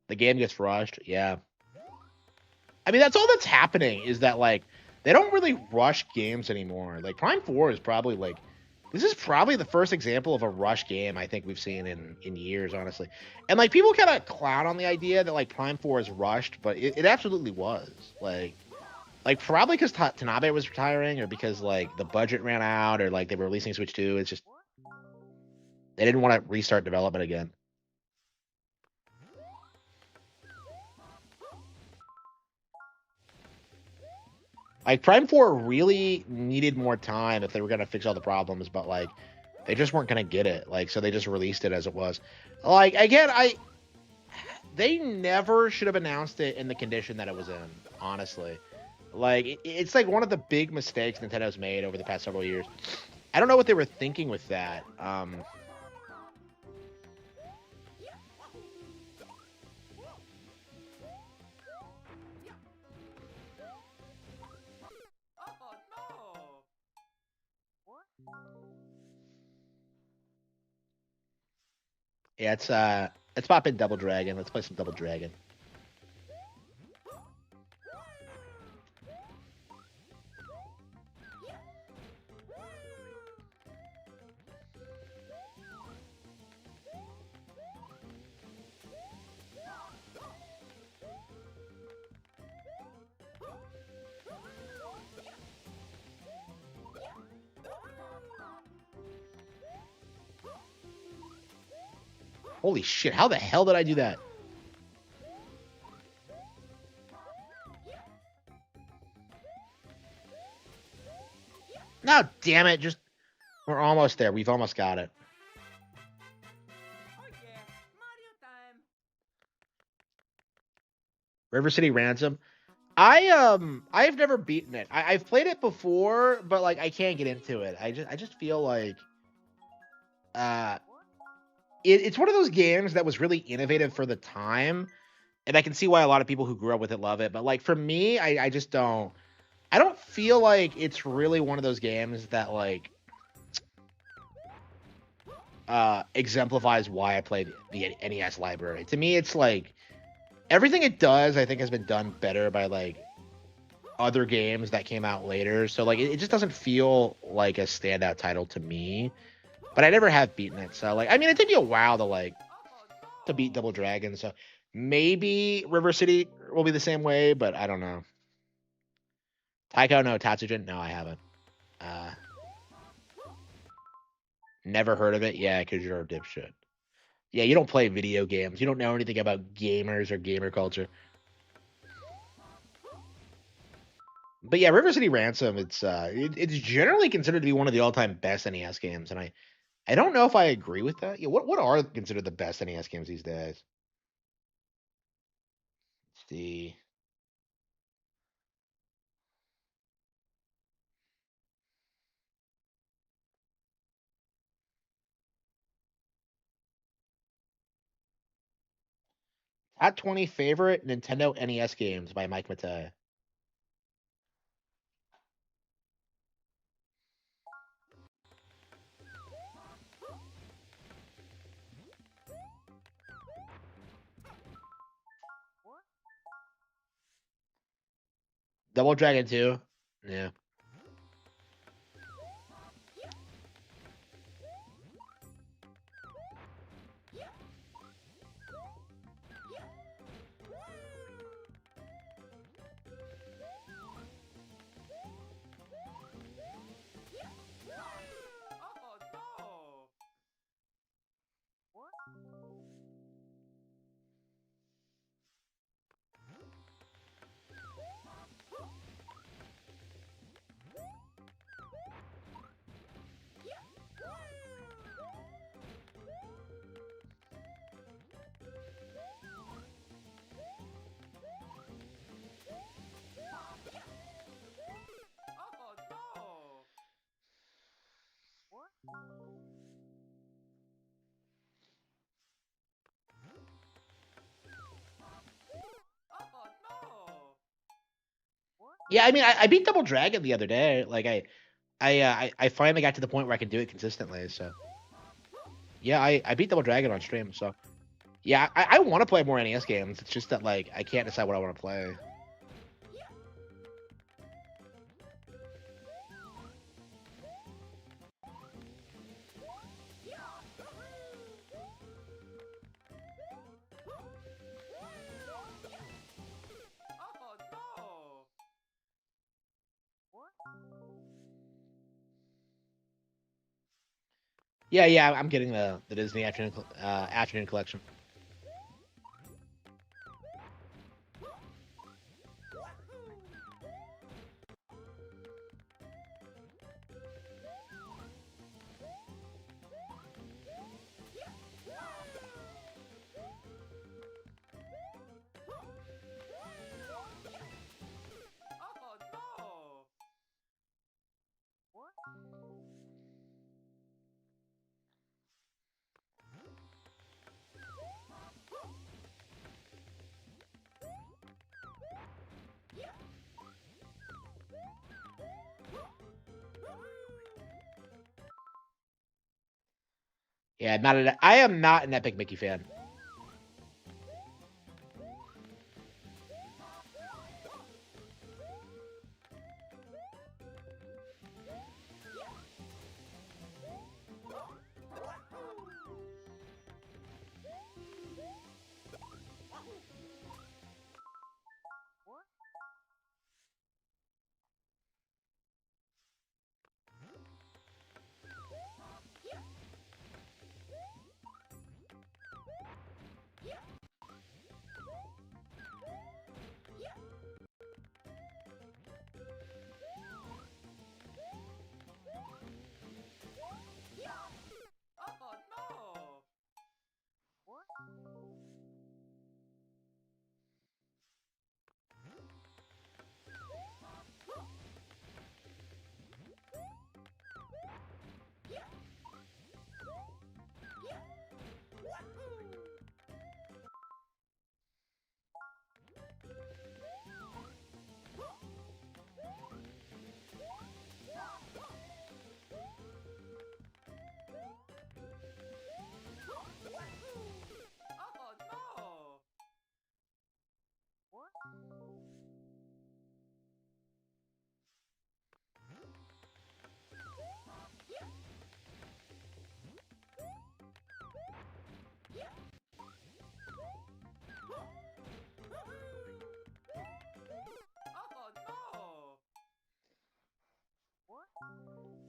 The game gets rushed. Yeah. I mean, that's all that's happening is that like they don't really rush games anymore. Like Prime 4 is probably like this is probably the first example of a rush game I think we've seen in years, honestly. And like people kind of clown on the idea that like Prime 4 is rushed, but it absolutely was. Like probably because Tanabe was retiring, or because like the budget ran out, or like they were releasing Switch 2. It's just they didn't want to restart development again. Like Prime 4 really needed more time if they were gonna fix all the problems, but like they just weren't gonna get it. Like so they just released it as it was. Like again, they never should have announced it in the condition that it was in, honestly. Like it's like one of the big mistakes Nintendo's made over the past several years. I don't know what they were thinking with that. Yeah, let's pop in Double Dragon. Let's play some Double Dragon. Holy shit, how the hell did I do that? No, damn it, just we're almost there. We've almost got it. River City Ransom. I've never beaten it. I've played it before, but like I can't get into it. I just feel like uh it's one of those games that was really innovative for the time, and I can see why a lot of people who grew up with it love it. But like for me, I just don't. I don't feel like it's really one of those games that like exemplifies why I played the NES library. To me, it's like everything it does, I think, has been done better by like other games that came out later. So like it just doesn't feel like a standout title to me. But I never have beaten it. So like I mean it took me a while to beat Double Dragon. So maybe River City will be the same way, but I don't know. Taiko no Tatsujin? No, I haven't. Uh Never heard of it? Yeah, because you're a dipshit. Yeah, you don't play video games. You don't know anything about gamers or gamer culture. But yeah, River City Ransom, it's generally considered to be one of the all-time best NES games, and I don't know if I agree with that. Yeah, what are considered the best NES games these days? Let's see. Top 20 favorite Nintendo NES games by Mike Matei. Double Dragon 2. Yeah. Yeah, I mean, I beat Double Dragon the other day. Like I finally got to the point where I can do it consistently. So yeah, I beat Double Dragon on stream. So yeah, I want to play more NES games. It's just that like I can't decide what I want to play. Yeah, I'm getting the Disney afternoon collection. Yeah, I am not an Epic Mickey fan.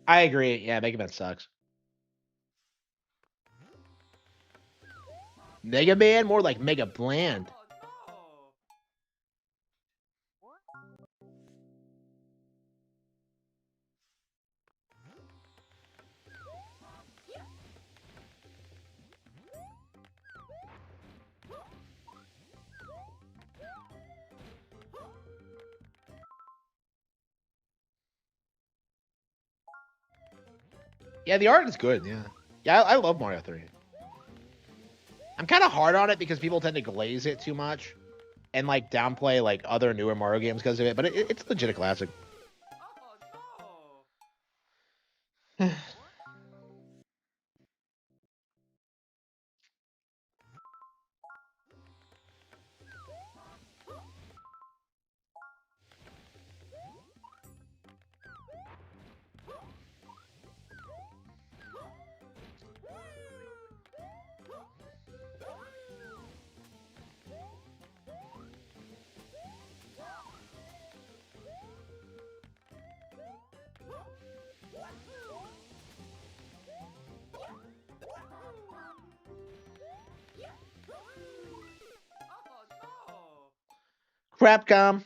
I agree. Yeah, Mega Man sucks. Mega Man? More like Mega Bland. Yeah, the art is good. Yeah. Yeah, I love Mario 3. I'm kind of hard on it because people tend to glaze it too much and like downplay like other newer Mario games because of it, but it's legit a classic. Crapcom.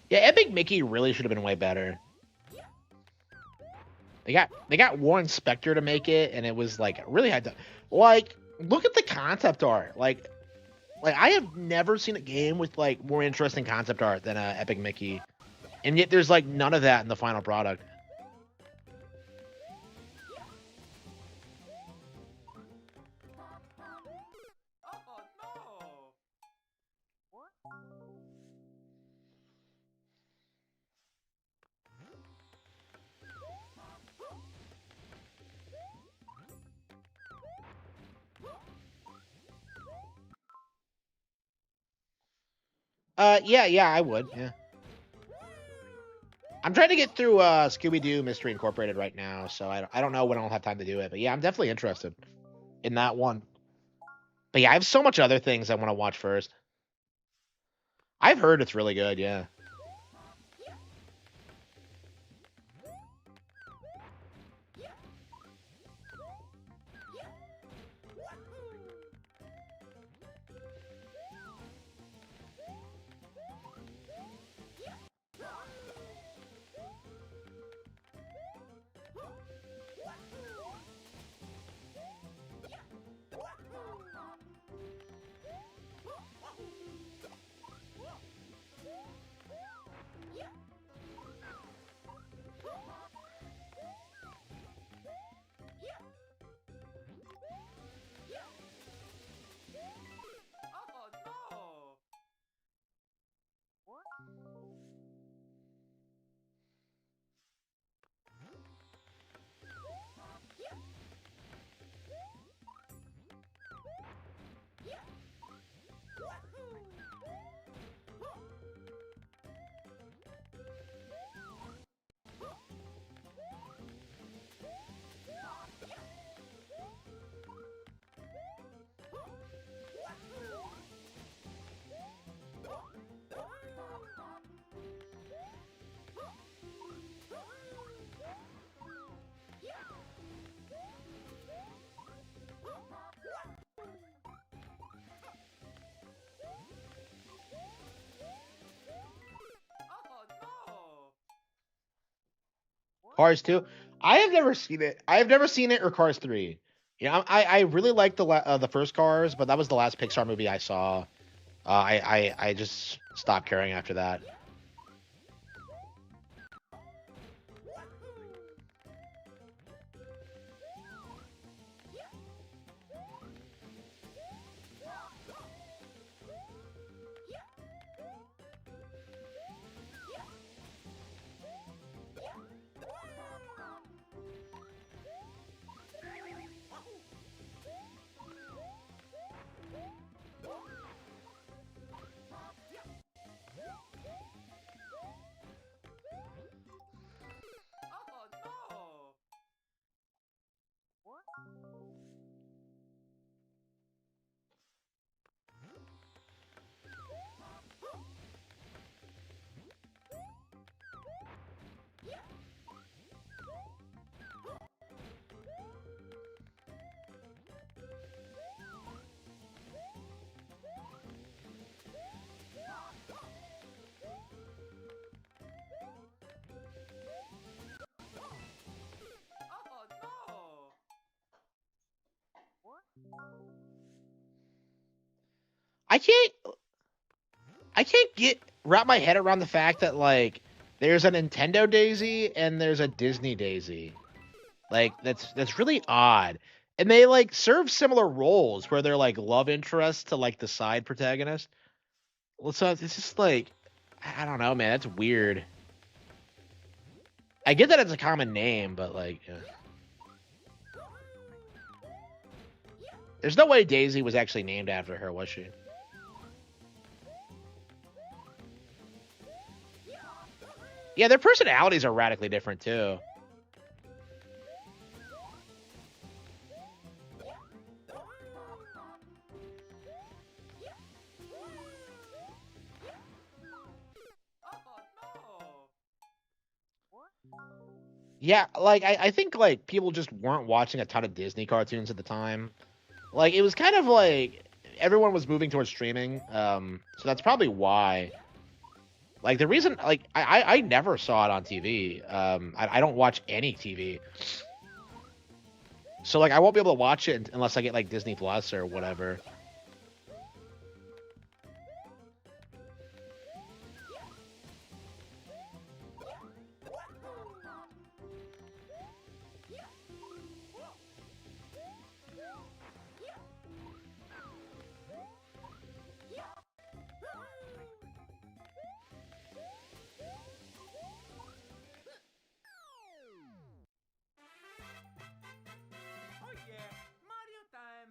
Yeah, Epic Mickey really should have been way better. They got Warren Spector to make it, and it was like really had to like look at the concept art. Like I have never seen a game with like more interesting concept art than Epic Mickey, and yet there's like none of that in the final product. Yeah, I would. Yeah. I'm trying to get through Scooby-Doo Mystery Incorporated right now, so I don't know when I'll have time to do it. But yeah, I'm definitely interested in that one. But yeah, I have so much other things I want to watch first. I've heard it's really good, yeah. Cars 2. I have never seen it. I have never seen it or Cars 3. You know, I really liked the first Cars, but that was the last Pixar movie I saw. I just stopped caring after that. I can't I can't get wrap my head around the fact that like there's a Nintendo Daisy and there's a Disney Daisy. Like that's really odd. And they like serve similar roles where they're like love interests to like the side protagonist. Well, so it's just like I don't know, man. That's weird. I get that it's a common name, but like, there's no way Daisy was actually named after her, was she? Yeah, their personalities are radically different too. Yeah, like I think like people just weren't watching a ton of Disney cartoons at the time. Like it was kind of like everyone was moving towards streaming. So that's probably why. Like the reason, like I never saw it on TV. I don't watch any TV, so like I won't be able to watch it unless I get like Disney Plus or whatever. Oh yeah, Mario time.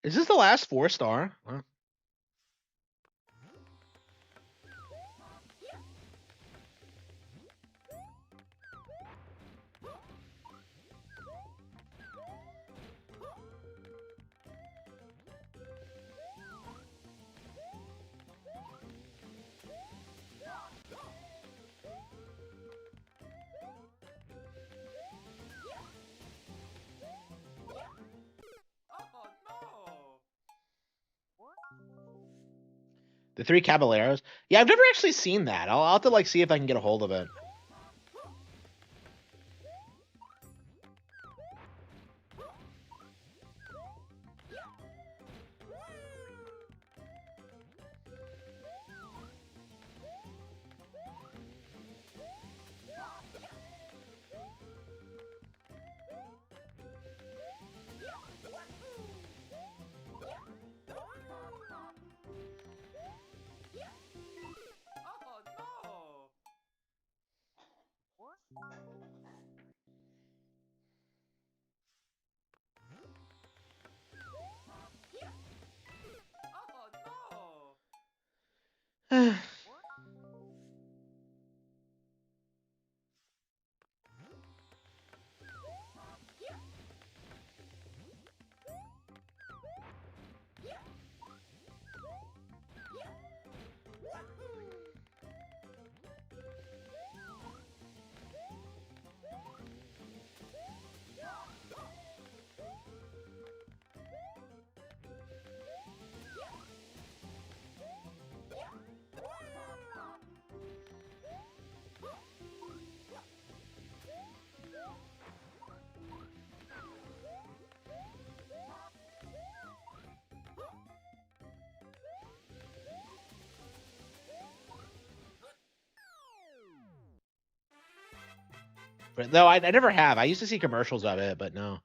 Is this the last 4-star? Huh. Oh no. The Three Caballeros. Yeah, I've never actually seen that. I'll have to like see if I can get a hold of it. Oh no. Oh no. But no, I never have. I used to see commercials of it, but no.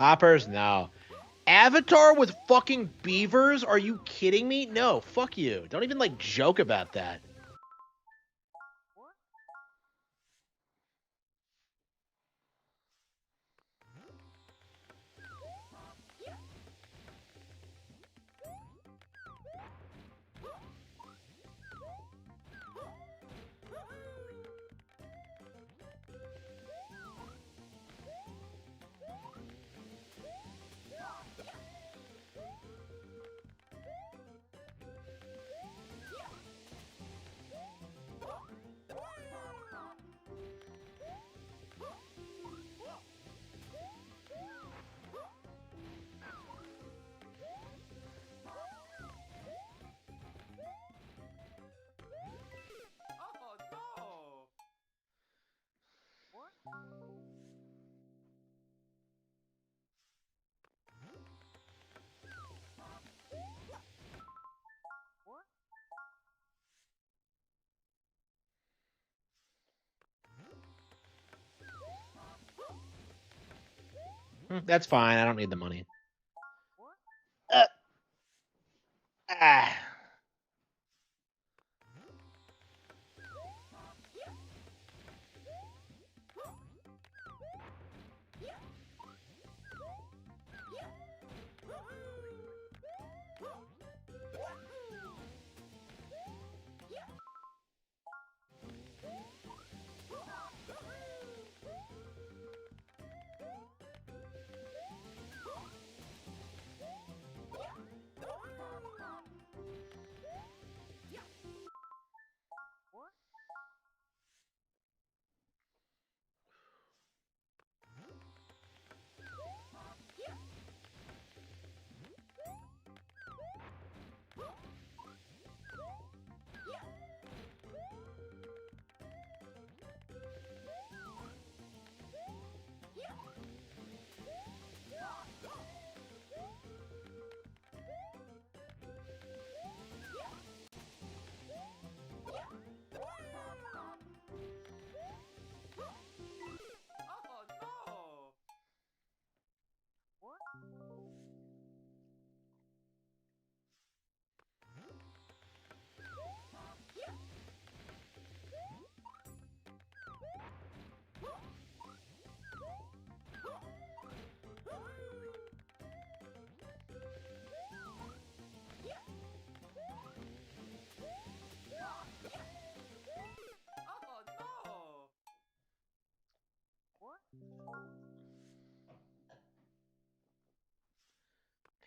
Hoppers? No. Avatar with fucking beavers? Are you kidding me? No, fuck you. Don't even, like, joke about that. That's fine. I don't need the money. Ah.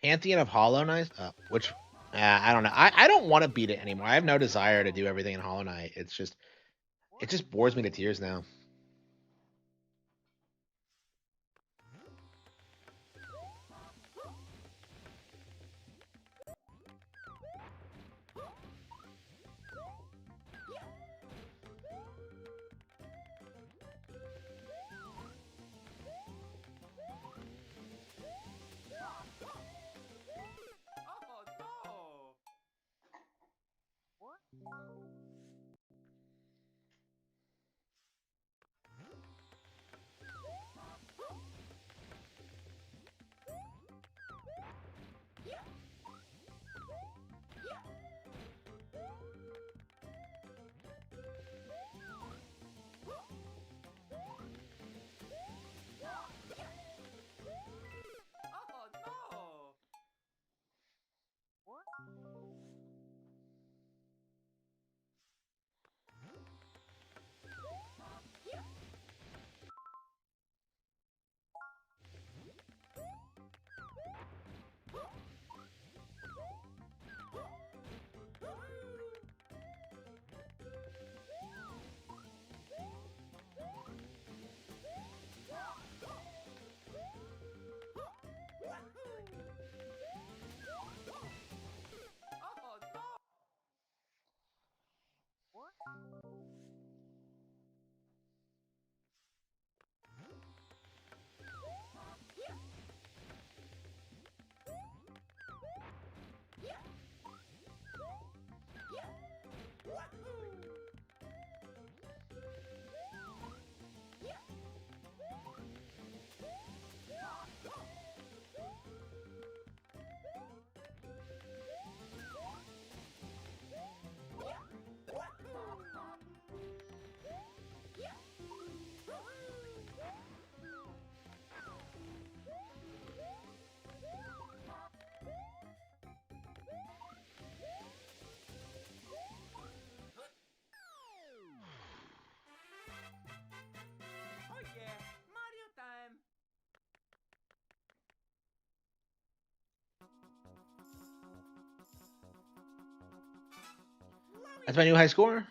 Pantheon of Hollow Knight? Which, I don't know. I don't want to beat it anymore. I have no desire to do everything in Hollow Knight. It just bores me to tears now. That's my new high score.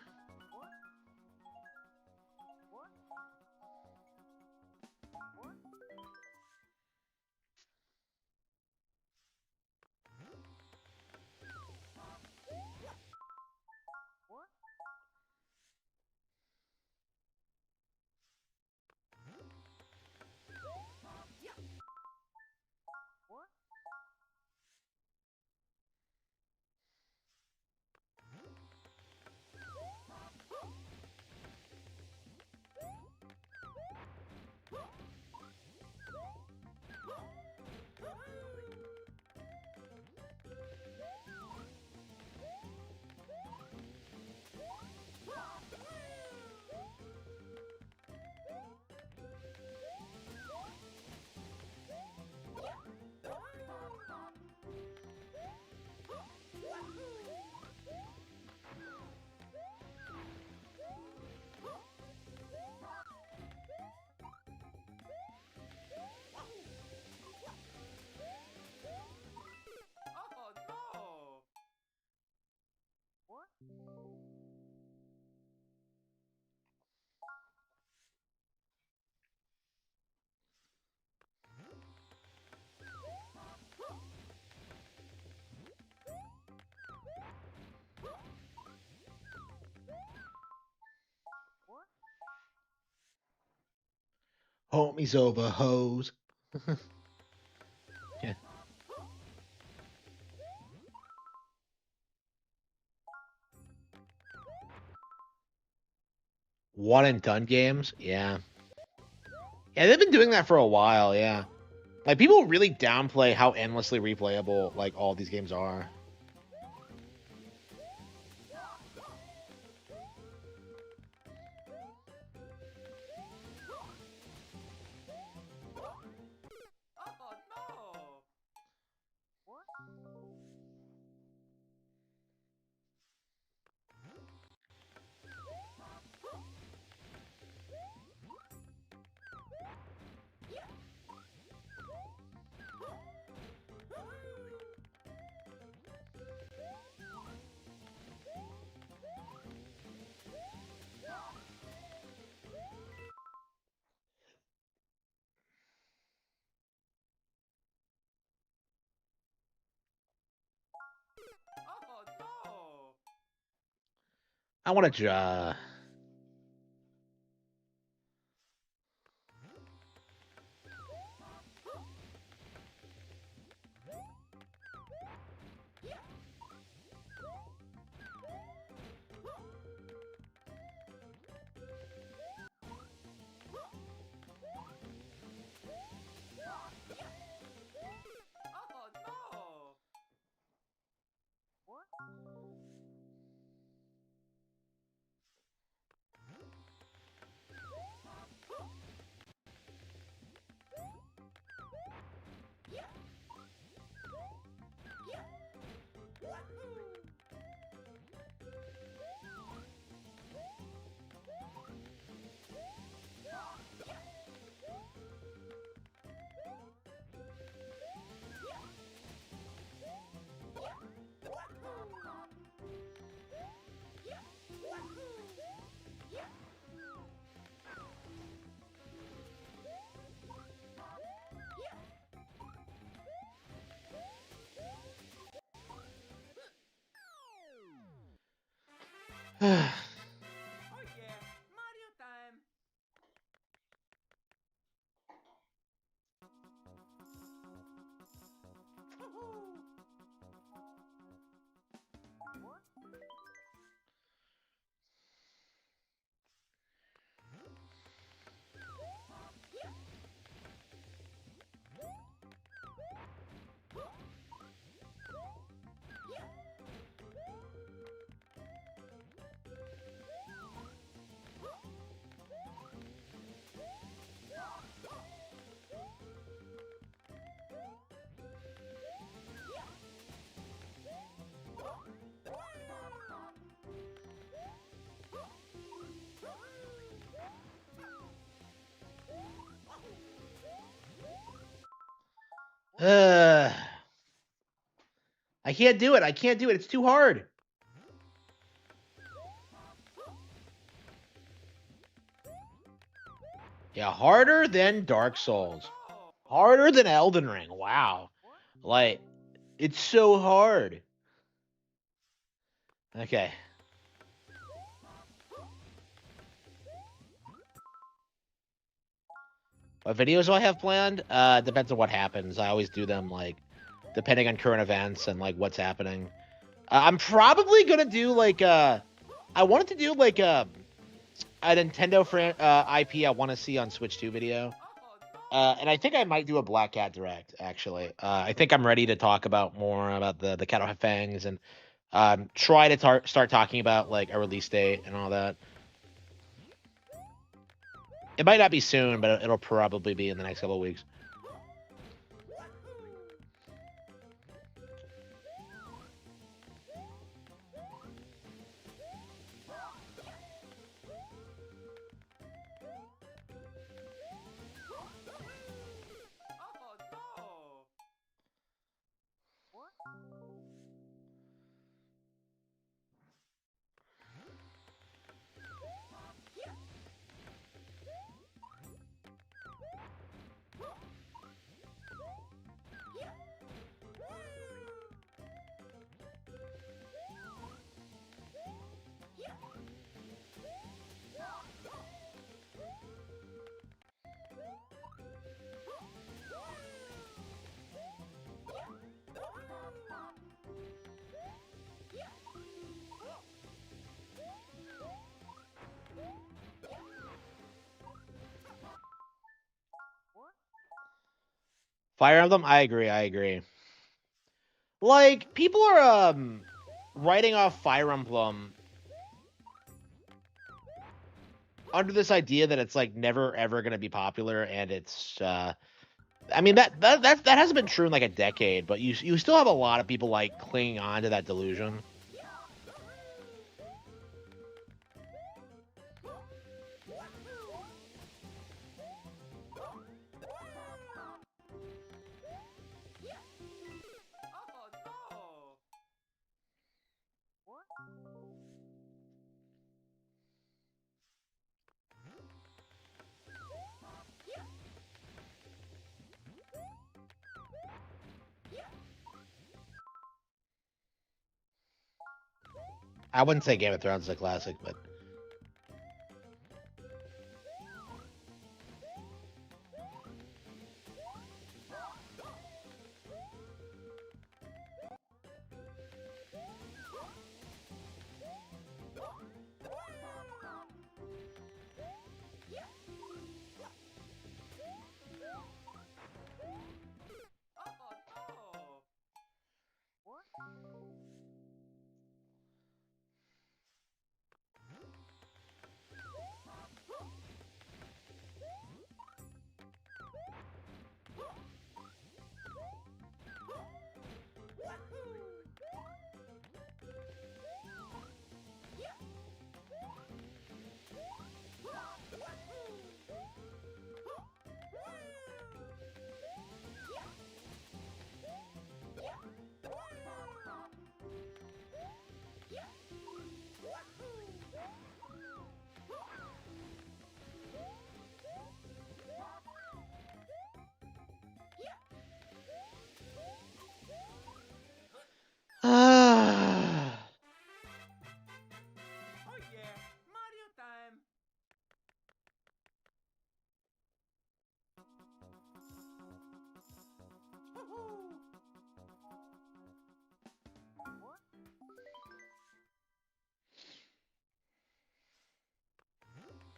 Homies over hoes. Yeah. One and done games? Yeah. Yeah, they've been doing that for a while, yeah. Like, people really downplay how endlessly replayable, like, all these games are. I want to I can't do it. I can't do it. It's too hard. Yeah, harder than Dark Souls. Harder than Elden Ring. Wow. Like, it's so hard. Okay. What videos do I have planned? Depends on what happens. I always do them, like, depending on current events and, like, what's happening. I'm probably gonna do, like, I wanted to do, like, a Nintendo IP I want to see on Switch 2 video. And I think I might do a Black Cat Direct, actually. I think I'm ready to talk about more about the Cat of Fangs and try to start talking about like a release date and all that. It might not be soon, but it'll probably be in the next couple of weeks. Fire Emblem, I agree. I agree. Like people are writing off Fire Emblem under this idea that it's like never ever going to be popular, and it's I mean that hasn't been true in like a decade, but you still have a lot of people like clinging on to that delusion. I wouldn't say Game of Thrones is a classic, but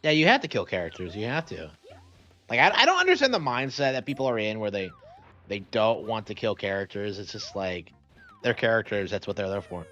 yeah, you have to kill characters. You have to. Like I don't understand the mindset that people are in where they don't want to kill characters. It's just like they're characters. That's what they're there for.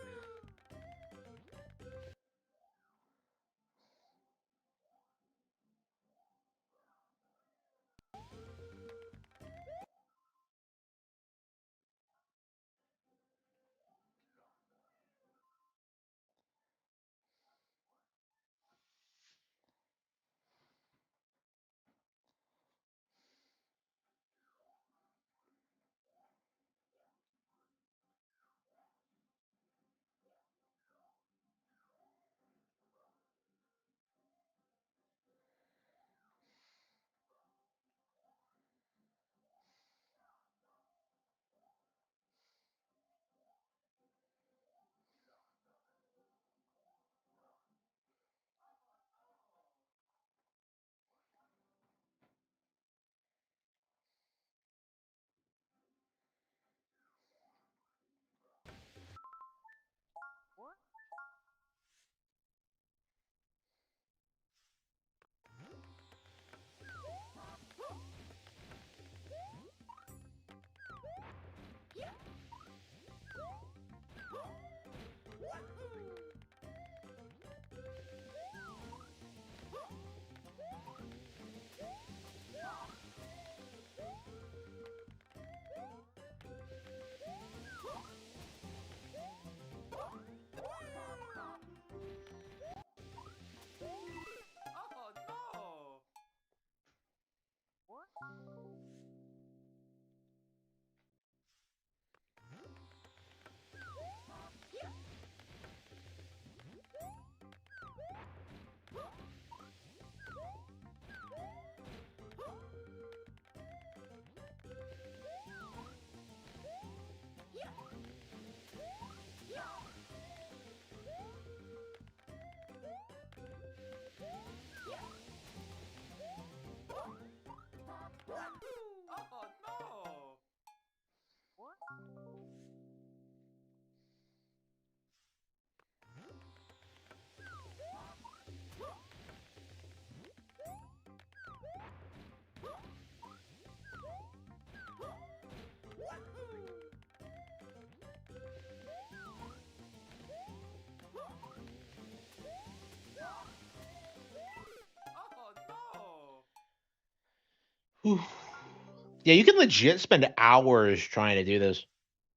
Yeah, you can legit spend hours trying to do this.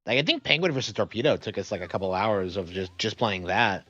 Like, I think Penguin versus Torpedo took us like a couple hours of just playing that.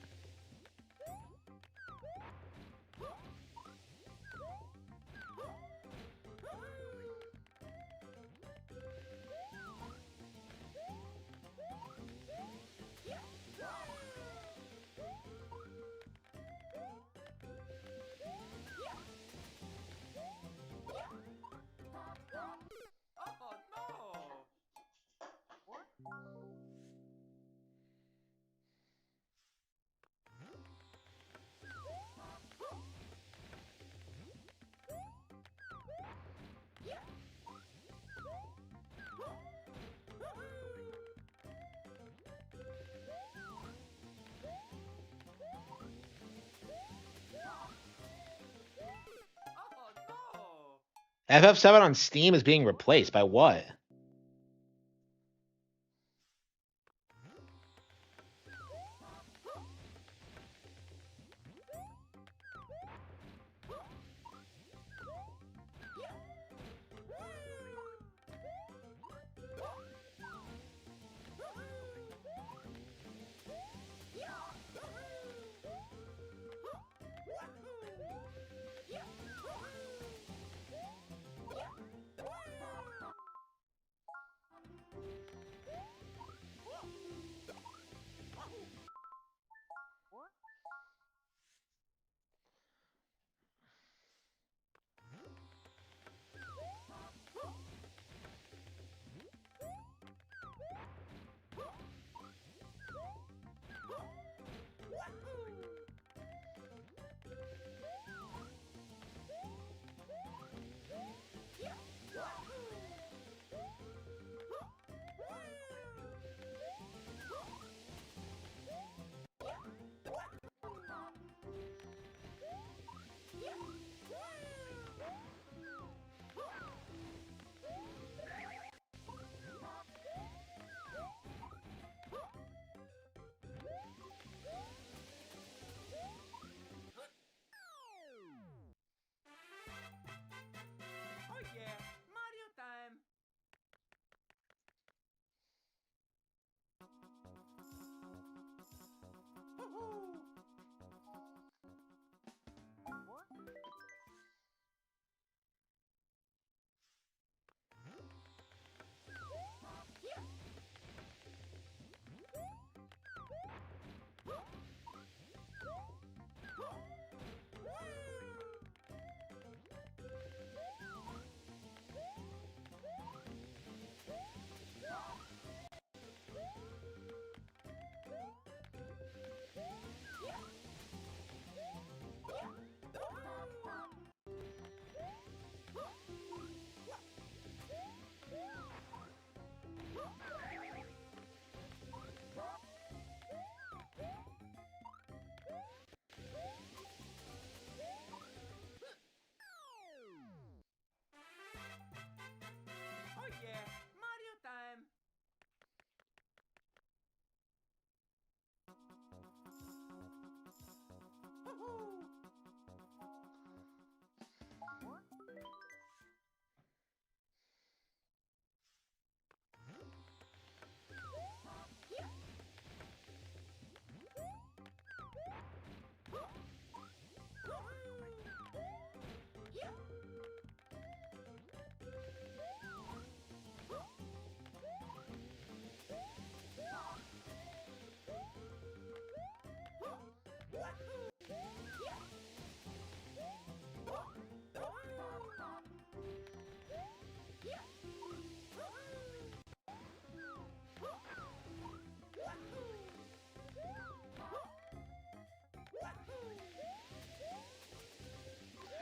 FF7 on Steam is being replaced by what?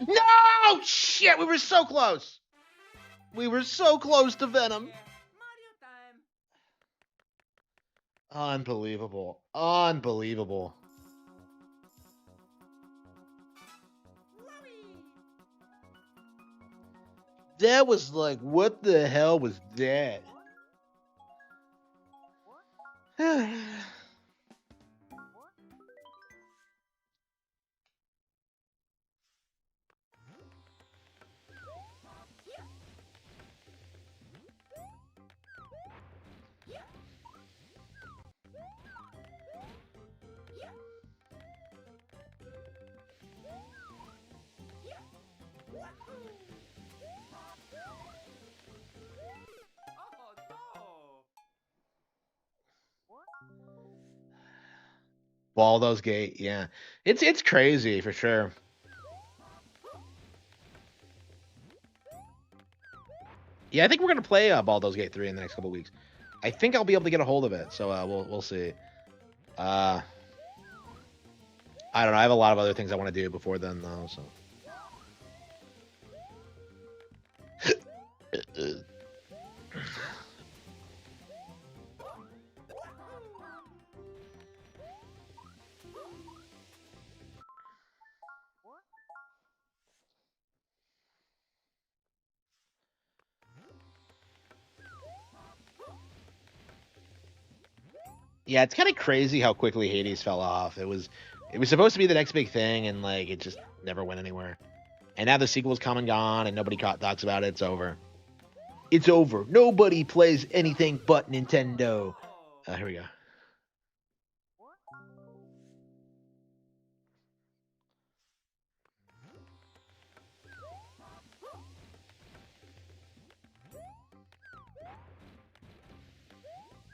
No! Shit, we were so close. We were so close to Venom. Unbelievable. Unbelievable. That was like, what the hell was that? Baldur's Gate, yeah. It's crazy for sure. Yeah, I think we're gonna play Baldur's Gate 3 in the next couple weeks. I think I'll be able to get a hold of it, so we'll see. I don't know. I have a lot of other things I want to do before then, though. So. Yeah, it's kind of crazy how quickly Hades fell off. It was supposed to be the next big thing, and like it just never went anywhere. And now the sequel's come and gone, and nobody talks about it. It's over. It's over. Nobody plays anything but Nintendo. Here we go.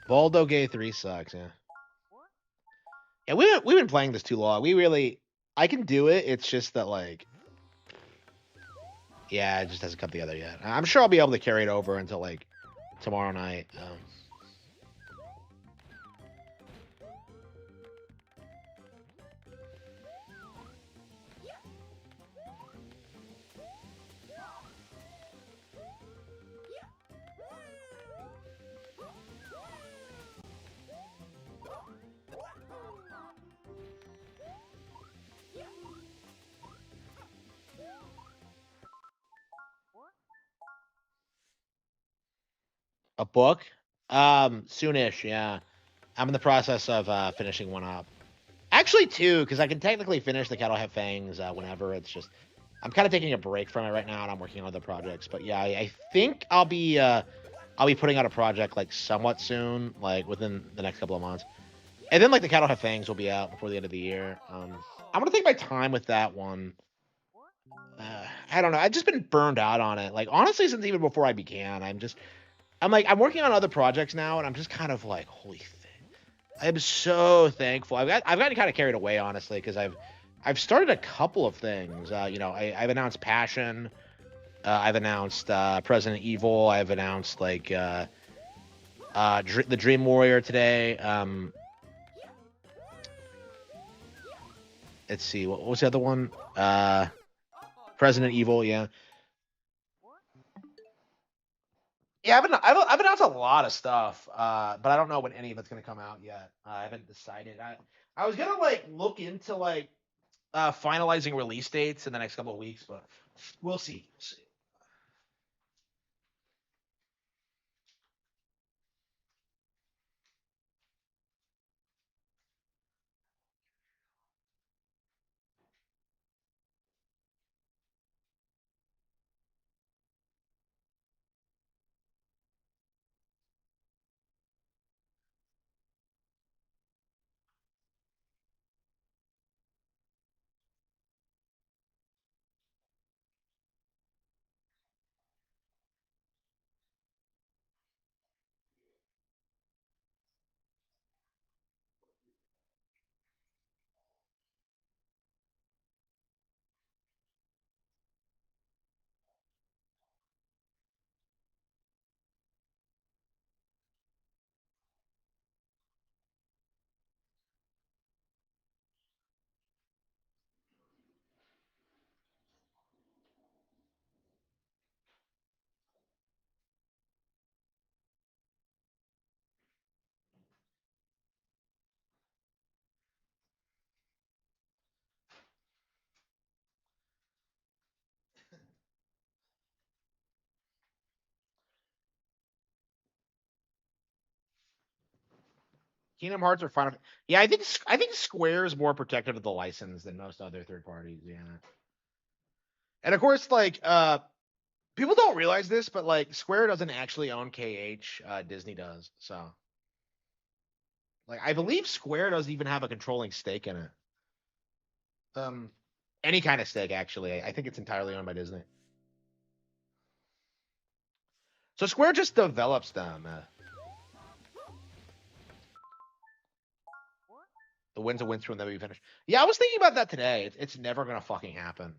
Baldo Gay 3 sucks, yeah. Yeah, we've been playing this too long. I can do it. It's just that like, yeah, it just hasn't come together yet. I'm sure I'll be able to carry it over until like tomorrow night. A book? Soonish, yeah. I'm in the process of finishing one up. Actually, two, because I can technically finish the Cattle Have Fangs whenever. It's just I'm kind of taking a break from it right now, and I'm working on other projects. But yeah, I think I'll be putting out a project like somewhat soon, like within the next couple of months, and then like the Cattle Have Fangs will be out before the end of the year. I'm gonna take my time with that one. I don't know. I've just been burned out on it. Like honestly, since even before I began, I'm working on other projects now, and I'm just kind of like, holy thing. I'm so thankful. I've gotten kind of carried away, honestly, because I've started a couple of things. I've announced Passion. I've announced President Evil. I've announced like the Dream Warrior today. Let's see, what was the other one? President Evil, yeah. Yeah, I've announced a lot of stuff, but I don't know when any of it's gonna come out yet. I haven't decided. I was gonna like look into like finalizing release dates in the next couple of weeks, but we'll see. We'll see. Kingdom Hearts or Final. Yeah, I think Square is more protective of the license than most other third parties. Yeah, and of course, like people don't realize this, but like Square doesn't actually own KH. Disney does. So, like, I believe Square doesn't even have a controlling stake in it. Um, any kind of stake actually. I think it's entirely owned by Disney. So Square just develops them. The win's a win through and then we finish. Yeah, I was thinking about that today. It's never gonna fucking happen.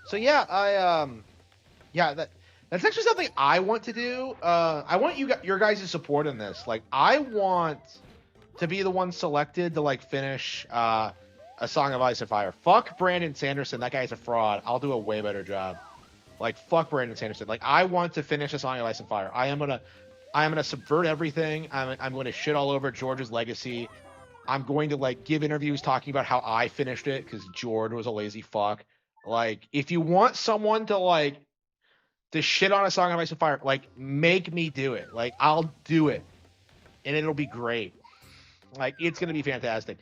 So yeah, yeah, that's actually something I want to do. I want your guys' support in this. Like, I want to be the one selected to like finish A Song of Ice and Fire. Fuck Brandon Sanderson. That guy's a fraud. I'll do a way better job. Like, fuck Brandon Sanderson. Like, I want to finish A Song of Ice and Fire. I am gonna subvert everything. I'm gonna shit all over George's legacy. I'm going to like give interviews talking about how I finished it because George was a lazy fuck. Like, if you want someone to shit on A Song of Ice and Fire, like, make me do it. Like, I'll do it, and it'll be great. Like, it's gonna be fantastic.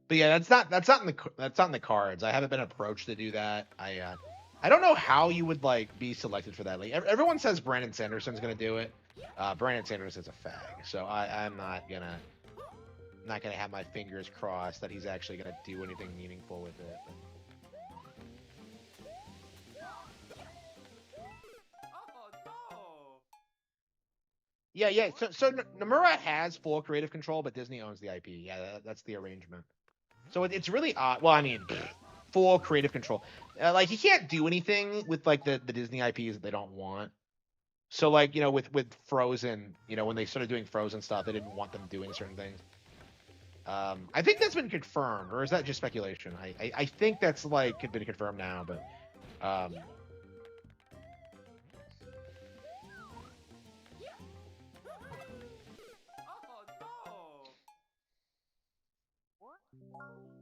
But yeah, that's not in the cards. I haven't been approached to do that. I don't know how you would like be selected for that. Like, everyone says Brandon Sanderson's gonna do it. Brandon Sanderson's a fag, so I'm not gonna have my fingers crossed that he's actually gonna do anything meaningful with it. Yeah. So Nomura has full creative control, but Disney owns the IP. Yeah, that's the arrangement. So it's really odd. Well, I mean, full creative control. Like, he can't do anything with like the Disney IPs that they don't want. So like, with Frozen, when they started doing Frozen stuff, they didn't want them doing certain things. I think that's been confirmed, or is that just speculation? I think that's like been confirmed now, but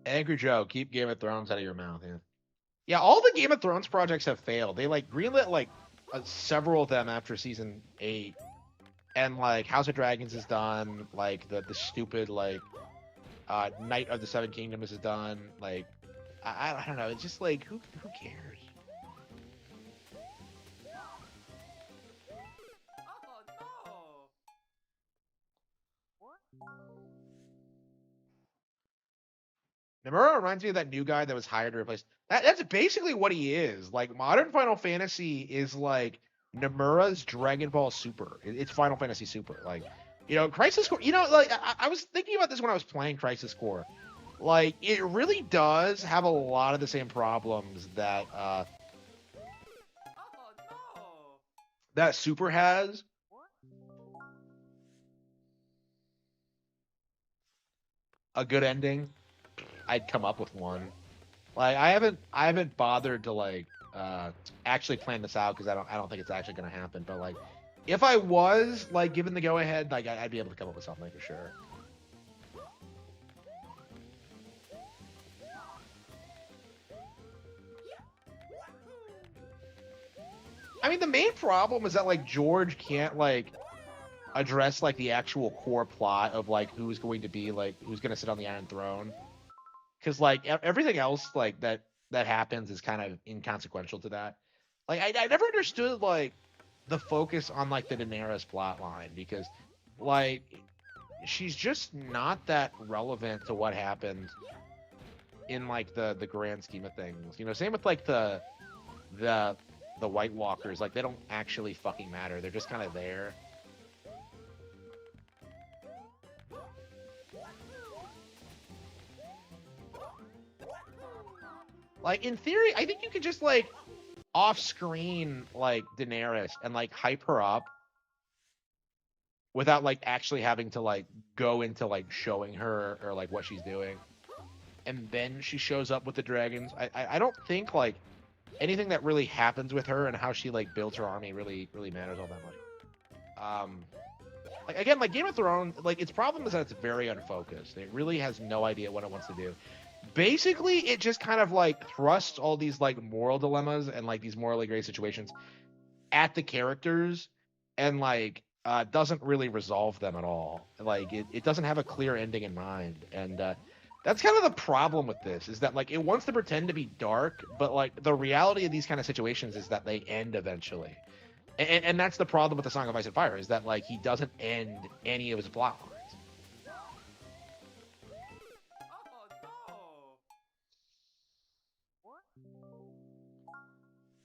Angry Joe, keep Game of Thrones out of your mouth. Yeah, all the Game of Thrones projects have failed. They like greenlit like several of them after season 8, and like House of Dragons is done. Like the stupid like Knight of the Seven Kingdoms is done. Like I don't know. It's just like who cares? Nomura reminds me of that new guy that was hired to replace. That's basically what he is. Like, modern Final Fantasy is like Nomura's Dragon Ball Super. It's Final Fantasy Super. Like, Crisis Core. Like I was thinking about this when I was playing Crisis Core. Like, it really does have a lot of the same problems that that Super has. A good ending. I'd come up with one. Like, I haven't bothered to like actually plan this out because I don't think it's actually gonna happen. But like, if I was like given the go ahead, like I'd be able to come up with something for sure. I mean, the main problem is that like George can't like address like the actual core plot of like who's going to sit on the Iron Throne. Because like everything else like that happens is kind of inconsequential to that. Like I never understood like the focus on like the Daenerys plot line, because like she's just not that relevant to what happened in like the grand scheme of things. Same with like the White Walkers. Like, they don't actually fucking matter. They're just kind of there. Like, in theory, I think you could just, like, off-screen, like, Daenerys and, like, hype her up without, like, actually having to, like, go into, like, showing her or, like, what she's doing. And then she shows up with the dragons. I don't think, like, anything that really happens with her and how she, like, builds her army really matters all that much. Like, again, like, Game of Thrones, like, its problem is that it's very unfocused. It really has no idea what it wants to do. Basically, it just kind of like thrusts all these like moral dilemmas and like these morally gray situations at the characters, and like doesn't really resolve them at all. Like, it doesn't have a clear ending in mind, and that's kind of the problem with this, is that like it wants to pretend to be dark, but like the reality of these kind of situations is that they end eventually, and that's the problem with the Song of Ice and Fire, is that like he doesn't end any of his plot lines.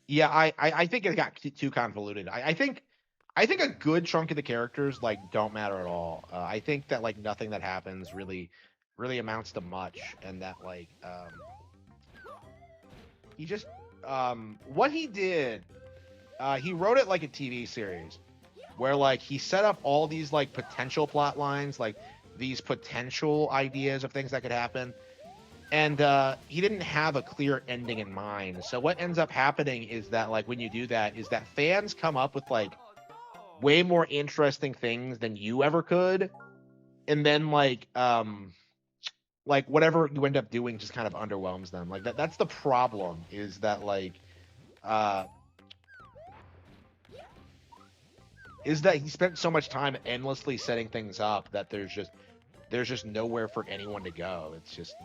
Yeah, I think it got too convoluted. I think a good chunk of the characters like don't matter at all. I think that like nothing that happens really amounts to much, and that like he just what he did, he wrote it like a TV series where like he set up all these like potential plot lines, like these potential ideas of things that could happen, and he didn't have a clear ending in mind. So what ends up happening is that like when you do that is that fans come up with like way more interesting things than you ever could, and then like whatever you end up doing just kind of underwhelms them. Like that's the problem, is that like uh is that he spent so much time endlessly setting things up that there's just nowhere for anyone to go. It's just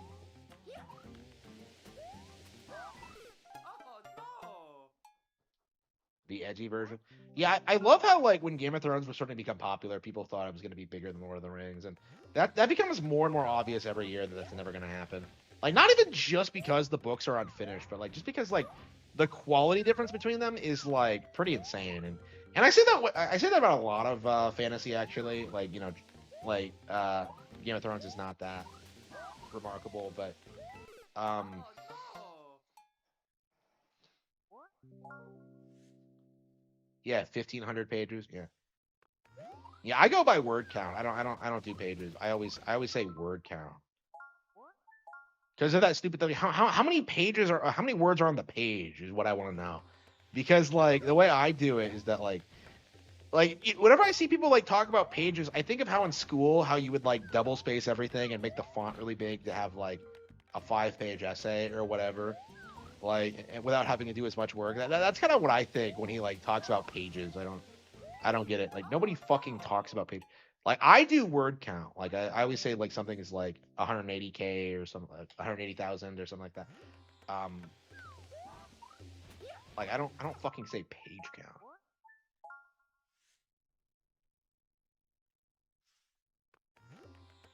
the edgy version. Yeah, I love how like when Game of Thrones was starting to become popular, people thought it was going to be bigger than Lord of the Rings, and that becomes more and more obvious every year that that's never going to happen. Like not even just because the books are unfinished, but like just because like the quality difference between them is like pretty insane. And I say that about a lot of fantasy actually. Like like Game of Thrones is not that remarkable, but um yeah, 1,500 pages. Yeah. Yeah, I go by word count. I don't do pages. I always say word count. Because of that stupid thing. How many pages are how many words are on the page is what I want to know. Because like the way I do it is that whenever I see people like talk about pages, I think of how in school how you would like double space everything and make the font really big to have like a 5-page essay or whatever. Like without having to do as much work. That's kind of what I think when he like talks about pages. I don't get it. Like nobody fucking talks about page. Like I do word count. Like I always say like something is like 180K or something like 180,000 or something like that. Um, like I don't fucking say page count.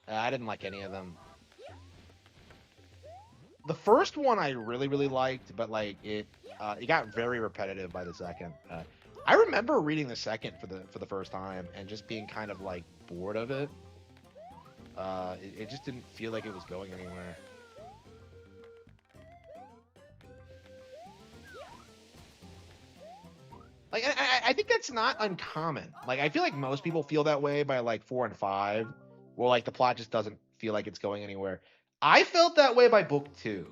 I didn't like any of them. The first one I really liked, but like it got very repetitive by the second. I remember reading the second for the first time and just being kind of like bored of it. It just didn't feel like it was going anywhere. Like I think that's not uncommon. Like I feel like most people feel that way by like 4 and 5, where like the plot just doesn't feel like it's going anywhere. I felt that way by book 2,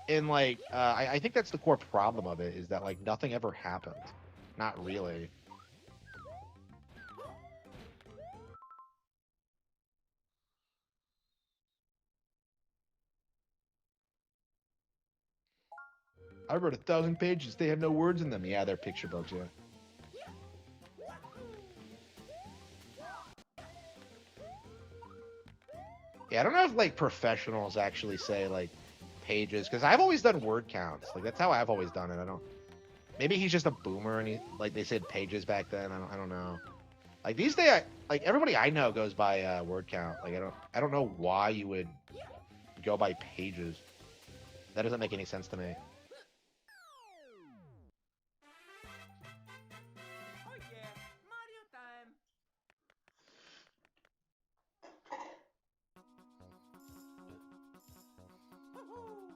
and like I think that's the core problem of it, is that like nothing ever happened. Not really. I wrote 1,000 pages. They have no words in them. Yeah, they're picture books. Yeah. Yeah, I don't know if like professionals actually say like pages, because I've always done word counts. Like that's how I've always done it. I don't. Maybe he's just a boomer and he like they said pages back then. I don't know. Like these days, like everybody I know goes by word count. Like I don't know why you would go by pages. That doesn't make any sense to me. Oh yeah, Mario time. Woohoo!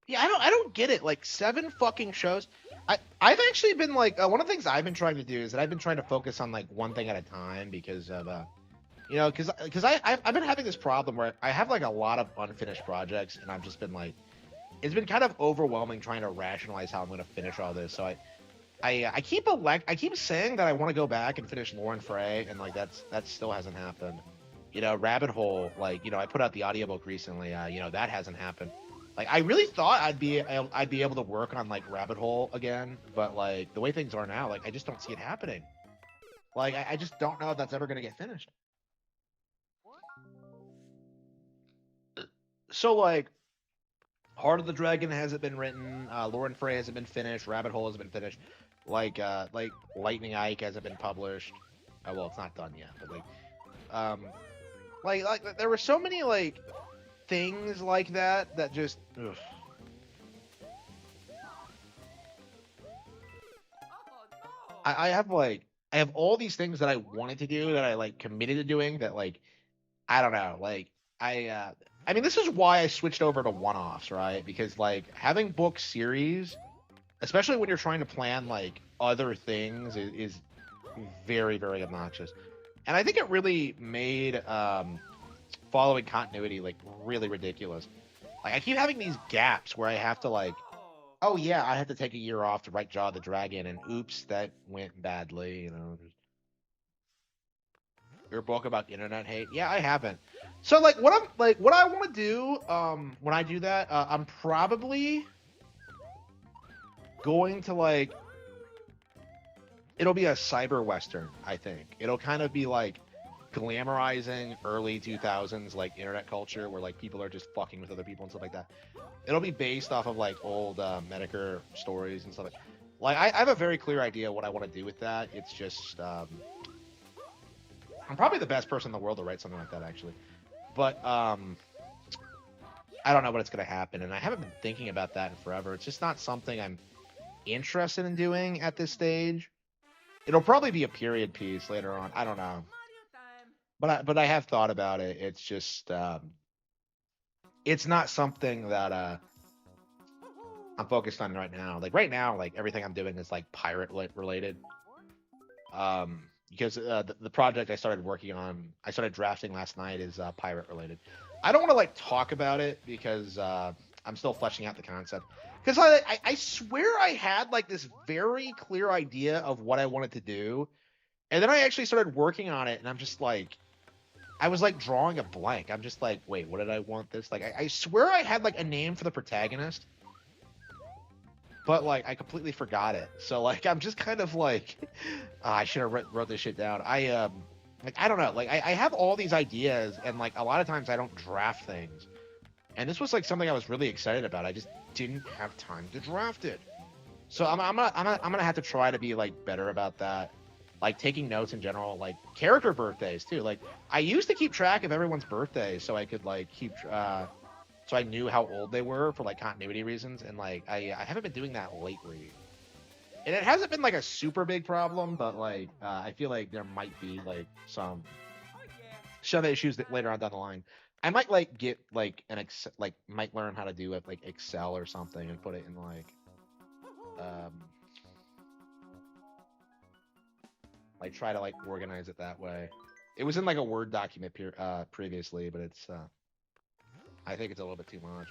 Yeah, I don't get it. Like 7 fucking shows. I've actually been like one of the things I've been trying to do is that I've been trying to focus on like one thing at a time, because of because I've been having this problem where I have like a lot of unfinished projects, and I've just been like it's been kind of overwhelming trying to rationalize how I'm going to finish all this. So I keep saying that I want to go back and finish Lauren Frey, and like that still hasn't happened. You know, Rabbit Hole, like, you know, I put out the audiobook recently. You know, that hasn't happened. Like, I really thought I'd be able to work on like Rabbit Hole again, but like the way things are now, like I just don't see it happening. Like I just don't know if that's ever gonna get finished. So like, Heart of the Dragon hasn't been written. Lauren Frey hasn't been finished. Rabbit Hole hasn't been finished. Like Lightning Ike hasn't been published. Well, it's not done yet, but like there were so many like things like that just. Ugh. I have all these things that I wanted to do that I like committed to doing that like I don't know like I mean, this is why I switched over to one-offs, right? Because like having book series, especially when you're trying to plan like other things, is very, very obnoxious. And I think it really made following continuity like really ridiculous. Like I keep having these gaps where I have to like, oh yeah, I had to take a year off to write Jaw the Dragon, and oops, that went badly. You know, your book about internet hate? Yeah, I haven't. So like what I want to do when I do that, I'm probably going to like it'll be a cyber western, I think. It'll kind of be like glamorizing early 2000s like internet culture where like people are just fucking with other people and stuff like that. It'll be based off of like old Medicare stories and stuff like I have a very clear idea what I want to do with that. It's just I'm probably the best person in the world to write something like that, actually. But I don't know when it's going to happen, and I haven't been thinking about that in forever. It's just not something I'm interested in doing at this stage. It'll probably be a period piece later on. I don't know. But I have thought about it. It's just it's not something that I'm focused on right now. Like right now, like everything I'm doing is like pirate related. Because the project I started working on, I started drafting last night, is pirate related. I don't want to like talk about it because I'm still fleshing out the concept. Because I swear I had like this very clear idea of what I wanted to do, and then I actually started working on it, and I'm just like, I was like drawing a blank. I'm just like, wait, what did I want this? Like, I swear I had like a name for the protagonist, but like I completely forgot it. So like I'm just kind of like I should have wrote this shit down. Like I don't know. Like I have all these ideas, and like a lot of times I don't draft things. And this was like something I was really excited about. I just didn't have time to draft it. So I'm gonna have to try to be like better about that. Like taking notes in general, like character birthdays too. Like I used to keep track of everyone's birthdays so I could like keep so I knew how old they were for like continuity reasons, and like I haven't been doing that lately. And it hasn't been like a super big problem, but like I feel like there might be like some issues that later on down the line. I might like get like might learn how to do it like Excel or something and put it in like try to like organize it that way. It was in like a Word document previously, but it's I think it's a little bit too much.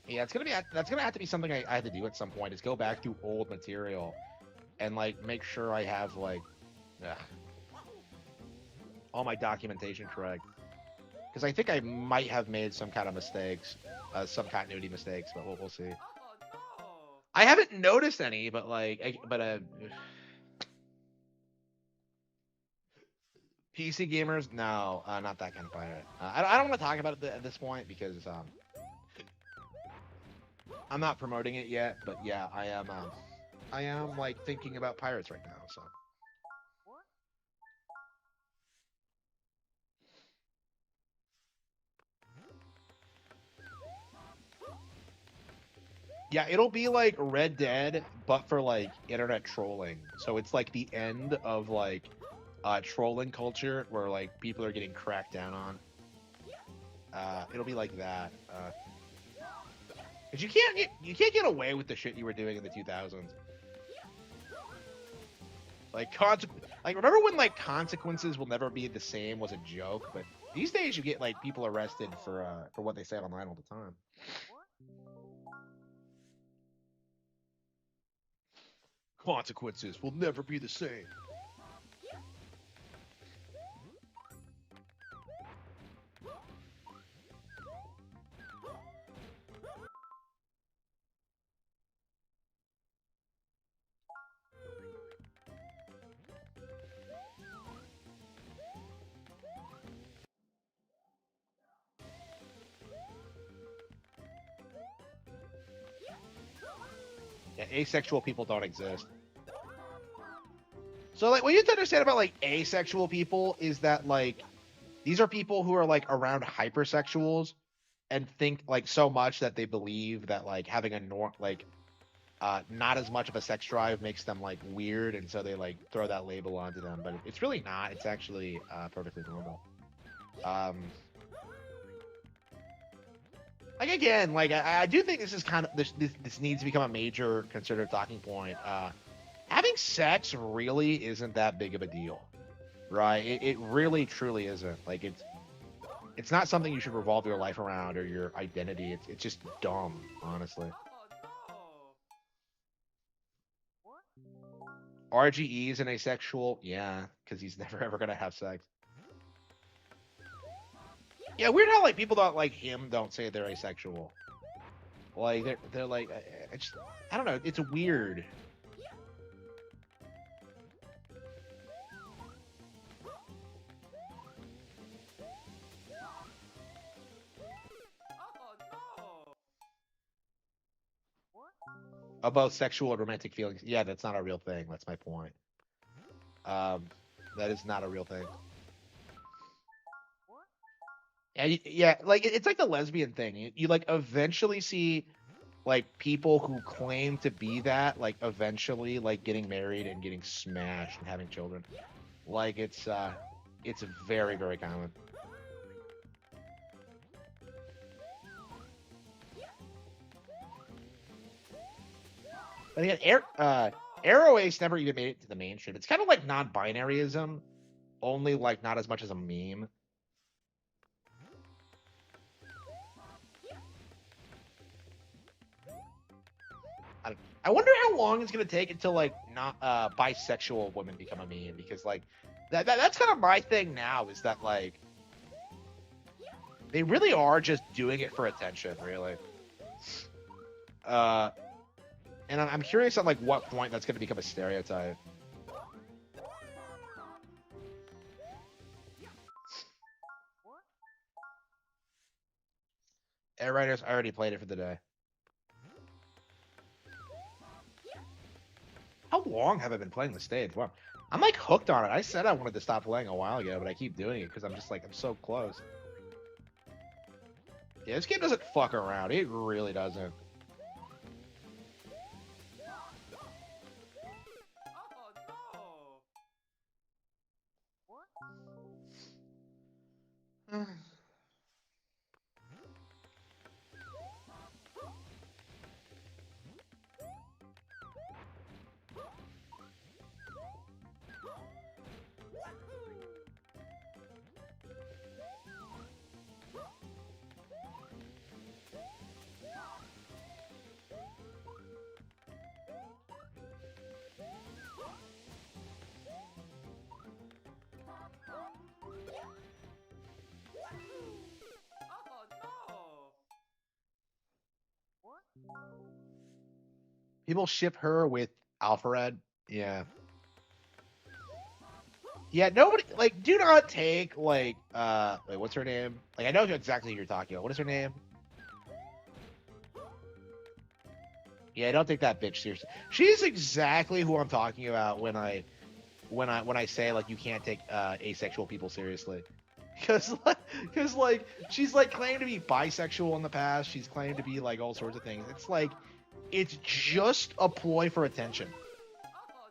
Yeah, that's gonna have to be something I have to do at some point. Is go back to old material and like make sure I have like all my documentation correct. Because I think I might have made some kind of mistakes, some continuity mistakes, but we'll see. I haven't noticed any, but like, PC gamers, no, not that kind of pirate. I don't want to talk about it at this point because I'm not promoting it yet. But yeah, I am like thinking about pirates right now. So yeah, it'll be like Red Dead, but for like internet trolling. So it's like the end of like trolling culture where like people are getting cracked down on. It'll be like that. Cause you can't get away with the shit you were doing in the 2000s. Like remember when like consequences will never be the same was a joke, but these days you get like people arrested for what they say online all the time. Consequences will never be the same. Yeah, asexual people don't exist. So, like, what you have to understand about, like, asexual people is that, like, these are people who are, like, around hypersexuals and think, like, so much that they believe that, like, having a not as much of a sex drive makes them, like, weird, and so they, like, throw that label onto them. But it's really not. It's actually perfectly normal. Like, again, like, I do think this is kind of this needs to become a major considered talking point. Having sex really isn't that big of a deal, right? It really truly isn't. Like, it's not something you should revolve your life around or your identity. It's just dumb, honestly. RGE is an asexual, yeah, because he's never ever gonna have sex. Yeah, weird how, like, people don't like him don't say they're asexual. Like, they're like, I don't know. It's weird. About sexual and romantic feelings. Yeah, that's not a real thing. That's my point. That is not a real thing. Yeah, like, it's like the lesbian thing. You like eventually see, like, people who claim to be that, like, eventually, like, getting married and getting smashed and having children. Like, it's very, very common. But again, Arrow Ace never even made it to the mainstream. It's kind of like non-binaryism, only, like, not as much as a meme. I wonder how long it's gonna take until, like, not bisexual women become a meme, because, like, that's kind of my thing now, is that, like, they really are just doing it for attention, really. And I'm curious on, like, what point that's gonna become a stereotype. Air Riders, I already played it for the day. How long have I been playing the stage? Wow. I'm, like, hooked on it. I said I wanted to stop playing a while ago, but I keep doing it because I'm just, like, I'm so close. Yeah, this game doesn't fuck around. It really doesn't. People ship her with Alfred. Yeah. Yeah, nobody, like, do not take, like, wait, what's her name? Like, I know exactly who you're talking about. What is her name? Yeah, don't take that bitch seriously. She's exactly who I'm talking about when I say, like, you can't take asexual people seriously. Because like, she's, like, claimed to be bisexual in the past. She's claimed to be, like, all sorts of things. It's like, it's just a ploy for attention.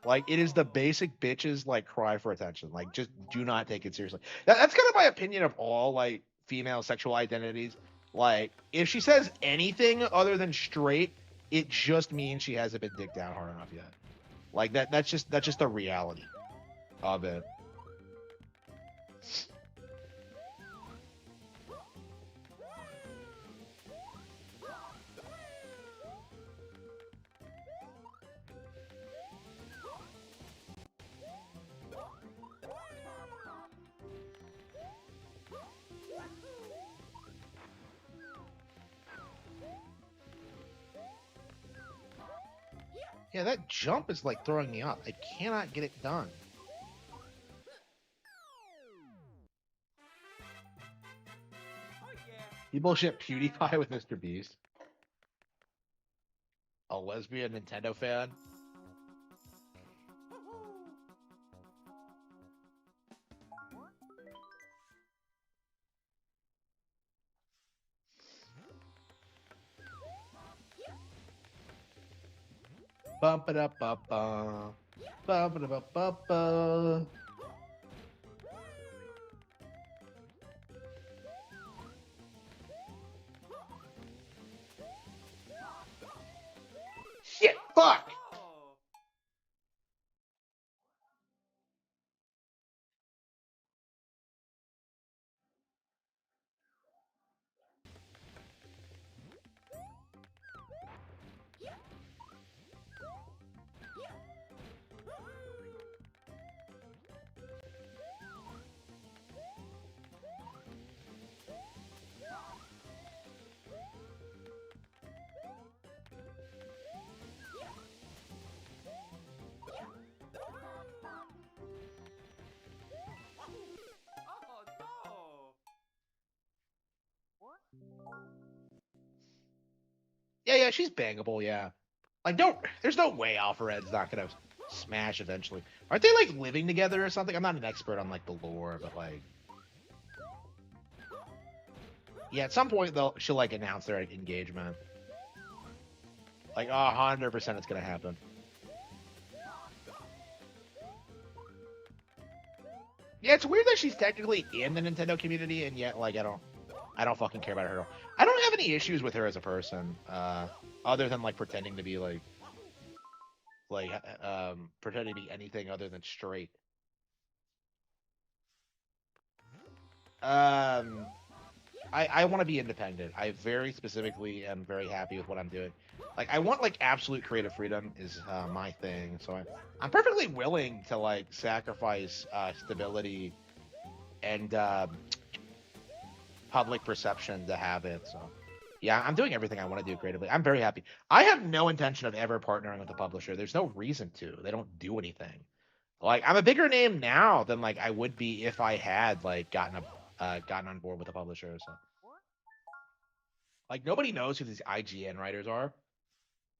Like, it is the basic bitches, like, cry for attention. Like, just do not take it seriously. That's kind of my opinion of all, like, female sexual identities. Like, if she says anything other than straight, it just means she hasn't been dicked down hard enough yet. Like, that's just the reality of it. Yeah, that jump is like throwing me off. I cannot get it done. You bullshit PewDiePie with Mr. Beast. A lesbian Nintendo fan. Bump it up, bump, bump. Bump it up, bump, bump. Shit, fuck! Yeah, she's bangable, yeah. Like, there's no way Alphared's not gonna smash eventually. Aren't they, like, living together or something? I'm not an expert on, like, the lore, but, like... Yeah, at some point, she'll, like, announce their engagement. Like, 100% it's gonna happen. Yeah, it's weird that she's technically in the Nintendo community, and yet, like, I don't fucking care about her. I don't have any issues with her as a person, other than, like, pretending to be, pretending to be anything other than straight. I want to be independent. I very specifically am very happy with what I'm doing. Like, I want, like, absolute creative freedom is my thing. So I'm perfectly willing to, like, sacrifice stability and public perception to have it. So, yeah, I'm doing everything I want to do creatively. I'm very happy. I have no intention of ever partnering with a publisher. There's no reason to. They don't do anything. Like, I'm a bigger name now than, like, I would be if I had, like, gotten on board with a publisher. So, like, nobody knows who these IGN writers are.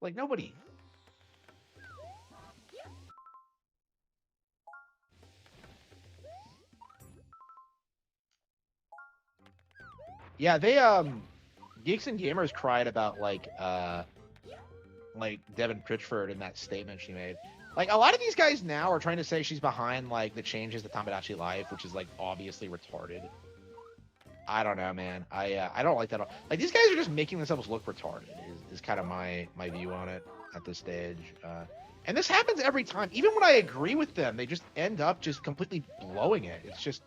Like, nobody. Yeah, they Geeks and Gamers cried about like Devin Pritchford in that statement she made. Like, a lot of these guys now are trying to say she's behind, like, the changes to Tamagotchi Life, which is, like, obviously retarded. I don't know, man. I don't like that. Like, these guys are just making themselves look retarded. Is kind of my view on it at this stage. And this happens every time. Even when I agree with them, they just end up just completely blowing it. It's just.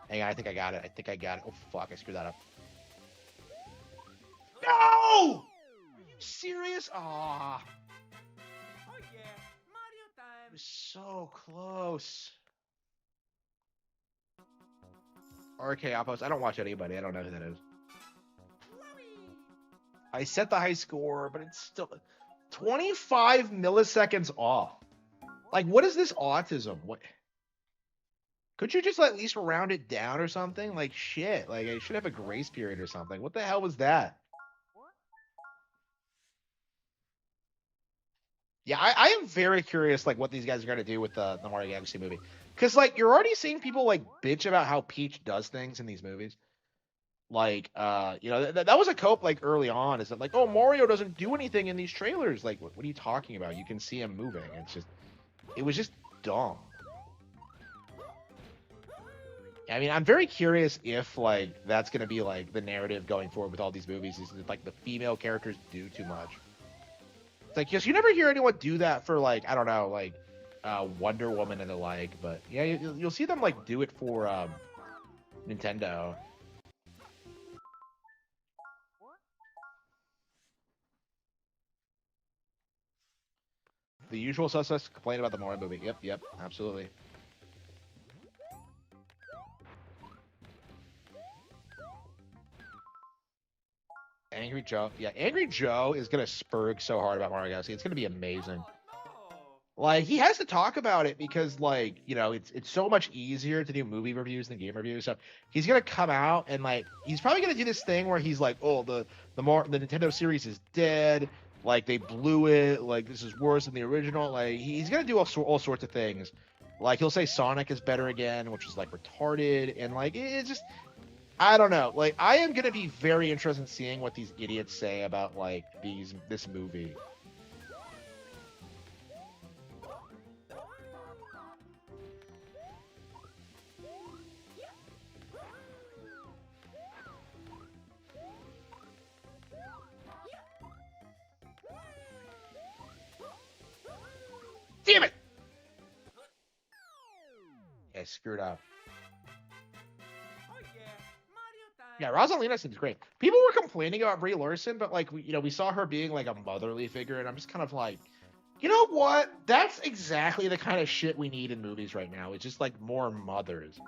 Hang on, I think I got it. Oh fuck, I screwed that up. No! Are you serious? Ah. Oh yeah, Mario time. It was so close. RK Outpost. I don't watch anybody. I don't know who that is. I set the high score, but it's still 25 milliseconds off. Like, what is this autism? What? Could you just at least round it down or something? Like, shit. Like, I should have a grace period or something. What the hell was that? Yeah, I am very curious, like, what these guys are going to do with the Mario Galaxy movie. Because, like, you're already seeing people, like, bitch about how Peach does things in these movies. Like, that was a cope, like, early on. Is that, like, oh, Mario doesn't do anything in these trailers. Like, what are you talking about? You can see him moving. It was just dumb. I mean, I'm very curious if, like, that's going to be, like, the narrative going forward with all these movies. Is that, like, the female characters do too much. It's like, yes, you never hear anyone do that for, like, I don't know, like, Wonder Woman and the like, but yeah, you'll see them, like, do it for Nintendo. The usual suspects complain about the Mario movie. Yep, absolutely. Angry Joe. Yeah, Angry Joe is gonna spurg so hard about Mario Galaxy. It's gonna be amazing. Like he has to talk about it because like, you know, it's so much easier to do movie reviews than game reviews. So he's gonna come out and like he's probably gonna do this thing where he's like, oh, the Nintendo series is dead, like they blew it, like this is worse than the original. Like he's gonna do all sorts of things. Like he'll say Sonic is better again, which is like retarded, and like it's just I don't know. Like I am gonna be very interested in seeing what these idiots say about like this movie. Damn it! Yeah, screwed up. Yeah, Rosalina seems great. People were complaining about Brie Larson, but like we saw her being like a motherly figure, and I'm just kind of like, you know what? That's exactly the kind of shit we need in movies right now. It's just like more mothers.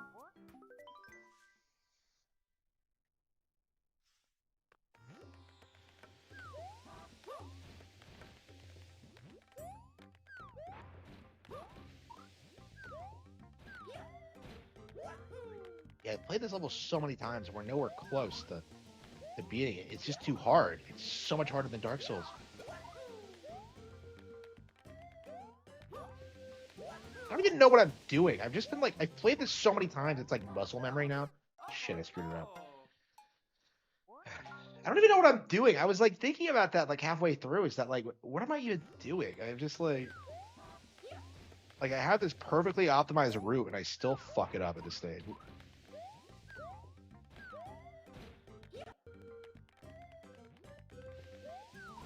Yeah, I played this level so many times, and we're nowhere close to beating it. It's just too hard. It's so much harder than Dark Souls. I don't even know what I'm doing. I've just been like, I've played this so many times, it's like muscle memory now. Shit, I screwed it up. I don't even know what I'm doing. I was like thinking about that like halfway through. Is that like, what am I even doing? I'm just like I have this perfectly optimized route, and I still fuck it up at this stage.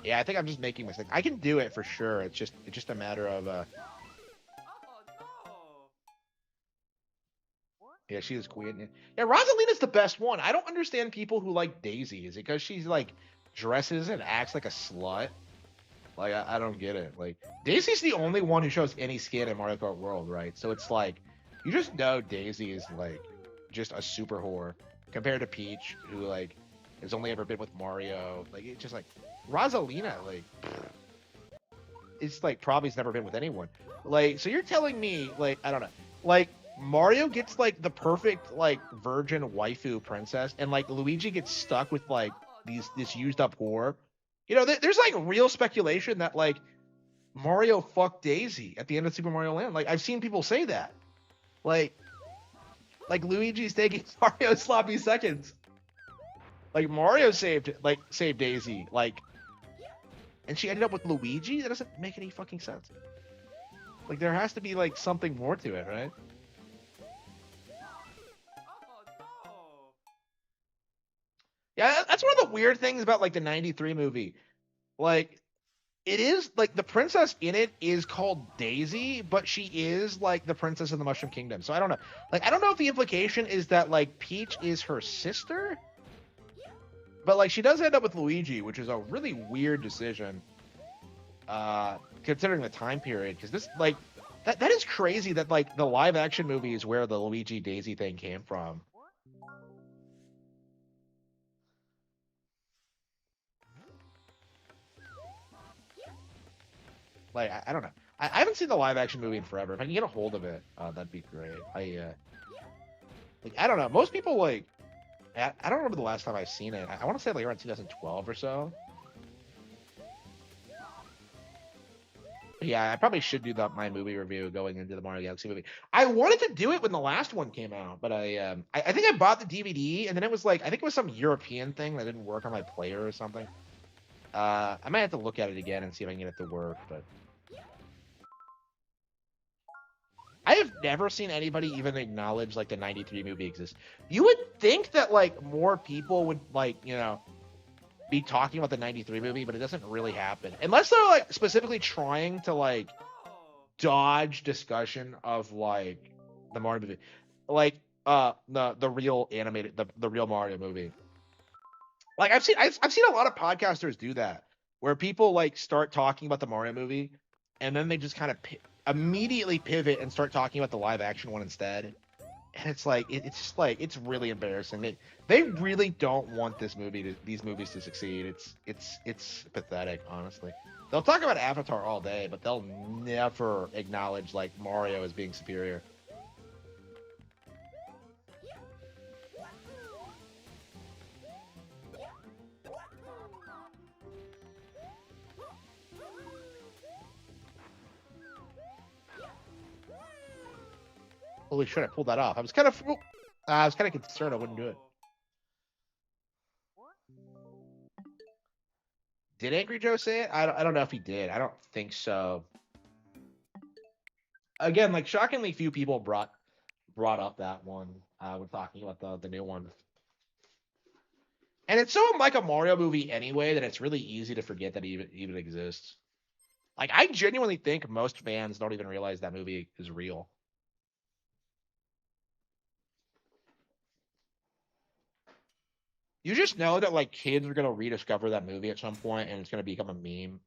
Yeah, I think I'm just making mistakes. I can do it for sure. It's just a matter of yeah, she is queen. Yeah, Rosalina's the best one. I don't understand people who like Daisy. Is it because she's like dresses and acts like a slut? Like I don't get it. Like Daisy's the only one who shows any skin in Mario Kart World, right? So it's like you just know Daisy is like just a super whore compared to Peach, who like has only ever been with Mario. Like it's just like Rosalina, like it's like probably has never been with anyone. Like so you're telling me like I don't know, like Mario gets like the perfect like virgin waifu princess, and like Luigi gets stuck with like this used up whore. You know, there's like real speculation that like Mario fucked Daisy at the end of Super Mario Land. Like I've seen people say that. Like Luigi's taking Mario's sloppy seconds. Like Mario saved Daisy, like, and she ended up with Luigi. That doesn't make any fucking sense. Like there has to be like something more to it, right? Yeah, that's one of the weird things about like the '93 movie. Like it is like the princess in it is called Daisy, but she is like the princess of the Mushroom Kingdom. So I don't know. Like I don't know if the implication is that like Peach is her sister, but like she does end up with Luigi, which is a really weird decision, considering the time period. Because this like that is crazy that like the live action movie is where the Luigi Daisy thing came from. Like I don't know. I haven't seen the live action movie in forever. If I can get a hold of it, that'd be great. Like I don't know. Most people like I don't remember the last time I've seen it. I want to say like around 2012 or so. But yeah, I probably should do my movie review going into the Mario Galaxy movie. I wanted to do it when the last one came out, but I think I bought the DVD and then it was like I think it was some European thing that didn't work on my player or something. I might have to look at it again and see if I can get it to work, but I have never seen anybody even acknowledge like the '93 movie exists. You would think that like more people would like, you know, be talking about the '93 movie, but it doesn't really happen. Unless they're like specifically trying to like dodge discussion of like the Mario movie. Like the real animated the real Mario movie. Like I've seen a lot of podcasters do that where people like start talking about the Mario movie and then they just kind of immediately pivot and start talking about the live action one instead. And it's like it's just like it's really embarrassing. They really don't want these movies to succeed. It's pathetic, honestly. They'll talk about Avatar all day, but they'll never acknowledge like Mario as being superior. Holy shit! I pulled that off. I was kind of concerned I wouldn't do it. Did Angry Joe say it? I don't know if he did. I don't think so. Again, like shockingly few people brought up that one when talking about the new one. And it's so unlike a Mario movie anyway that it's really easy to forget that it even exists. Like I genuinely think most fans don't even realize that movie is real. You just know that like kids are gonna rediscover that movie at some point and it's gonna become a meme.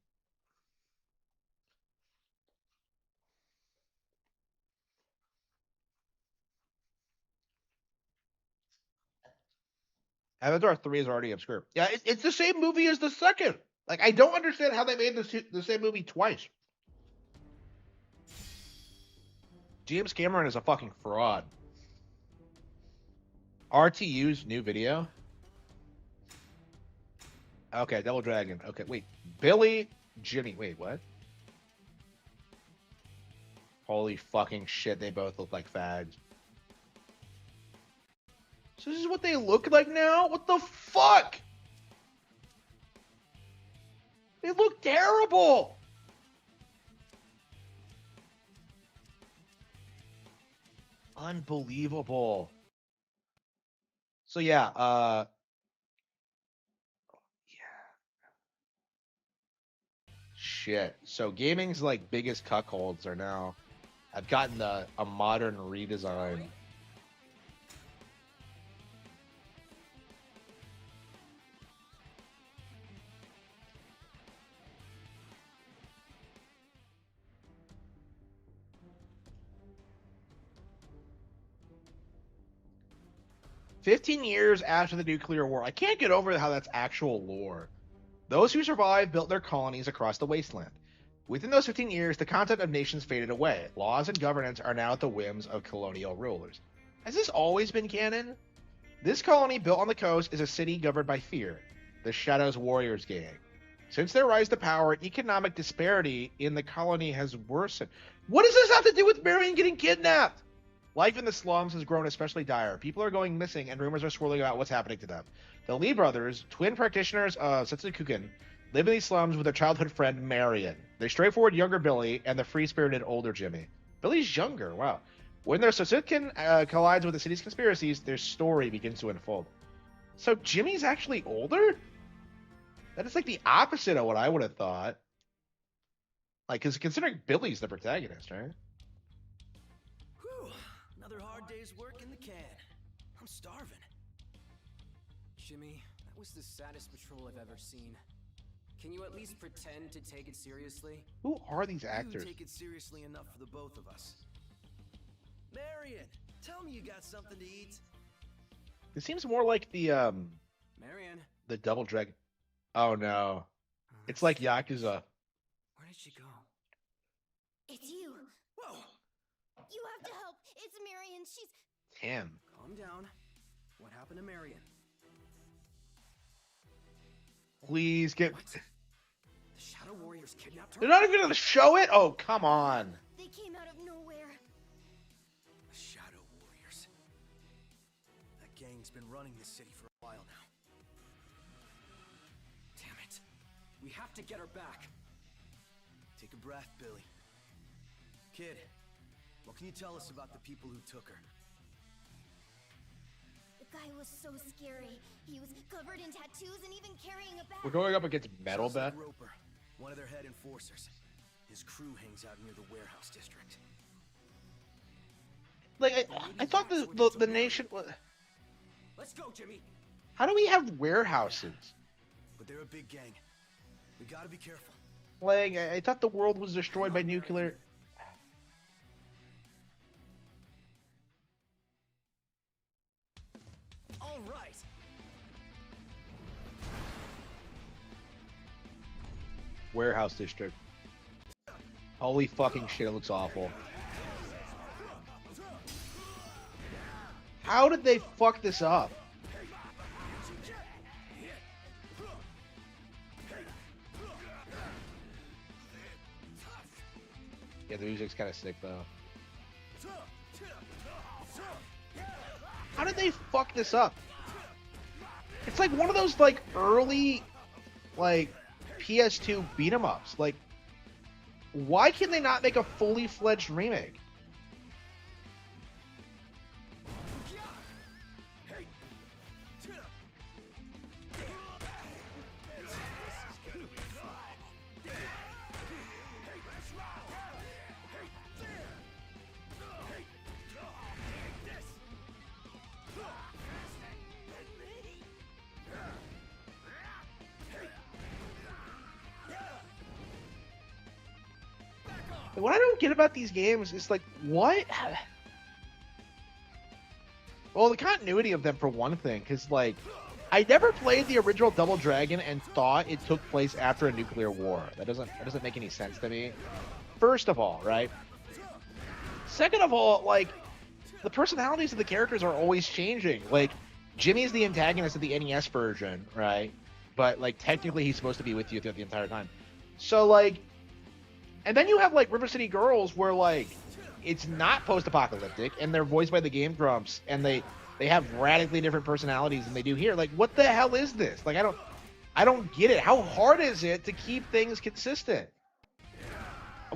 Avatar 3 is already obscure. Yeah, it's the same movie as the second. Like, I don't understand how they made the same movie twice. James Cameron is a fucking fraud. RTU's new video. Okay, Double Dragon. Okay, wait. Billy, Jimmy. Wait, what? Holy fucking shit, they both look like fags. So this is what they look like now? What the fuck? They look terrible! Unbelievable. So yeah, shit. So gaming's like biggest cuckolds are now I've gotten a modern redesign. "15 years after the nuclear war." I can't get over how that's actual lore. "Those who survived built their colonies across the wasteland. Within those 15 years, the concept of nations faded away. Laws and governance are now at the whims of colonial rulers." Has this always been canon? "This colony built on the coast is a city governed by fear, the Shadows Warriors gang. Since their rise to power, economic disparity in the colony has worsened." What does this have to do with Marion getting kidnapped? "Life in the slums has grown especially dire. People are going missing, and rumors are swirling about what's happening to them. The Lee brothers, twin practitioners of Setsukuken, live in these slums with their childhood friend Marion. The straightforward younger Billy and the free-spirited older Jimmy." Billy's younger, wow. "When their Setsukuken collides with the city's conspiracies, their story begins to unfold." So Jimmy's actually older? That is like the opposite of what I would have thought. Like, because considering Billy's the protagonist, right? Whew, another hard day's work in the can. I'm starving. Jimmy, that was the saddest patrol I've ever seen. Can you at least pretend to take it seriously? Who are these actors? You take it seriously enough for the both of us. Marion, tell me you got something to eat. It seems more like the Marion, the Double Dragon. Oh no. It's like Yakuza. where did she go? It's you. Whoa! You have to help. It's Marion. She's... Him. Calm down. What happened to Marion? Please get. What? The Shadow Warriors kidnapped her? They're not even gonna show it? Oh, come on. They came out of nowhere. The Shadow Warriors. That gang's been running this city for a while now. Damn it. We have to get her back. Take a breath, Billy. Kid, what can you tell us about the people who took her? The guy was so scary. He was covered in tattoos and even carrying a bat. We're going up against Metal Sounds like Bat. Roper, one of their head enforcers. His crew hangs out near the warehouse district. Like I thought the nation. Let's go, Jimmy. How do we have warehouses? But they're a big gang. We gotta be careful. Like I thought the world was destroyed by Hang on, Marion. nuclear. right. Warehouse District. Holy fucking shit, it looks awful. How did they fuck this up? Yeah, the music's kind of sick though. How did they fuck this up? It's like one of those like early like PS2 beat 'em ups. Like, why can they not make a fully fledged remake? What I don't get about these games is like, what? Well, the continuity of them for one thing, because like, I never played the original Double Dragon and thought it took place after a nuclear war. That doesn't make any sense to me. First of all, right? Second of all, like, the personalities of the characters are always changing. Like, Jimmy's the antagonist of the NES version, right? But like, technically, he's supposed to be with you throughout the entire time. So like. And then you have, like, River City Girls, where, like, it's not post-apocalyptic, and they're voiced by the Game Grumps, and they have radically different personalities than they do here. Like, what the hell is this? Like, I don't get it. How hard is it to keep things consistent?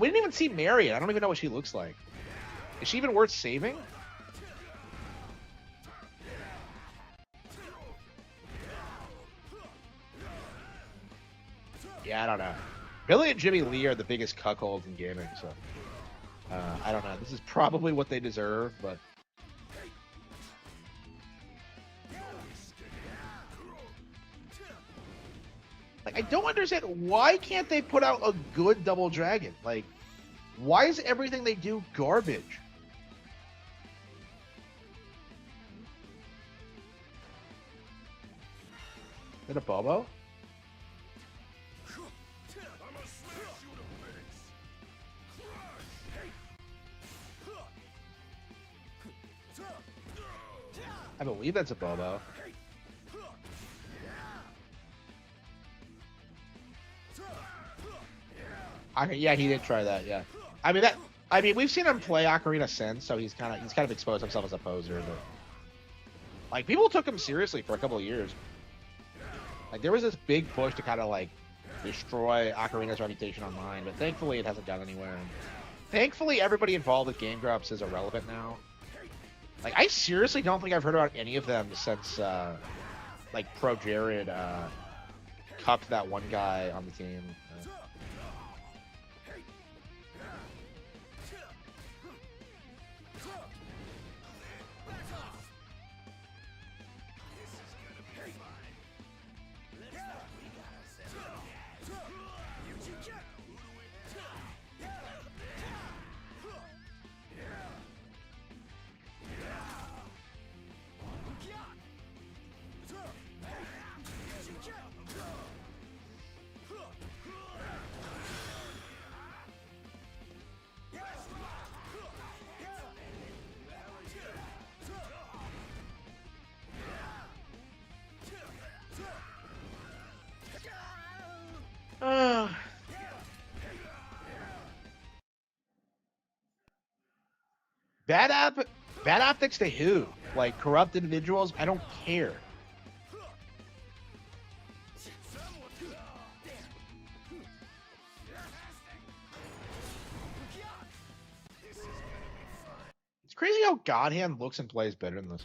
We didn't even see Marion. I don't even know what she looks like. Is she even worth saving? Yeah, I don't know. Billy and Jimmy Lee are the biggest cuckolds in gaming, so I don't know. This is probably what they deserve, but like, I don't understand, why can't they put out a good Double Dragon? Like, why is everything they do garbage? Is it a Bobo? I believe that's a Bobo. Yeah, he did try that. Yeah, I mean, we've seen him play Ocarina since, so he's kind of exposed himself as a poser. But like, people took him seriously for a couple of years. Like, there was this big push to kind of like destroy Ocarina's reputation online, but thankfully it hasn't gone anywhere. And thankfully, everybody involved with Game Grumps is irrelevant now. Like, I seriously don't think I've heard about any of them since, like, Pro Jared, cupped that one guy on the team. Bad optics to who? Like, corrupt individuals? I don't care. It's crazy how Godhand looks and plays better than this.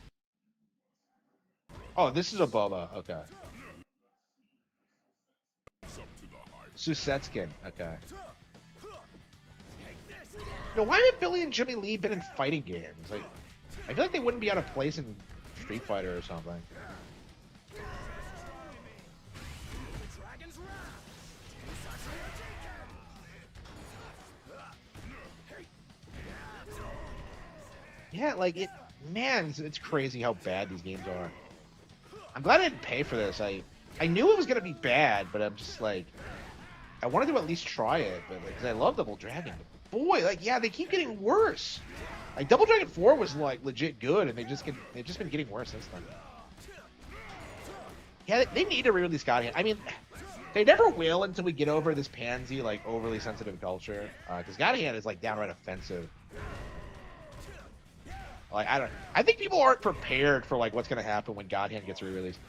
Oh, this is a Boba. Okay. Susetskin. Okay. No, why haven't Billy and Jimmy Lee been in fighting games? Like, I feel like they wouldn't be out of place in Street Fighter or something. Yeah, like, man, it's crazy how bad these games are. I'm glad I didn't pay for this. I knew it was gonna be bad, but I'm just like, I wanted to at least try it, but because I love Double Dragon. But boy, like yeah, they keep getting worse. Like Double Dragon 4 was like legit good, and they've just been getting worse since then. Yeah, they need to re-release God Hand. I mean, they never will until we get over this pansy like overly sensitive culture. Because God Hand is like downright offensive. Like I think people aren't prepared for like what's gonna happen when God Hand gets re-released.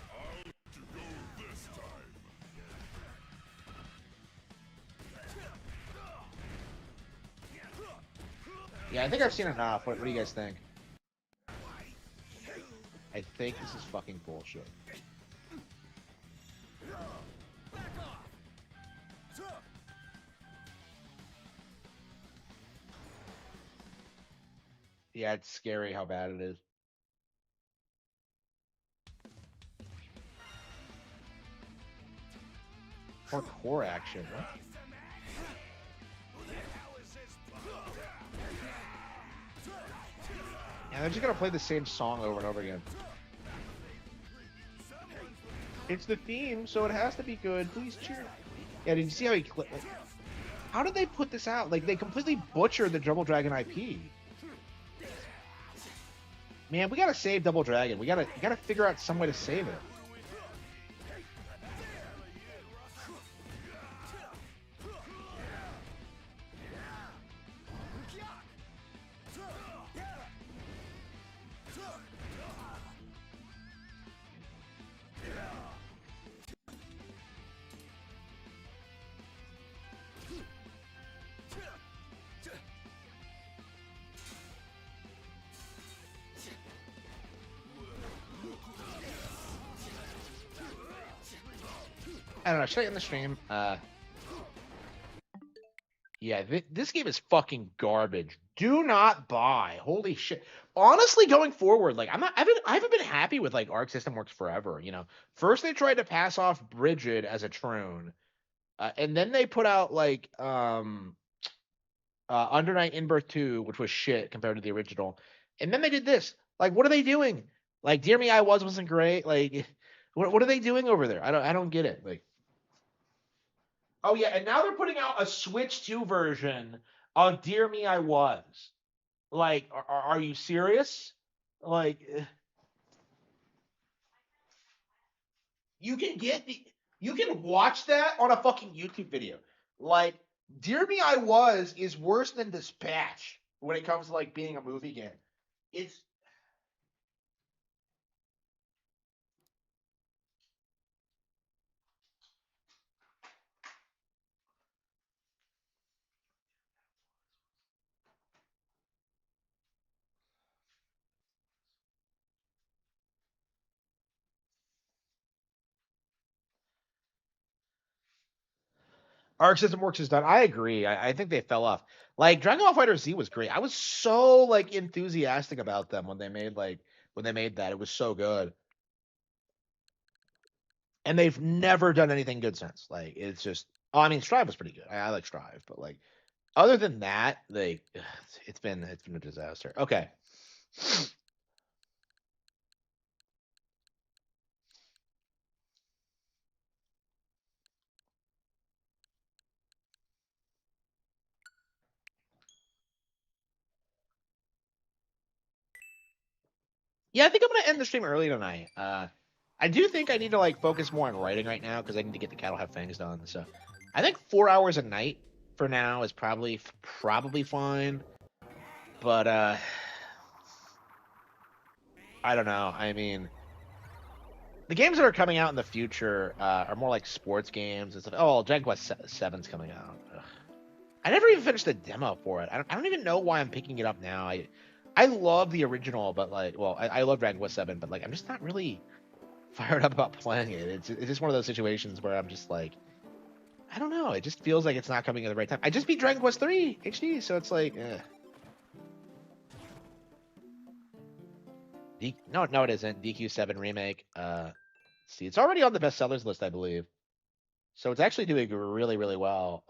Yeah, I think I've seen enough. What do you guys think? I think this is fucking bullshit. Yeah, it's scary how bad it is. Hardcore action, huh? Yeah, they're just gonna play the same song over and over again. It's the theme, so it has to be good. Please cheer. Yeah, did you see how he clipped? Like, how did they put this out? Like, they completely butchered the Double Dragon IP. Man, we gotta save Double Dragon. We gotta figure out some way to save it. I don't know. Should I end the stream? Yeah, this game is fucking garbage. Do not buy. Holy shit. Honestly, going forward, like I haven't been happy with like Arc System Works forever. You know, first they tried to pass off Brigid as a Trone, and then they put out like Under Night Inbirth 2, which was shit compared to the original, and then they did this. Like, what are they doing? Like, Dear Me I Was wasn't great. Like, what are they doing over there? I don't get it. Like. Oh yeah, and now they're putting out a Switch 2 version of Dear Me I Was. Like, are you serious? Like, you can watch that on a fucking YouTube video. Like, Dear Me I Was is worse than Dispatch when it comes to like being a movie game. It's Arc System Works is done. I agree. I think they fell off. Like Dragon Ball Fighter Z was great. I was so like enthusiastic about them when they made that. It was so good. And they've never done anything good since. Like it's just I mean Strive was pretty good. I like Strive, but like other than that, like it's been a disaster. Okay. Yeah, I think I'm gonna end the stream early tonight. I do think I need to like focus more on writing right now because I need to get the Cattle Have Fangs done. So I think 4 hours a night for now is probably fine. But I don't know. I mean, the games that are coming out in the future are more like sports games and stuff. Oh, Dragon Quest 7's coming out. Ugh. I never even finished the demo for it. I don't even know why I'm picking it up now. I love the original, but like, well, I love Dragon Quest 7, but like, I'm just not really fired up about playing it. It's just one of those situations where I'm just like, I don't know. It just feels like it's not coming at the right time. I just beat Dragon Quest 3 HD, so it's like, no, it isn't. DQ7 remake. See, it's already on the bestsellers list, I believe. So it's actually doing really, really well.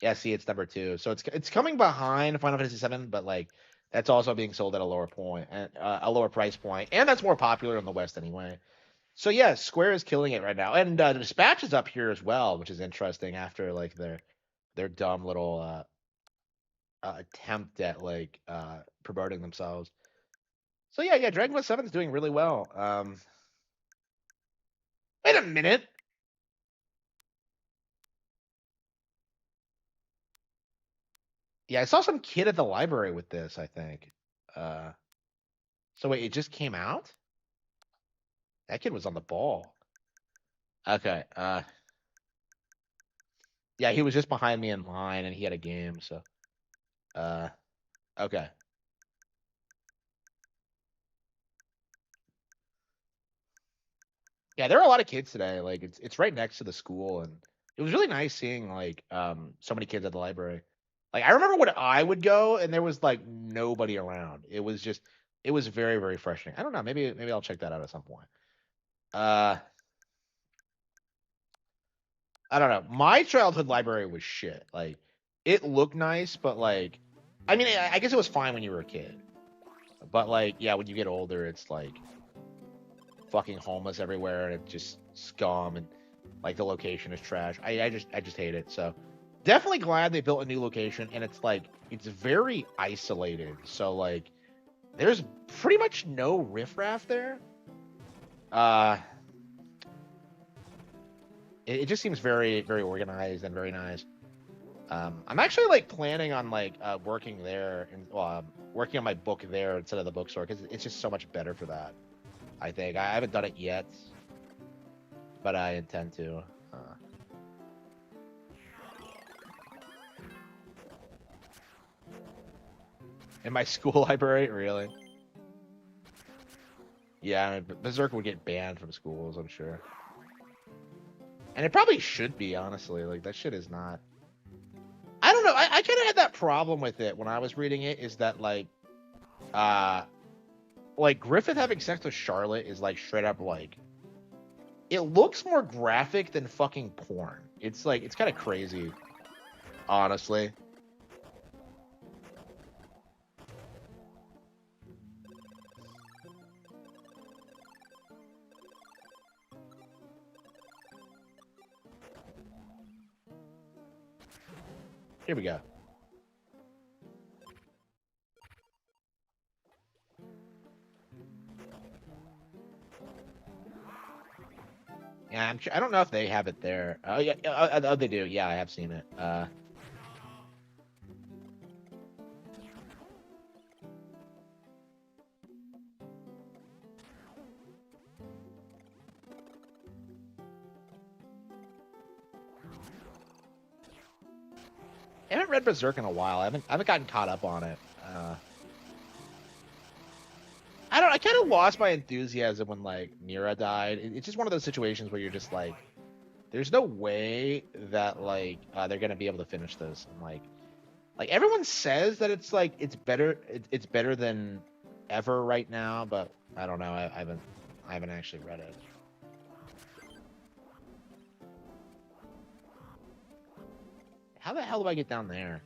Yeah, see, it's number 2. So it's coming behind Final Fantasy 7, but like That's also being sold at a lower point and a lower price point, and that's more popular in the West anyway. So yeah, Square is killing it right now, and Dispatch is up here as well, which is interesting after like their dumb little attempt at like promoting themselves. So yeah, Dragon Quest Seven is doing really well. Wait a minute. Yeah, I saw some kid at the library with this, I think. Uh, so wait, it just came out? That kid was on the ball. Okay. Yeah, he was just behind me in line and he had a game, so uh okay. Yeah, there are a lot of kids today. Like it's right next to the school and it was really nice seeing like so many kids at the library. Like I remember when I would go and there was like nobody around. It was very, very refreshing. I don't know, maybe I'll check that out at some point. Uh I don't know. My childhood library was shit. Like, it looked nice, but like, I mean, I guess it was fine when you were a kid. But like, yeah, when you get older, it's like fucking homeless everywhere, and it's just scum, and like the location is trash. I just hate it. So, definitely glad they built a new location, and it's like it's very isolated. So like, there's pretty much no riffraff there. Uh, it just seems very, very organized and very nice. I'm actually like planning on like working there and working on my book there instead of the bookstore because it's just so much better for that. I think I haven't done it yet, but I intend to. In my school library, really? Yeah, Berserk would get banned from schools, I'm sure. And it probably should be, honestly. Like that shit is not. I don't know. I kind of had that problem with it when I was reading it. Is that like Griffith having sex with Charlotte is like straight up like, it looks more graphic than fucking porn. It's like it's kind of crazy, honestly. Here we go. Yeah, I don't know if they have it there. Oh yeah, oh, they do. Yeah, I have seen it. I haven't read Berserk in a while. I haven't gotten caught up on it. I kind of lost my enthusiasm when like Mira died. It's just one of those situations where you're just like, there's no way that like they're gonna be able to finish this. And like everyone says that it's like it's better. It's better than ever right now, but I don't know. I haven't actually read it. How the hell do I get down there?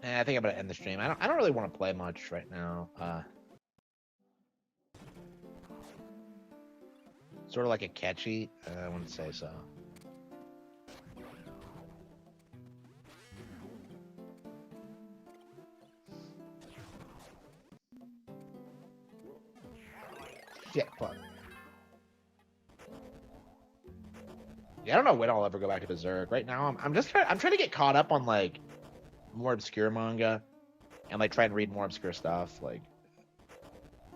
I think I'm gonna end the stream. I don't really want to play much right now. Sort of like a catchy. I wouldn't say so. Shit, fuck. Yeah, I don't know when I'll ever go back to Berserk. Right now, I'm trying to get caught up on like more obscure manga and like try and read more obscure stuff, like,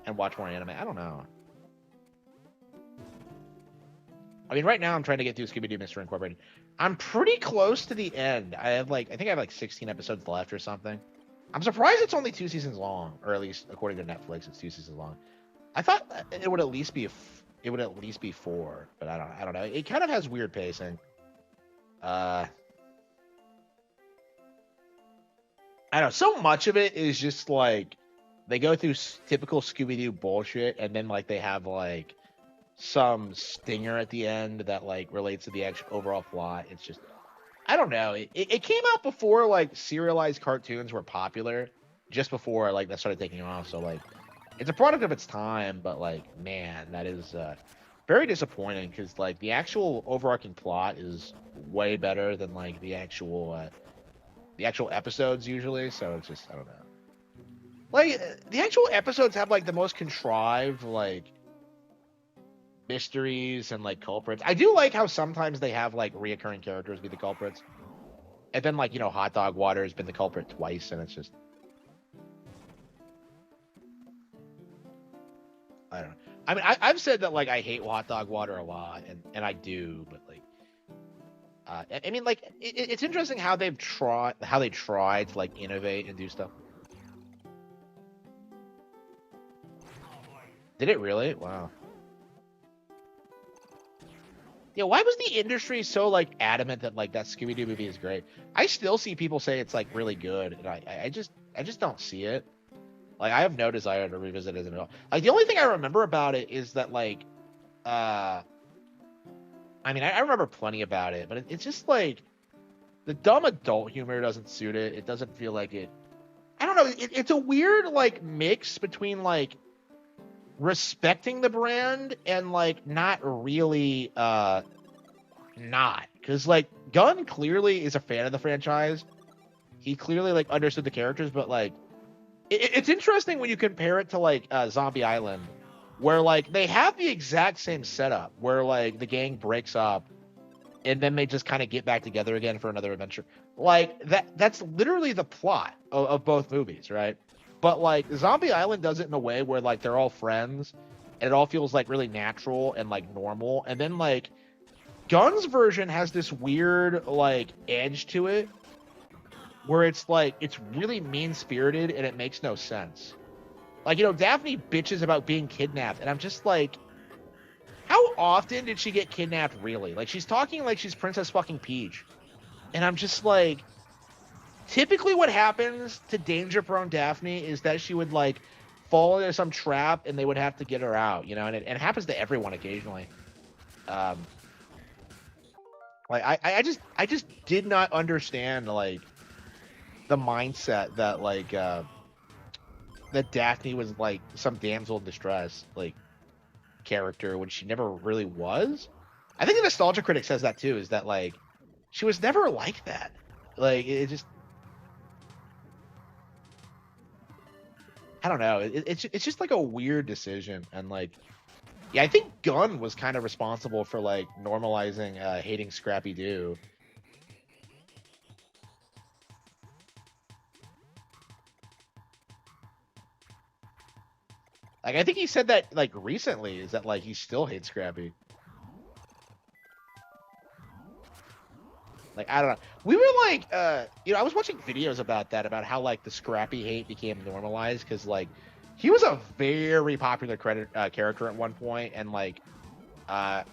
and watch more anime. I don't know. I mean, right now I'm trying to get through Scooby-Doo Mystery Incorporated. I'm pretty close to the end. I think I have like 16 episodes left or something. I'm surprised it's only 2 seasons long, or at least according to Netflix, it's 2 seasons long. I thought it would at least be it would at least be 4, but I don't know. It kind of has weird pacing. I don't know. So much of it is just like they go through typical Scooby-Doo bullshit, and then like they have like some stinger at the end that like relates to the actual overall plot. It's just I don't know. It came out before like serialized cartoons were popular, just before like that started taking off. So like it's a product of its time, but like man, that is very disappointing because like the actual overarching plot is way better than like the actual episodes usually. So it's just I don't know. Like the actual episodes have like the most contrived like mysteries and like culprits. I do like how sometimes they have like reoccurring characters be the culprits. And then like, Hot Dog Water has been the culprit twice, and it's just I don't know. I mean, I've said that like I hate Hot Dog Water a lot, and I do, but like I mean like it's interesting how they tried to like innovate and do stuff. Did it really? Wow. Yeah, why was the industry so like adamant that like that Scooby-Doo movie is great? I still see people say it's like really good, and I just don't see it. Like I have no desire to revisit it at all. Like the only thing I remember about it is that like I mean I remember plenty about it, but it's just like the dumb adult humor doesn't suit it. It doesn't feel like it. I don't know. It's a weird like mix between like respecting the brand and like not really not, because like Gunn clearly is a fan of the franchise. He clearly like understood the characters, but like it's interesting when you compare it to like Zombie Island, where like they have the exact same setup where like the gang breaks up and then they just kind of get back together again for another adventure. Like that's literally the plot of both movies, right? But like Zombie Island does it in a way where like they're all friends and it all feels like really natural and like normal. And then like Gunn's version has this weird like edge to it where it's like it's really mean-spirited and it makes no sense. Like, Daphne bitches about being kidnapped, and I'm just like, how often did she get kidnapped really? Like, she's talking like she's Princess fucking Peach. And I'm just like, typically what happens to danger-prone Daphne is that she would like fall into some trap and they would have to get her out, and it happens to everyone occasionally. Like I just did not understand like the mindset that like that Daphne was like some damsel in distress like character when she never really was. I think the Nostalgia Critic says that too, is that like she was never like that. Like it just I don't know. It's just like a weird decision, and like yeah, I think Gunn was kind of responsible for like normalizing hating Scrappy Doo. Like I think he said that like recently, is that like he still hates Scrappy. Like I don't know. We were like I was watching videos about that, about how like the Scrappy hate became normalized because like he was a very popular character at one point and like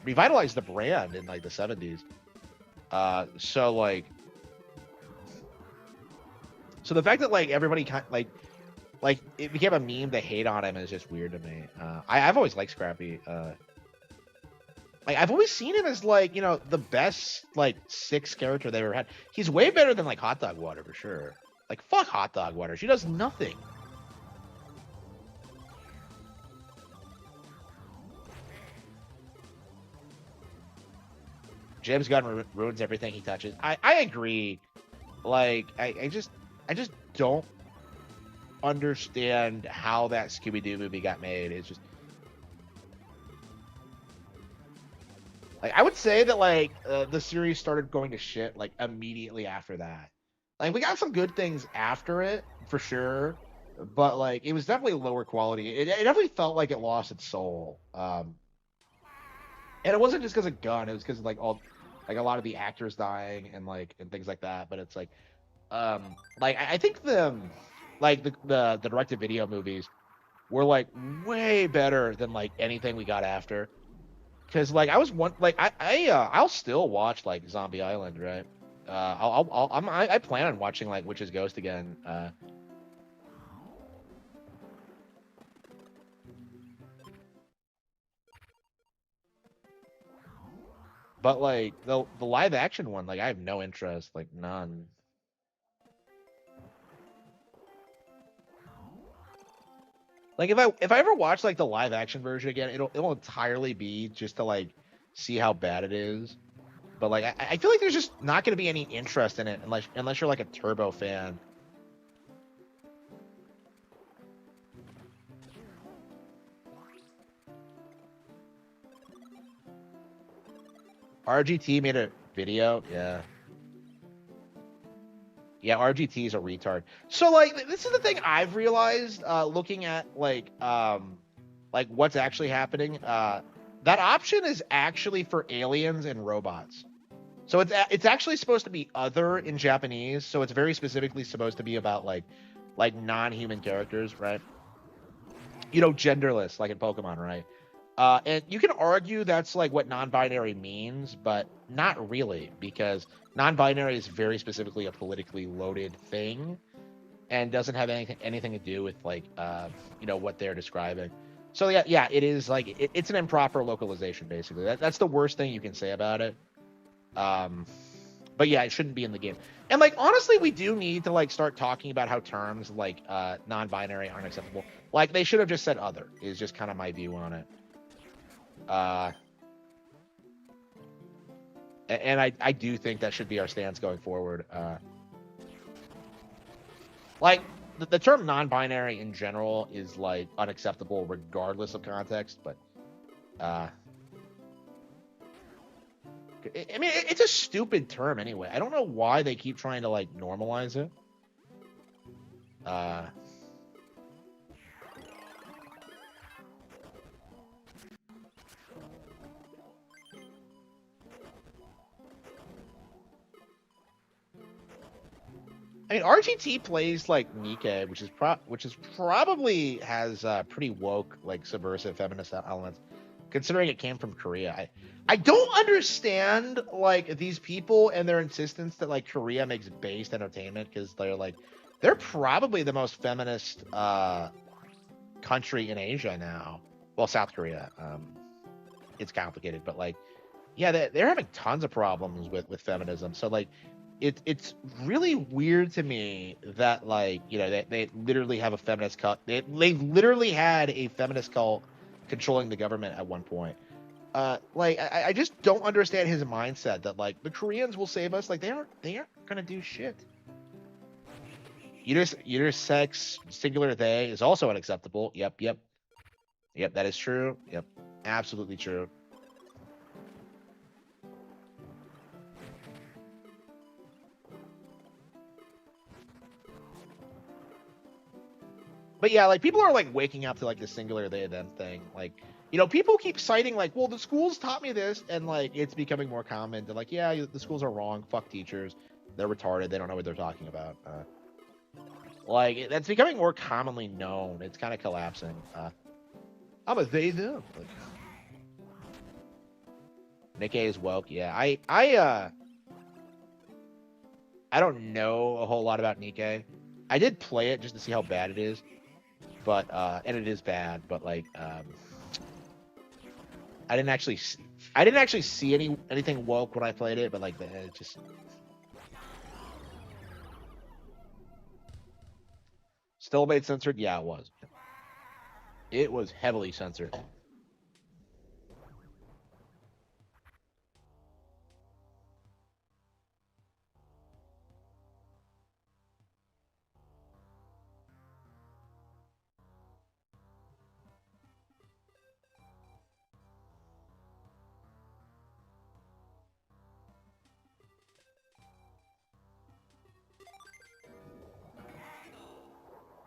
revitalized the brand in like the 70s. So like so the fact that like everybody kind like it became a meme to hate on him is just weird to me. I've always liked Scrappy. Like I've always seen him as like the best like 6 character they ever had. He's way better than like Hot Dog Water for sure. Like fuck Hot Dog Water. She does nothing. James Gunn ruins everything he touches. I agree. Like I just don't understand how that Scooby-Doo movie got made. It's just like I would say that like the series started going to shit like immediately after that. Like we got some good things after it for sure, but like it was definitely lower quality. It definitely felt like it lost its soul. And it wasn't just because of Gunn. It was because of like a lot of the actors dying and things like that. But it's like I think like the directed video movies were like way better than like anything we got after. Because like I was one like I'll still watch like Zombie Island, right? I plan on watching like Witch's Ghost again. But like the live action one, like I have no interest, like none. Like if I ever watch like the live action version again, it'll entirely be just to like see how bad it is. But like I feel like there's just not going to be any interest in it unless you're like a Turbo fan. RGT made a video, yeah. Yeah, RGT is a retard. So like this is the thing I've realized looking at like what's actually happening. That option is actually for aliens and robots. So it's actually supposed to be other in Japanese. So it's very specifically supposed to be about like non-human characters, right? You know, genderless, like in Pokemon, right? And you can argue that's like what non-binary means, but not really, because non-binary is very specifically a politically loaded thing, and doesn't have anything to do with like you know, what they're describing. So yeah, it is like it's an improper localization, basically. That's the worst thing you can say about it. But yeah, it shouldn't be in the game. And like honestly, we do need to like start talking about how terms like non-binary aren't acceptable. Like they should have just said other, is just kind of my view on it. And I do think that should be our stance going forward. Like the term non-binary in general is like unacceptable regardless of context, but I mean it's a stupid term anyway. I don't know why they keep trying to like normalize it. I mean, RGT plays like Nikke, which is probably has pretty woke, like subversive feminist elements, considering it came from Korea. I don't understand like these people and their insistence that like Korea makes based entertainment, because they're probably the most feminist country in Asia now. Well, South Korea. It's complicated, but like, yeah, they're having tons of problems with feminism. So like, it's really weird to me that like, you know, they literally have a feminist cult. They literally had a feminist cult controlling the government at one point. Like I just don't understand his mindset that like the Koreans will save us. Like they aren't gonna do shit. Unisex singular they is also unacceptable. Yep, that is true. Yep, absolutely true. But yeah, like people are like waking up to like the singular they them thing. Like, you know, people keep citing like, well, the schools taught me this, and like it's becoming more common. They're like, yeah, the schools are wrong. Fuck teachers. They're retarded. They don't know what they're talking about. Like that's becoming more commonly known. It's kind of collapsing. I'm a they them. Like, Nikkei is woke. Yeah, I don't know a whole lot about Nikkei. I did play it just to see how bad it is. But and it is bad, but like I didn't actually see anything woke when I played it, but like it just still made censored. Yeah, it was. It was heavily censored.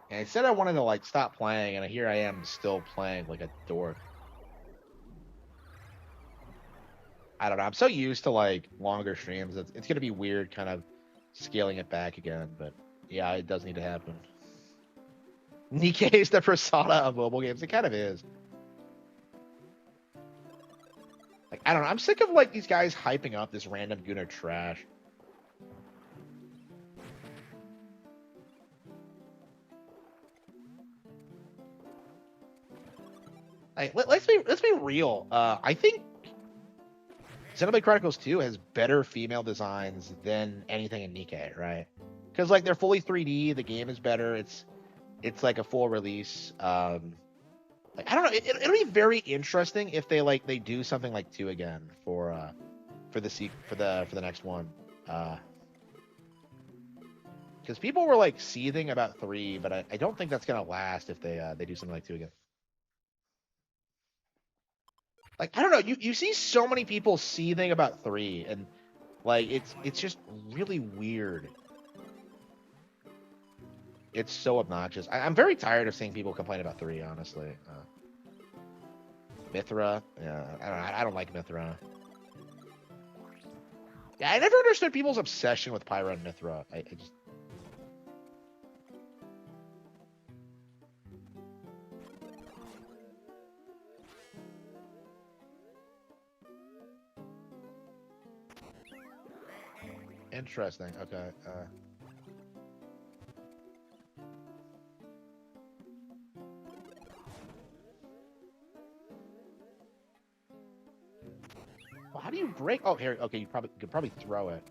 And I said I wanted to like stop playing, and here I am still playing like a dork. I don't know. I'm so used to like longer streams. It's gonna be weird, kind of scaling it back again. But yeah, it does need to happen. Nikkei is the persona of mobile games. It kind of is. Like, I don't know. I'm sick of like these guys hyping up this random Gunnar trash. Like, let's be real. I think Xenoblade Chronicles 2 has better female designs than anything in Nikkei, right? Because like they're fully 3D, the game is better. It's like a full release. Like I don't know. It'll be very interesting if they do something like 2 again for the next one. Because people were like seething about 3, but I don't think that's gonna last if they do something like 2 again. Like I don't know. You see so many people seething about 3, and like it's just really weird. It's so obnoxious. I'm very tired of seeing people complain about 3. Honestly, Mithra. Yeah, I don't like Mithra. Yeah, I never understood people's obsession with Pyra and Mithra. I just. Interesting. Okay. Well, how do you break? Oh, here. Okay, you could probably throw it.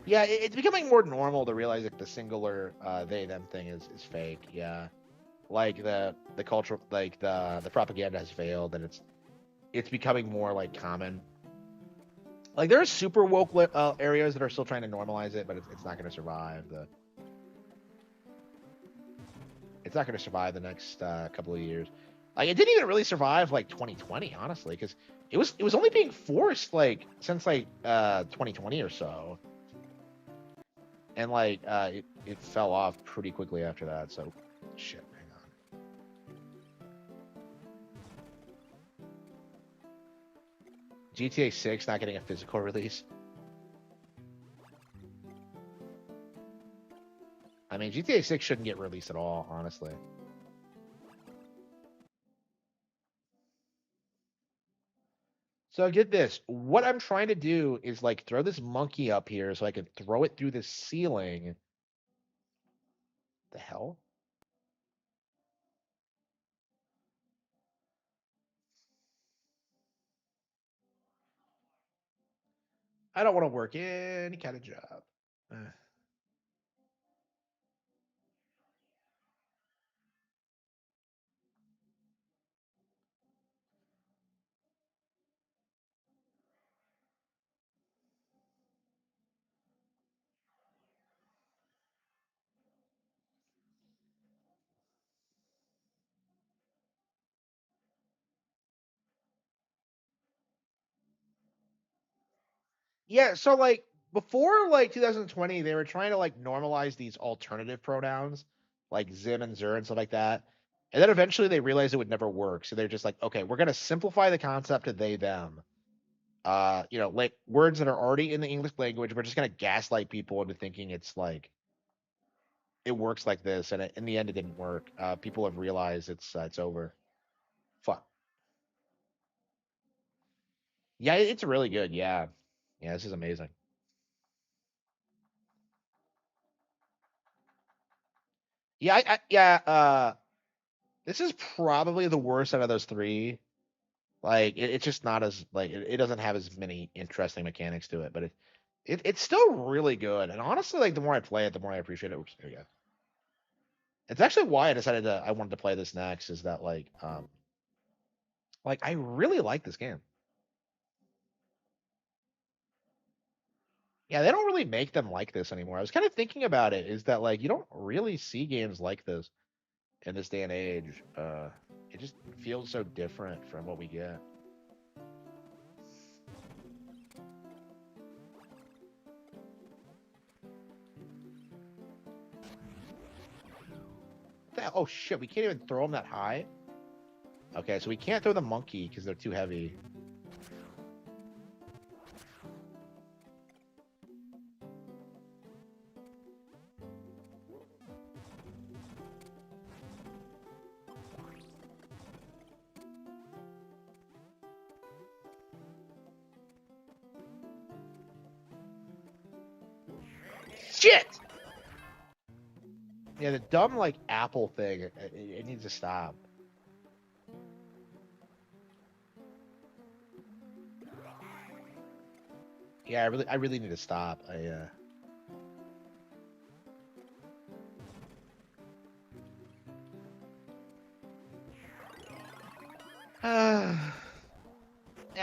Yeah, it's becoming more normal to realize that the singular they them thing is fake. Yeah, like the culture, like the propaganda has failed, and it's becoming more like common. Like there are super woke areas that are still trying to normalize it, but it's not going to survive it's not going to survive the next couple of years. Like it didn't even really survive like 2020, honestly, because it was only being forced like since like 2020 or so, and like it fell off pretty quickly after that. So shit, hang on. GTA 6 not getting a physical release. I mean, GTA 6 shouldn't get released at all, honestly. So get this. What I'm trying to do is like throw this monkey up here so I can throw it through the ceiling. The hell? I don't want to work any kind of job. Yeah, so like before like 2020, they were trying to like normalize these alternative pronouns like Zim and Zer and stuff like that. And then eventually they realized it would never work. So they're just like, okay, we're gonna simplify the concept to they them. Like words that are already in the English language, we're just gonna gaslight people into thinking it's like it works like this, and in the end, it didn't work. People have realized it's over. Fuck. Yeah, it's really good. Yeah, yeah, this is amazing. Yeah, yeah. This is probably the worst out of those 3. Like, it's just not as like it doesn't have as many interesting mechanics to it, but it's still really good. And honestly, like the more I play it, the more I appreciate it. Oops, here we go. It's actually why I wanted to play this next. Is that like I really like this game. Yeah, they don't really make them like this anymore. I was kind of thinking about it. Is that like you don't really see games like this in this day and age? It just feels so different from what we get. the? Oh shit, we can't even throw them that high. Okay, so we can't throw the monkey because they're too heavy. Shit! Yeah, the dumb, like, apple thing, it needs to stop. Yeah, I really need to stop. Yeah, I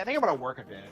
think I'm gonna work a bit.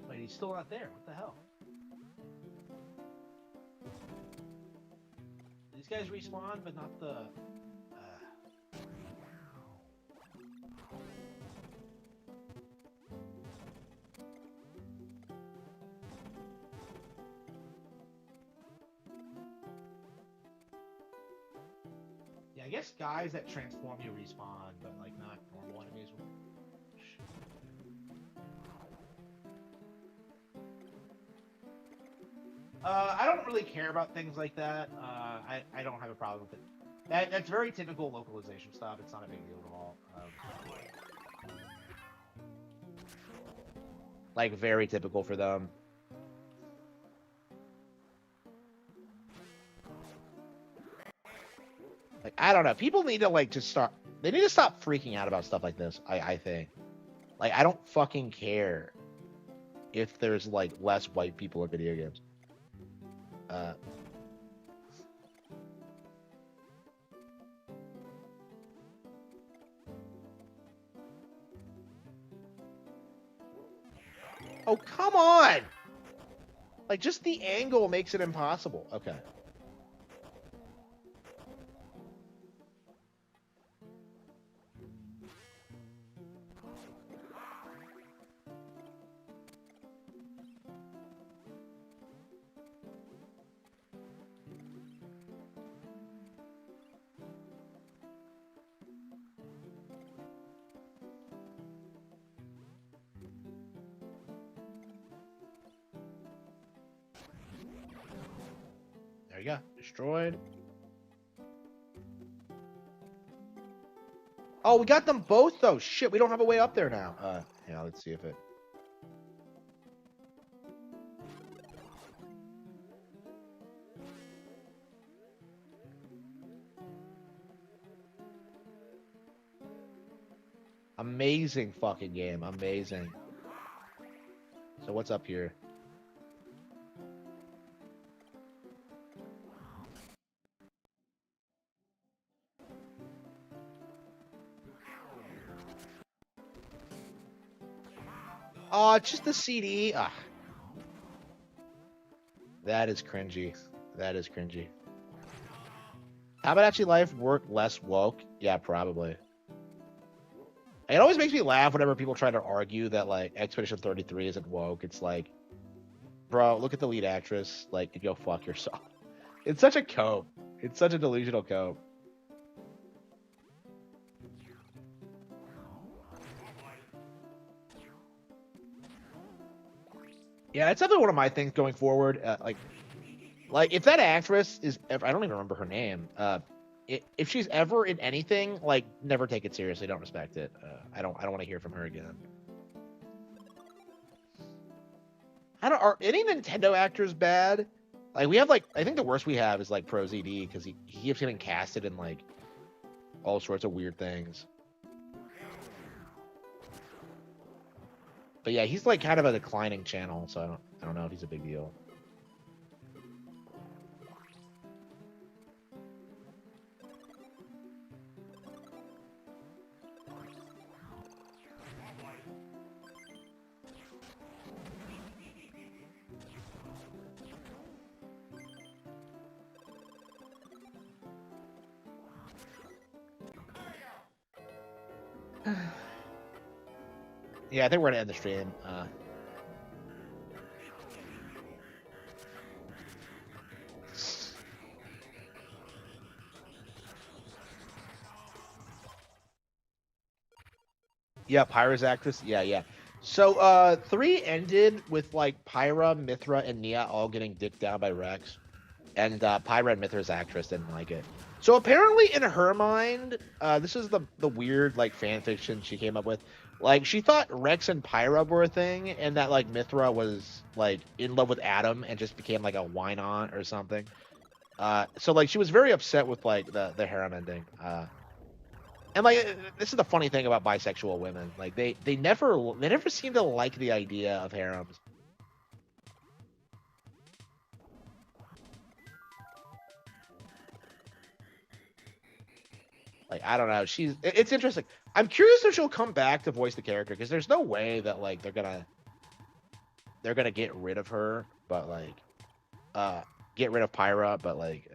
Wait, he's still not there. What the hell? These guys respawn, but not the... Yeah, I guess guys that transform you respawn, but like not normal enemies. I don't really care about things like that. I don't have a problem with it. That's very typical localization stuff. It's not a big deal at all. Like, very typical for them. Like, I don't know. People need to, like, just start... They need to stop freaking out about stuff like this, I think. Like, I don't fucking care if there's, like, less white people in video games. Oh, come on! Like, just the angle makes it impossible. Okay. There you go. Destroyed. Oh, we got them both, though. Shit, we don't have a way up there now. Yeah, let's see if it... Amazing fucking game. Amazing. So what's up here? Oh, it's just the CD. Ah. That is cringy. That is cringy. How about actually life work less woke? Yeah, probably. It always makes me laugh whenever people try to argue that, like, Expedition 33 isn't woke. It's like, bro, look at the lead actress. Like, go fuck yourself. It's such a cope. It's such a delusional cope. Yeah, it's definitely one of my things going forward. Like if that actress is, I don't even remember her name. If she's ever in anything, like, never take it seriously. Don't respect it. I don't want to hear from her again. I don't. Are any Nintendo actors bad? Like we have like I think the worst we have is like Pro ZD because he keeps getting casted in like all sorts of weird things. But yeah, he's like kind of a declining channel, so I don't know if he's a big deal. Yeah, I think we're gonna end the stream. Yeah, Pyra's actress. Yeah, yeah. So 3 ended with like Pyra, Mithra, and Nia all getting dicked down by Rex. And Pyra and Mithra's actress didn't like it. So apparently in her mind, this is the weird like fan fiction she came up with. Like she thought Rex and Pyra were a thing, and that like Mithra was like in love with Adam and just became like a wine aunt or something. So like she was very upset with like the harem ending. And like this is the funny thing about bisexual women. Like they never seem to like the idea of harems. Like I don't know. It's interesting. I'm curious if she'll come back to voice the character because there's no way that like they're gonna get rid of her, but like get rid of Pyra, but like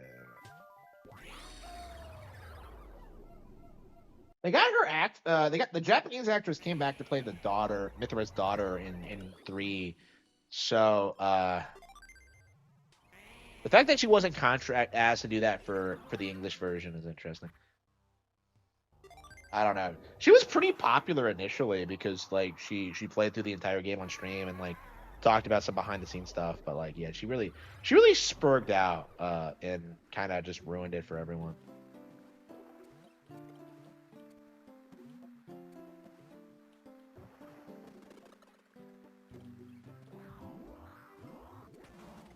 they got her they got the Japanese actress came back to play the daughter, Mithra's daughter in 3. So the fact that she wasn't contract asked to do that for the English version is interesting. I don't know. She was pretty popular initially because like she played through the entire game on stream and like talked about some behind the scenes stuff, but like yeah, she really spurged out and kind of just ruined it for everyone.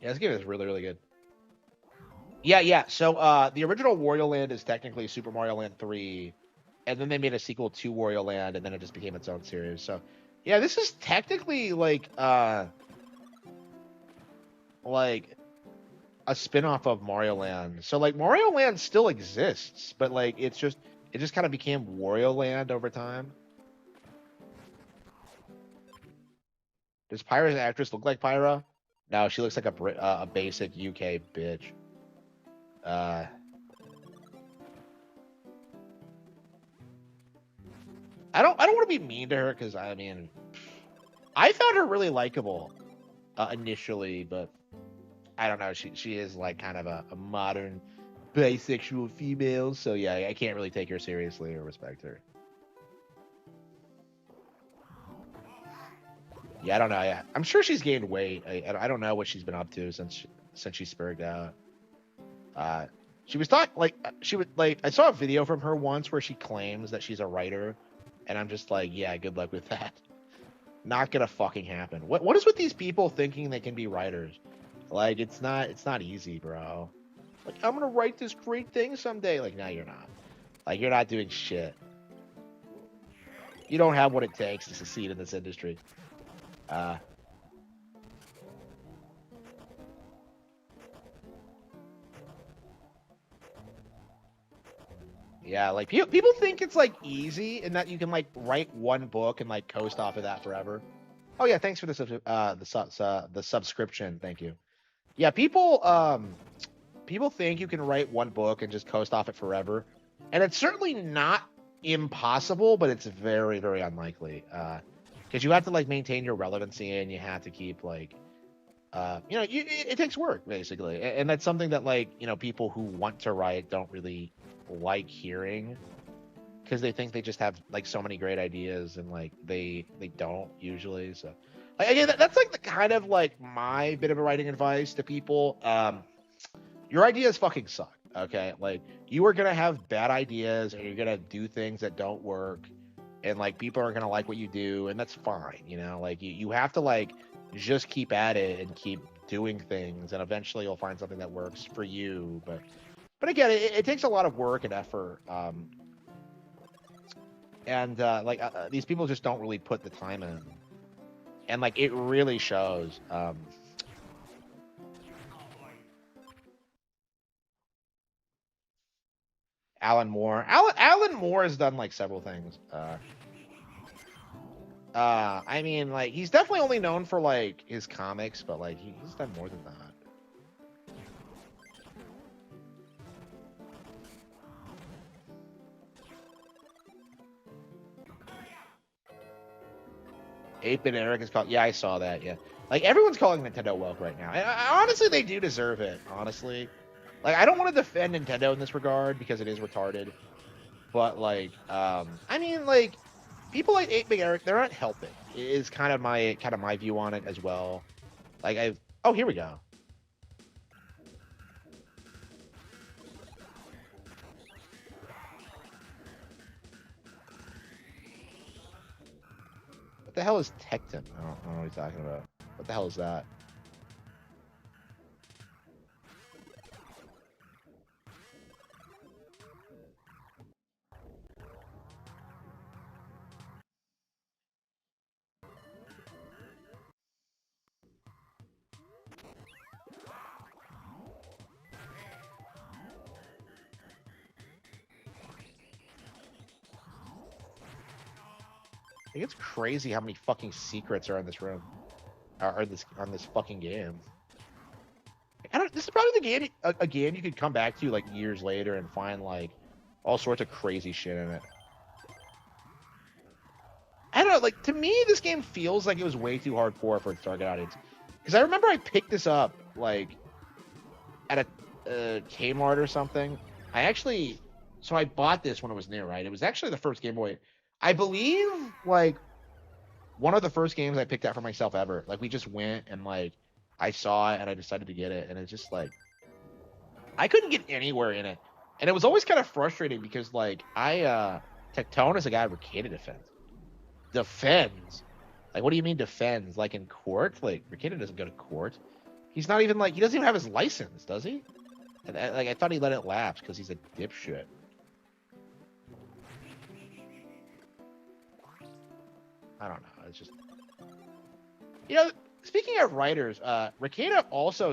Yeah, this game is really good. Yeah. So the original Wario Land is technically Super Mario Land 3, and then they made a sequel to Wario Land, and then it just became its own series. So yeah, this is technically like a spin-off of Mario Land. So like Mario Land still exists, but like it just kind of became Wario Land over time. Does Pyra's actress look like Pyra? No, she looks like a basic UK bitch. I don't want to be mean to her because I mean, I found her really likable initially, but I don't know. She is like kind of a modern bisexual female, so yeah, I can't really take her seriously or respect her. Yeah, I don't know. Yeah, I'm sure she's gained weight. I don't know what she's been up to since she spurred out. She was talking like she would like I saw a video from her once where she claims that she's a writer, and I'm just like, yeah, good luck with that. Not gonna fucking happen. What is with these people thinking they can be writers? Like it's not easy, bro. Like I'm gonna write this great thing someday. Like no, you're not. Like you're not doing shit. You don't have what it takes to succeed in this industry. Yeah, like people think it's like easy and that you can like write one book and like coast off of that forever. Oh yeah, thanks for the subscription. Thank you. Yeah, people think you can write one book and just coast off it forever, and it's certainly not impossible, but it's very unlikely. Because you have to like maintain your relevancy and you have to keep like it takes work basically, and that's something that like people who want to write don't really like hearing because they think they just have like so many great ideas and like they don't usually. So like, again, that's like the kind of like my bit of a writing advice to people. Your ideas fucking suck. Okay, like you are gonna have bad ideas and you're gonna do things that don't work, and like people are gonna like what you do, and that's fine. Like you have to like just keep at it and keep doing things, and eventually you'll find something that works for you. But again, it takes a lot of work and effort. And these people just don't really put the time in, and like it really shows. Alan Moore. Alan Moore has done like several things. I mean, like he's definitely only known for like his comics, but like he's done more than that. 8-Bit Eric is called. Yeah, I saw that. Yeah, like everyone's calling Nintendo woke right now. And honestly, they do deserve it. Honestly, like I don't want to defend Nintendo in this regard because it is retarded. But like, I mean, like people like 8-Bit Eric, they're not helping. Is kind of my view on it as well. Like oh, here we go. What the hell is Tecton? I don't know what he's talking about. What the hell is that? I think it's crazy how many fucking secrets are in this room, or on this fucking game. This is probably the game, a game you could come back to like years later and find like all sorts of crazy shit in it. I don't know, like to me, this game feels like it was way too hardcore for its target audience. Because I remember I picked this up like at a Kmart or something. So I bought this when it was new, right? It was actually the first Game Boy, I believe, like one of the first games I picked out for myself ever. Like we just went and like I saw it and I decided to get it, and it's just like I couldn't get anywhere in it, and it was always kind of frustrating because like Tectone is a guy who Ricada defends. Like, what do you mean defends? Like in court? Like Ricada doesn't go to court. He's not even like he doesn't even have his license, does he? And I thought he let it lapse because he's a dipshit. I don't know. It's just, speaking of writers, Ricada also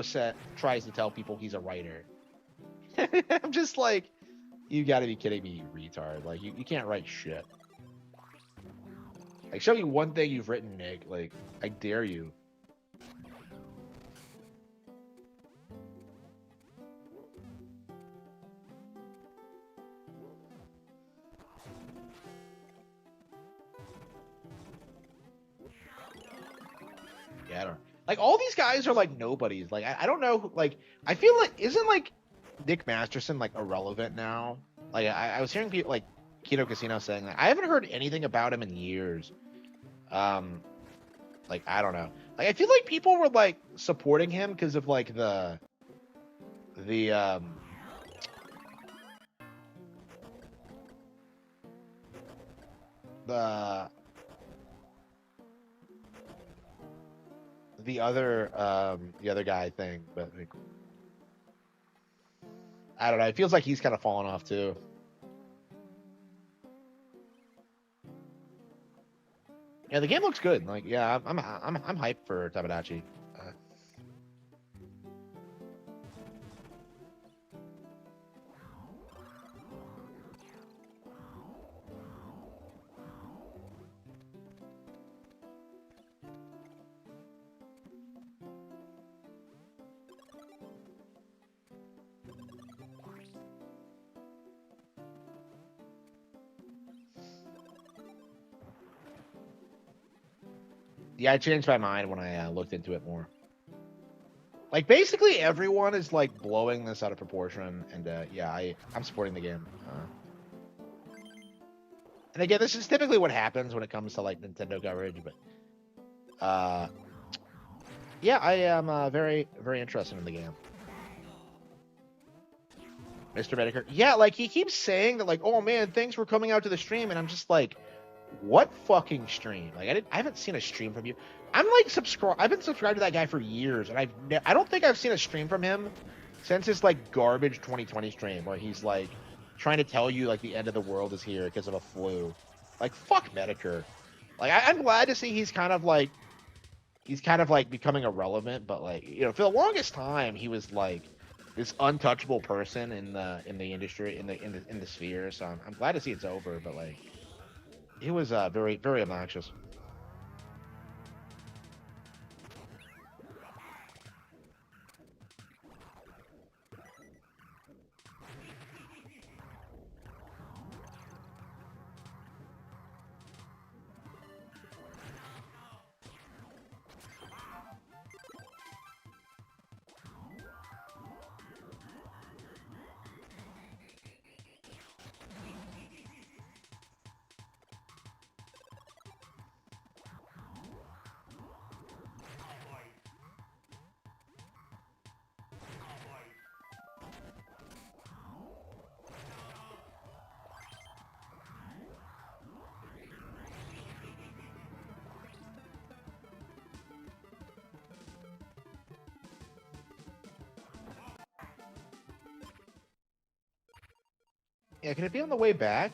tries to tell people he's a writer. I'm just like, you gotta be kidding me, you retard. Like, you can't write shit. Like, show me one thing you've written, Nick. Like, I dare you. Yeah, I don't. Like, all these guys are like nobodies. Like, I don't know. Like, I feel like isn't like Nick Masterson like irrelevant now? Like, I was hearing people like Keto Casino saying that. I haven't heard anything about him in years. Like, I don't know. Like, I feel like people were like supporting him because of like the other guy thing, but like, I don't know. It feels like he's kind of fallen off too. Yeah, the game looks good. Like, yeah, I'm hyped for Tamagotchi. Yeah, I changed my mind when I looked into it more. Like, basically everyone is like blowing this out of proportion, and yeah, I'm supporting the game. And again, this is typically what happens when it comes to like Nintendo coverage, but yeah, I am very, very interested in the game. Mr. Medicare, yeah, like he keeps saying that, like, oh man, thanks for coming out to the stream, and I'm just like, What fucking stream? Like I haven't seen a stream from you. I'm like I've been subscribed to that guy for years, and I don't think I've seen a stream from him since his like garbage 2020 stream where he's like trying to tell you like the end of the world is here because of a flu. Like fuck Medicare. Like I'm glad to see he's kind of like becoming irrelevant, but like for the longest time he was like this untouchable person in the industry in the sphere. So I'm glad to see it's over, but like it was very very obnoxious. Yeah, can it be on the way back?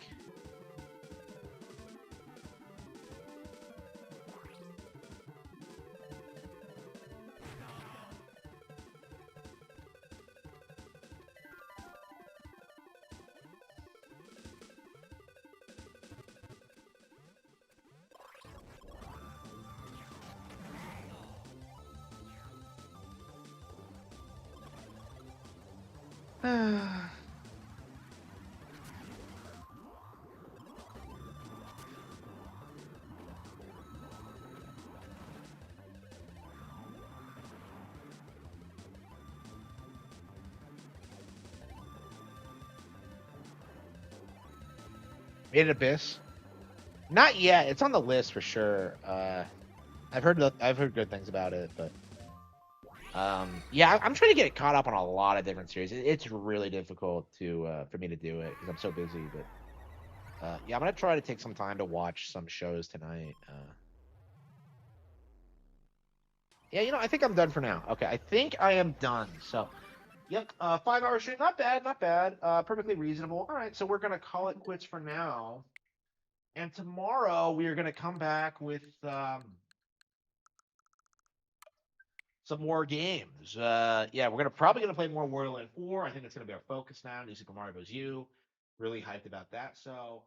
Made Abyss? Not yet. It's on the list for sure. I've heard good things about it, but yeah, I'm trying to get caught up on a lot of different series. It's really difficult to for me to do it because I'm so busy. But yeah, I'm gonna try to take some time to watch some shows tonight. Yeah, I think I'm done for now. Okay, I think I am done. So, yep, 5 hour stream, not bad, not bad. Perfectly reasonable. All right, so we're gonna call it quits for now. And tomorrow we are gonna come back with some more games. Yeah, we're probably gonna play more Borderlands 4. I think it's gonna be our focus now. New Super Mario Bros. U. Really hyped about that. So